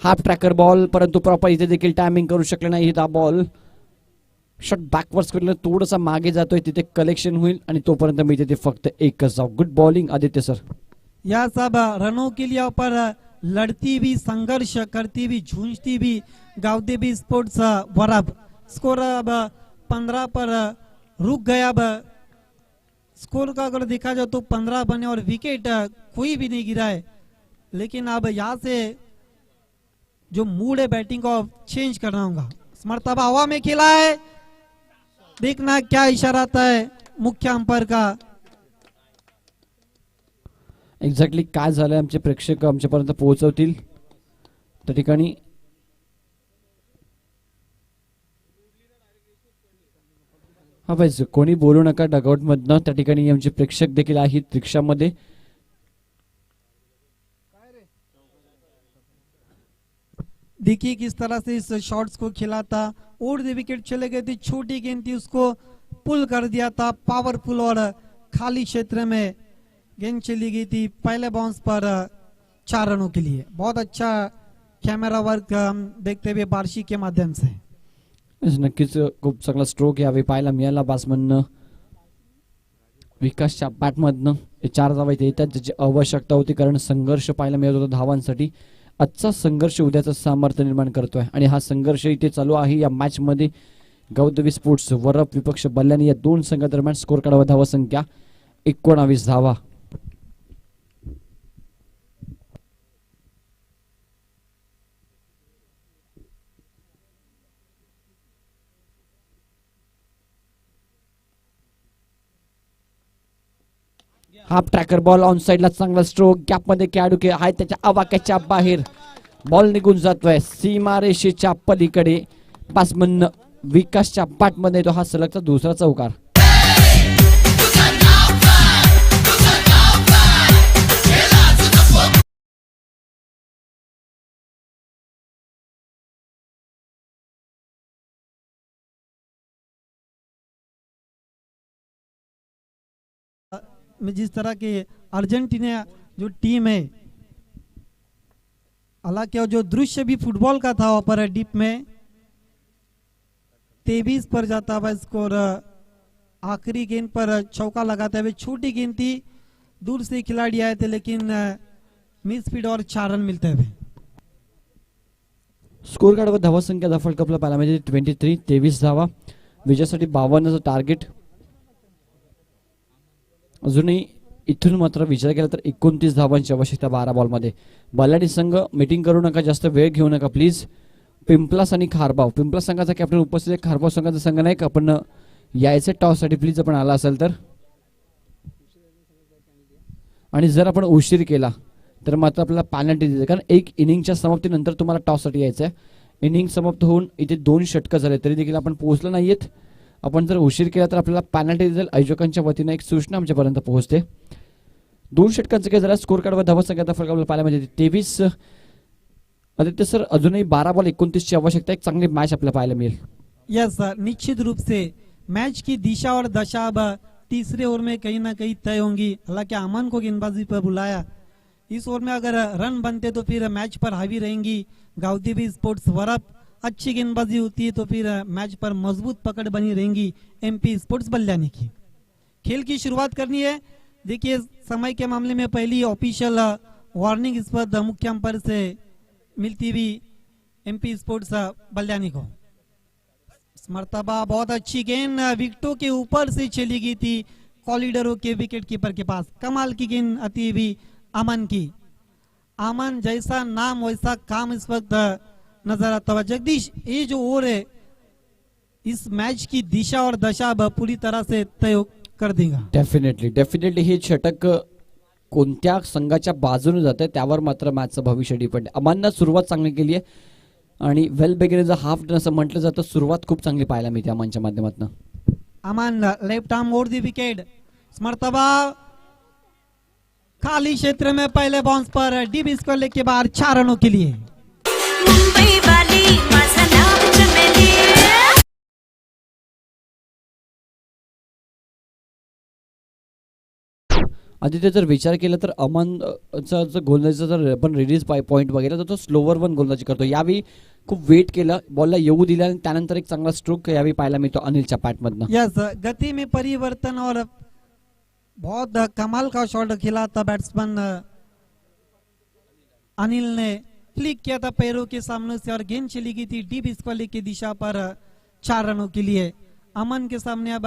हाफ ट्रॅकर बॉल, परंतु प्रॉपर इथे देखील टायमिंग करू शकले नाही। हा बॉल शॉट बॅकवर्ड्स कडे थोडासा मागे जातोय, तिथे कलेक्शन होईल आणि तोपर्यंत मी तिथे फक्त एकच जाऊ। Good bowling Aditya sir. या सब रनों के लिए ऊपर लड़ती भी, संघर्ष करती भी, झूंझती भी गावदेवी स्पोर्ट्स वरब। स्कोर अब 15 पर रुक गया। अब स्कोर का अगर देखा जाए तो 15 बने और विकेट कोई भी नहीं गिरा है, लेकिन अब यहाँ से जो मूड है बैटिंग को चेंज करना होगा। मर्तबा हवा में खेला है, देखना क्या इशारा आता है मुख्य अंपायर का। एक्झॅक्टली काय झालंय आमचे प्रेक्षक आमच्यापर्यंत पोहोचवतील त्या ठिकाणी। हा भाई कोणी बोलू नका डगआउट मधनं, त्या ठिकाणी आमचे प्रेक्षक देखील आहेत रिक्षामध्ये। देखिए किस तरह से इस शॉट्स को खेला था। और द विकेट चले गए थे, छोटी गेंद थी, उसको पुल कर दिया था पावरफुल, और खाली क्षेत्र में गेंद चली गई थी पहले बाउंस पर 4 रनों के लिए। बहुत अच्छा कॅमेरा वर्क हम देखते हुए बार्शी के माध्यम से। नक्कीच खूप चांगला स्ट्रोक यावेळी पाहायला मिळाला बॅट्समननं विकासच्या बॅटमधनं 4 धावा इथे येतात ज्याची आवश्यकता होती, कारण संघर्ष पाहायला मिळत होता धावांसाठी। आजचा संघर्ष उद्याचं सामर्थ्य निर्माण करतोय आणि हा संघर्ष इथे चालू आहे या मॅच मध्ये। गौदवी स्पोर्ट्स वरप विपक्ष बल्ल्याने या दोन संघादरम्यान स्कोर काढावा धावा संख्या 19 धावा। हाफ ट्रॅकर बॉल ऑन साइडला चांगला स्ट्रोक, गॅप मध्ये खेळाडू आहे त्याच्या आवाक्याच्या बाहेर, बॉल निघून जातोय सीमारेषेच्या पलीकडे। बॅट्समन विकासच्या बॅटमध्ये तो हा सलगचा दुसरा चौकार। में जिस तरह के अर्जेंटीना जो टीम है, हालांकि जो दृश्य भी फुटबॉल का था वहां पर डीप में 23 पर जाता हुआ स्कोर। आखिरी गेंद पर चौका लगाते हुए, छोटी गेंद थी, दूर से खिलाड़ी आए थे लेकिन मिस स्पीड और 4 रन मिलते हुए। स्कोर कार्डवर धावा संख्या वर्ल्ड कपला पाहायला मिळते 23 धावा, विजयासाठी 52चं टार्गेट। अजूनही इथून मात्र विचार केला तर 29 धावांची आवश्यकता 12 बॉलमध्ये। बल्लाडी संघ मीटिंग करू नका, जास्त वेळ घेऊ नका प्लीज। पिंपलास आणि खारबाव, पिंपलास संघाचा कॅप्टन उपस्थित आहे, खारबाव संघाचा संघ नाही का, आपण यायचे टॉस साठी प्लीज आपण आला असेल तर। आणि जर आपण उशीर केला तर मात्र आपल्याला पेनल्टी देते, कारण एक इनिंगच्या समाप्तीनंतर तुम्हाला टॉस साठी यायचं आहे। इनिंग समाप्त होऊन इथे 2 षटकं झाले तरी देखील आपण पोहोचलो नाहीयेत। आपण जर उशीर केला तर आपल्याला पेनल्टी दिसेल। आयोजकांच्या वतीने एक सूचना आमच्यापर्यंत पोहोचते। 2 षटकांचं काय झालं, स्कोर कार्डवर धावा संख्या फरक आपल्याला पाहायला मिळते 23। आदित्य सर, अजूनही 12 बॉल 29 ची आवश्यकता, एक चांगली मॅच आपल्याला पाहायला मिळेल। यस सर, निश्चित रूप से मैच की दिशा और दशा अब तीसरे ओवर में कहीं ना कहीं तय होंगी। हालांकि अमन को गेंदबाजी पर बुलाया, इस ओवर में अगर रन बनते तो फिर मैच पर हावी रहेंगी गाउदेवी स्पोर्ट्स वरप। अच्छी गेंदबाजी होती है तो फिर मैच पर मजबूत पकड़ बनी रहेंगी एमपी स्पोर्ट्स बल्ल्यानी की। खेल की शुरुआत करनी है। देखिए समय के मामले में पहली ऑफिशियल वार्निंग इस पर मुख्य अंपायर से मिलती हुई एमपी स्पोर्ट्स बल्ल्यानी को। मर्तबा बहुत अच्छी गेंद विकेटों के ऊपर से चली गई थी कॉरिडोरों के विकेट कीपर के पास। कमाल की गेंद आती हुई अमन की। अमन जैसा नाम वैसा काम इस वक्त नजर आता हुआ। जगदीश, ये जो ओवर है इस मैच की दिशा और दशा पूरी तरह से तय कर देगा। डेफिनेटली हे षटक कोणत्या संघाच्या बाजूने जाते त्यावर मात्र मॅचचं भविष्य डिपेंड आहे। अमननं सुरुवात चांगली केली आहे आणि वेल बिगिनर हाफ डन असं म्हटलं जातं, सुरुवात खूप चांगली पाहायला मिळते अमनच्या माध्यमातून। Aman left arm over the wicket. मर्तबा खाली क्षेत्र में पहले बाउंस पर डीप स्क्वायर लेग के बाहर 4 रनों के लिए। मुंबई वाली माझं नाव चमेली। आदित्य जर विचार केला तर अमनचा जर गोलंदाजीचा जर आपण रिलीज पॉईंट बघितला तर तो स्लोवर वन गोलंदाजी करतो। यावेळी खूप वेट केलं, बॉलला येऊ दिला आणि त्यानंतर एक चांगला स्ट्रोक यावेळी पाहायला मिळतो अनिलच्या पॅटमधनं। यस, गति में परिवर्तन और बहुत कमाल का शॉट खेला था बैट्समैन अनिल ने। फ्लिक किया था पैरों के सामने से और गेंद चली गई थी डीप स्क्वायर लेग की दिशा पर 4 रनों के लिए। अमन के सामने अब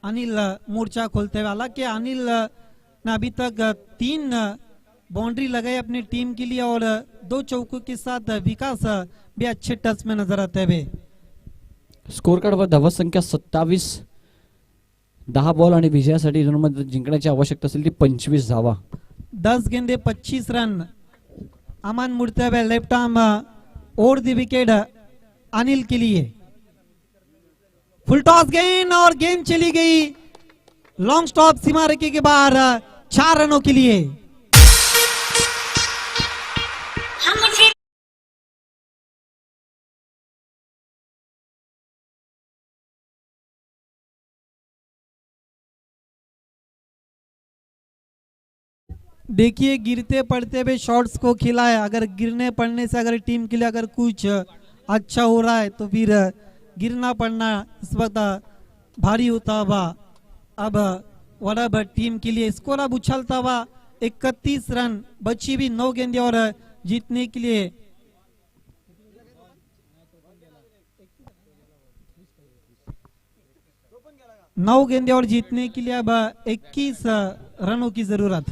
अनिल मोर्चा खोलते हुए। हालांकि अनिल ने अभी तक 3 बाउंड्री लगाई अपनी टीम के लिए और 2 चौकों के साथ विकास भी अच्छे टच में नजर आते हुए। स्कोर कार्डवर धावा संख्या 27, 10 बॉल आणि विजयासाठी जिंकण्याची आवश्यकता असेल ती 25 धावा। 10 गेंदे 25 रन। अमन मुड़ते हुए left arm over the wicket Anil के लिए। फुल टॉस गेंद और गेंद चली गई लॉन्ग स्टॉप सीमा रेखे के बाहर 4 रनों के लिए। देखिए गिरते पड़ते हुए शॉट्स को खिलाए, अगर गिरने पड़ने से अगर टीम के लिए अगर कुछ अच्छा हो रहा है तो फिर गिरना पड़ना इस वक्त भारी होता हुआ। अब वरब टीम के लिए स्कोर अब उछलता हुआ 31 रन, बची भी 9 गेंदें और जीतने के लिए नौ गेंदे और जीतने के लिए अब 21 रनों की जरूरत।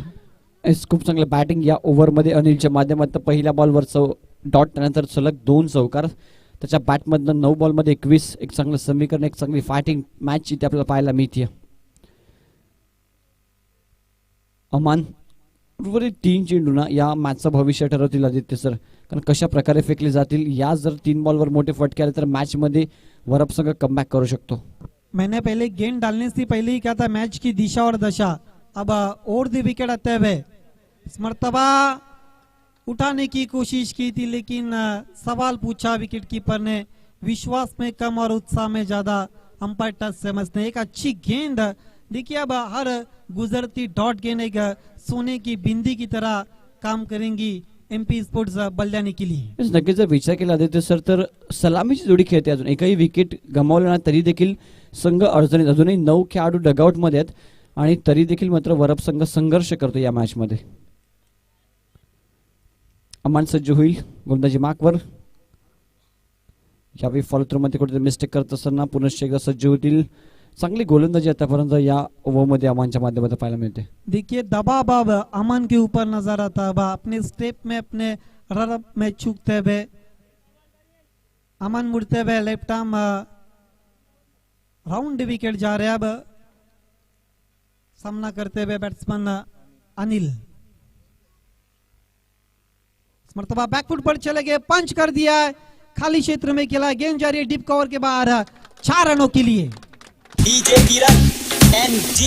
खूप चांगलं बॅटिंग या ओव्हरमध्ये अनिलच्या माध्यमातून पहिल्या बॉलवर डॉट, त्यानंतर सलग 2 चौकार, त्याच्या बॅटमधनं 9 बॉलमध्ये 21, एक चांगलं समीकरण, एक चांगली फायटिंग मॅच इथे आपल्याला पाहायला मिळते. अमान, उर्वरित 3 चेंडूना या मॅचचं भविष्य ठरवतील आदित्य सर, कारण कशा प्रकारे फेकले जातील. या जर 3 बॉलवर मोठे फटके आले तर मॅचमध्ये वरप संघ कमबॅक करू शकतो. मैंने पहले गेंद डालने से पहले ही कहा था मैच की दिशा और दशा। अब और दी विकेट आते हुए इस मर्तबा उठाने की कोशिश की थी, लेकिन सवाल पूछा विकेट कीपर ने, विश्वास में कम और उत्साह में ज्यादा, अंपायर टच समझते। एक अच्छी गेंद, देखिए अब हर गुजरती डॉट गेंद एक सोने की बिंदी की तरह काम करेंगी MP स्पोर्ट्स बल्ल्याने के लिए. नक्कीच जर विचार केला आदित्य सर तर सलामीची जोडी खेळते. अजून एकही विकेट गमावलं नाही तरी देखील संघ अडचणीत, अजूनही 9 खेळाडू डगआउट मध्ये आहेत आणि तरी देखील मात्र वरप संघ संघर्ष करतो या मॅच मध्ये. अमान सज्ज होईल गोलंदाजी मार्कवर. यावेळी फॉलो थ्रू मध्ये कुठेतरी मिस्टेक करत असताना पुनश्च एकदा सज्ज होतील. चांगली गोलंदाजी आतापर्यंत या ओव्हरमध्ये अमानच्या माध्यमातून पाहायला मिळते. देखिए दबाव अब अमन के ऊपर नजर आता है, अपने स्टेप में अपने रन में चूकते हुए अमन मुड़ते हुए लेफ्ट आर्म राउंड विकेट जा रहे हैं. अब सामना करते हुए बैट्समैन अनिल, मर्तबा बैकफुट पर चले गए, पंच कर दिया है, खाली क्षेत्र में खेला, गेंद जा रही है डीप कवर के बाहर 4 रनों के लिए. DJ Kiran NG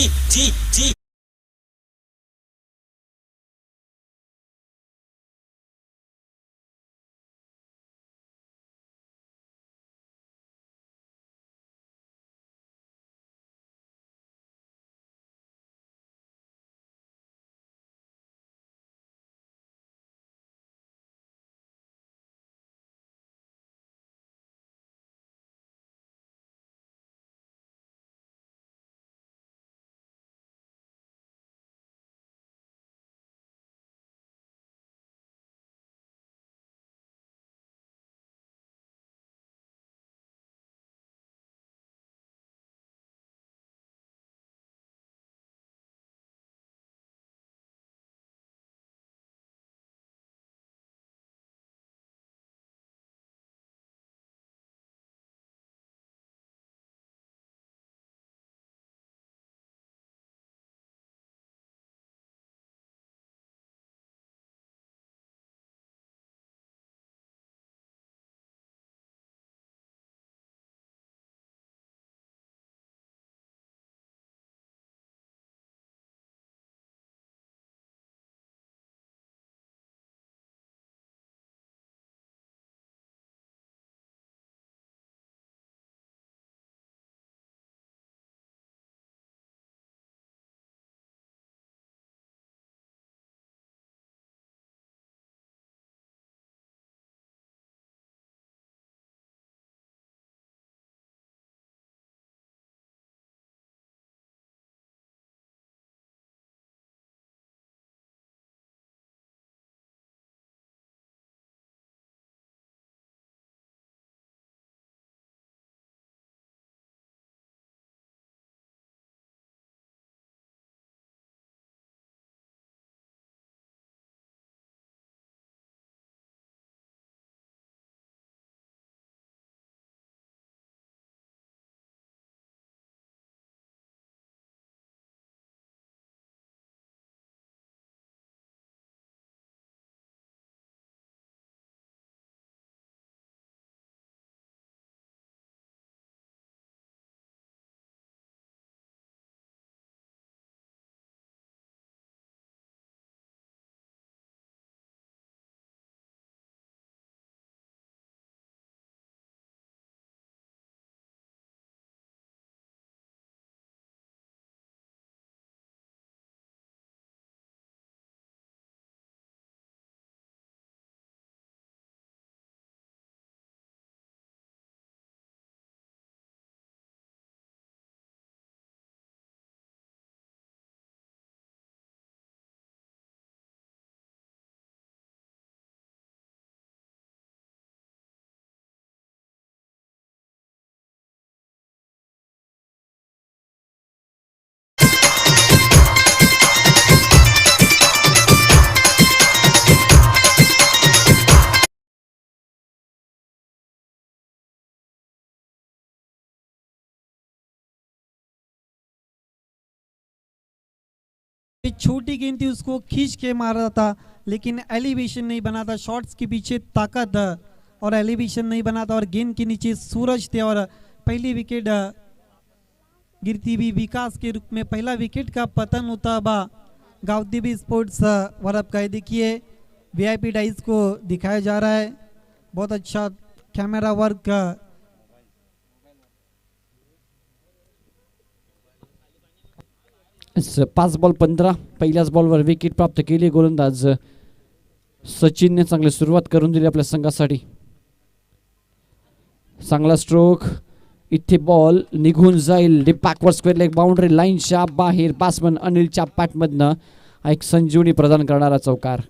की छोटी गेंद थी उसको खींच के मारा था, लेकिन एलिवेशन नहीं बना था। शॉट्स के पीछे ताकत और एलिवेशन नहीं बना था और गेंद के नीचे सूरज थे और पहली विकेट गिरती हुई विकास के रूप में पहला विकेट का पतन होता बा गावदेवी स्पोर्ट्स वरब का। देखिए वीआईपी डाइस को दिखाया जा रहा है, बहुत अच्छा कैमरा वर्क। पाच बॉल 15, पहिल्याच बॉलवर विकेट प्राप्त केली गोलंदाज सचिनने चांगली सुरुवात करून दिली आपल्या संघासाठी। चांगला स्ट्रोक, इथे बॉल निघून जाईल deep backward square leg boundary लाईनच्या बाहेर। बॅट्समन अनिलच्या पॅटमधनं एक संजीवनी प्रदान करणारा चौकार।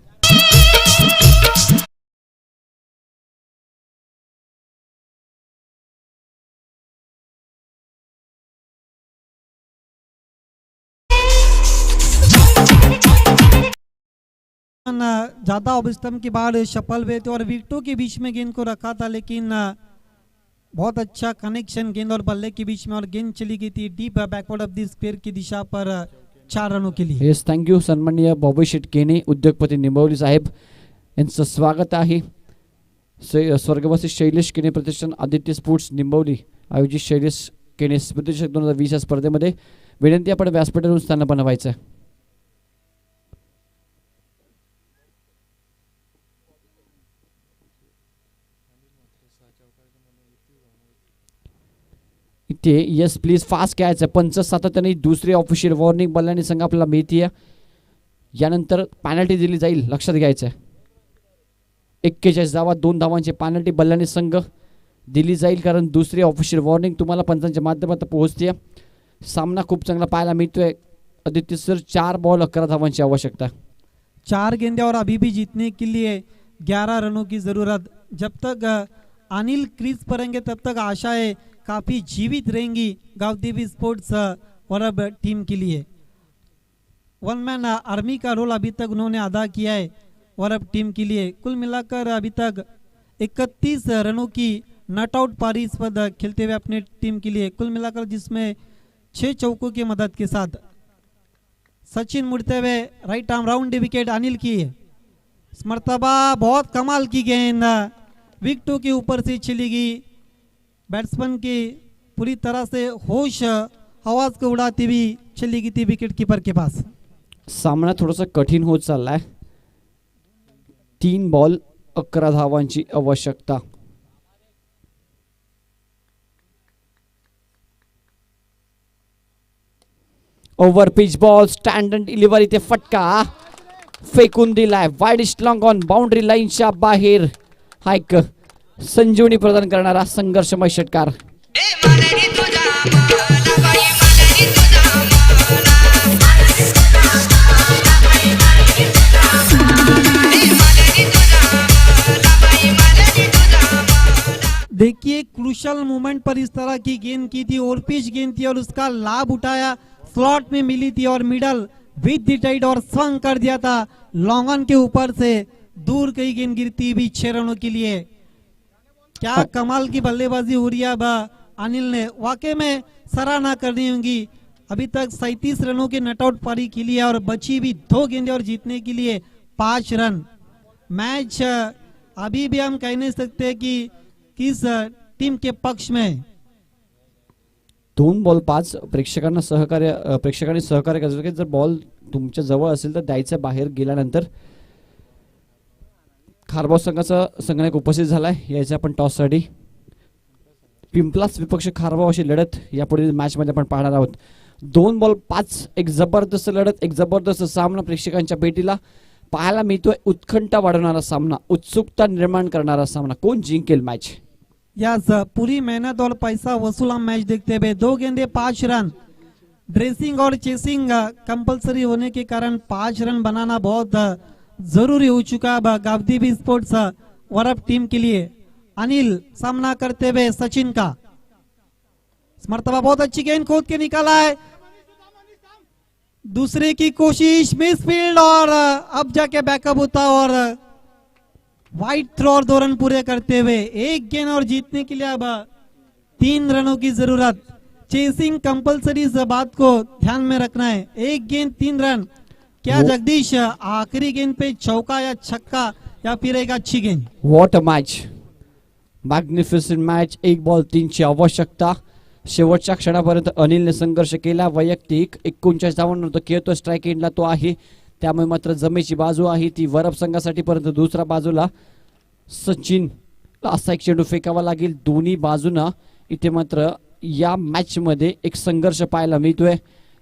ज्यादा ऑब्स्टम के बाद सफल हुए थे और विकेटों के बीच में गेंद को रखा था, लेकिन बहुत अच्छा कनेक्शन गेंद और बल्ले के बीच में और गेंद चली गई थी deep backward of the square की दिशा पर 4 रनों के लिए। येस, थँक्यू सन्माननीय बॉबी शेटकेने, उद्योगपती निंबवली साहेब यांचं स्वागत आहे। स्वर्गवासी शैलेश केने प्रतिष्ठान आदित्य स्पोर्ट्स निंबवली आयोजित शैलेश केने स्मृतिचषक 2020 या स्पर्धेमध्ये विनंती आपण व्यासपीठावरून स्थान बनवायचं आहे। इथे यस प्लीज फास्ट घ्यायचं। पंच सातत्याने दुसरी ऑफिशियल वॉर्निंग बल्ल्याने संघ आपल्याला मिळते, यानंतर पॅनल्टी दिली जाईल, लक्षात घ्यायचं। 41 धावा 2 धावांची पॅनल्टी बल्ल्याने संघ दिली जाईल, कारण दुसरी ऑफिशियल वॉर्निंग तुम्हाला पंचांच्या माध्यमातून पोहोचते। सामना खूप चांगला पाहायला मिळतोय। आदित्य सर 4 बॉल 11 धावांची आवश्यकता, 4 गेंदें और अभी भी जीतने के लिए 11 रनों की जरूरत। जब तक अनिल क्रीज पर रहेंगे तब तक आशाएं काफी जीवित रहेंगी गावदेवी स्पोर्ट्स वरब टीम के लिए। वन मैन आर्मी का रोल अभी तक उन्होंने अदा किया है वरब टीम के लिए। कुल मिलाकर अभी तक 31 रनों की नॉट आउट पारी इस पर खेलते हुए अपने टीम के लिए, कुल मिलाकर जिसमें 6 चौकों की मदद के साथ। सचिन मुड़ते हुए right arm round wicket Anil की इस मर्तबा बहुत कमाल की गेंद विकेटों के ऊपर से चली गई। बैट्समैन की पूरी तरह से होश आवाज को उड़ाती हुई चली गई थी विकेट कीपर के पास। सामना थोडासा कठीण होत चाललाय। 3 बॉल 11 धावांची आवश्यकता। Over pitch ball standard delivery, ते फटका फेकून दिलाय वाईड लॉंग ऑन बाउंड्री लाईनच्या बाहेर। हा एक संजीवनी प्रदान करणारा संघर्षमय षटकार। देखिए क्रूशल मोमेंट पर इस तरह की गेंद की थी, और पिच गेंद थी और उसका लाभ उठाया, स्लॉट में मिली थी और मिडल विद द टाइट और स्वंग कर दिया था लॉन्ग ऑन के ऊपर से दूर कई गेंद गिरती हुई 6 रनों के लिए। क्या कमाल की बल्लेबाजी हो रही है अब अनिल ने, वाकई में सराहना करनी होगी। अभी तक 37 रनों के नॉट आउट पारी के लिए और बची हुई 2 गेंदें और जीतने के लिए 5 रन। मैच अभी भी हम कह नहीं सकते कि किस टीम के पक्ष में। 2 बॉल 5 प्रेक्षकांनी सहकार्य करायचं की जर बॉल तुमच्या जवळ असेल तर द्यायचं, बाहेर गेल्यानंतर। खारबाव संघाचा संघनायक उपस्थित झालाय, यायचं आपण टॉस साठी। पिंपलास विपक्ष खारबाव अशी लढत यापुढील मॅच मध्ये आपण पाहणार आहोत। 2 बॉल 5 एक जबरदस्त लढत, एक जबरदस्त सामना प्रेक्षकांच्या भेटीला पाहायला मिळतोय। उत्कंठा वाढवणारा सामना, उत्सुकता निर्माण करणारा सामना, कोण जिंकेल मॅच। यस, पूरी मेहनत और पैसा वसूल हम मैच देखते हुए। 2 गेंदे 5 रन, ड्रेसिंग और चेसिंग कंपलसरी होने के कारण 5 रन बनाना बहुत जरूरी हो चुका है गावदेवी स्पोर्ट्स वरब टीम के लिए। अनिल सामना करते हुए सचिन का, मर्तबा बहुत अच्छी गेंद खोद के निकाला है, दूसरे की कोशिश मिसफील्ड और अब जाके बैकअप होता और वाइड थ्रो और 2 रन पूरे करते हुए 1 गेंद और जीतने के लिए अब 3 रनों की जरूरत। चेसिंग कंपलसरी इस बात को ध्यान में रखना है। 1 गेंद 3 रन, क्या जगदीश आखिरी गेंद पे चौका या छक्का या फिर एक अच्छी गेंद? What a match, magnificent match. 1 ball 3ची आवश्यकता. शेवटच्या क्षणापर्यंत अनिलने संघर्ष केला. वैयक्तिक 39 धावांनंतर खेळतो स्ट्राईक एंडला तो आहे, त्यामुळे मात्र जमेची बाजू आहे ती वरप संघासाठी. परंतु दुसऱ्या बाजूला सचिन असा एक चेंडू फेकावा लागेल. दोन्ही बाजूनं इथे मात्र या मॅच मध्ये एक संघर्ष पाहायला मिळतोय.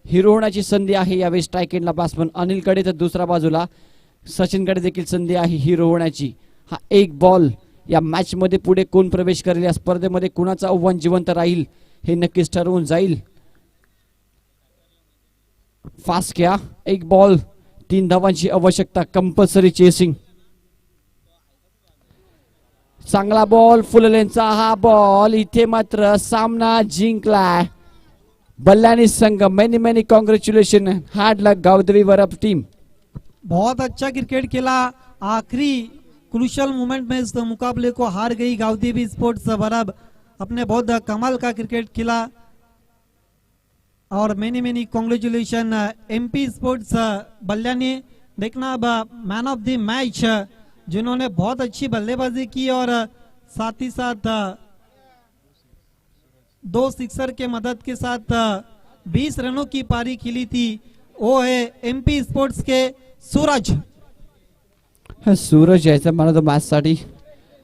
हिरो होण्याची संधी आहे यावेळी स्ट्राईक एंडला बॅट्समन अनिलकडे, तर दुसऱ्या बाजूला सचिनकडे देखील संधी आहे हिरो होण्याची. हा 1 बॉल या मॅच मध्ये पुढे कोण प्रवेश करेल, या स्पर्धेमध्ये कुणाचं आव्हान जिवंत राहील हे नक्कीच ठरवून जाईल. फास्ट घ्या. 1 बॉल 3 धावांची आवश्यकता. Compulsory chasing. चांगला बॉल फुललेनचा हा बॉल. इथे मात्र सामना जिंकलाय बल्लानी संघ. Many congratulation. Hard luck Gavdevi Varap team. बहुत अच्छा क्रिकेट खेला. आखिरी क्रूशल मोमेंट में इस मुकाबले को हार गई गावदेवी स्पोर्ट्स वरब. अपने बहुत कमाल का क्रिकेट खेला और many congratulation MP sports Ballani. देखना अब मैन ऑफ द मैच जिन्होंने बहुत अच्छी बल्लेबाजी की और साथ ही साथ 2 सिक्सर के मदद के साथ 20 रनों की पारी खेली थी, वो है एमपी स्पोर्ट्स के सूरज. सूरज यायचा मला तर मॅच साठी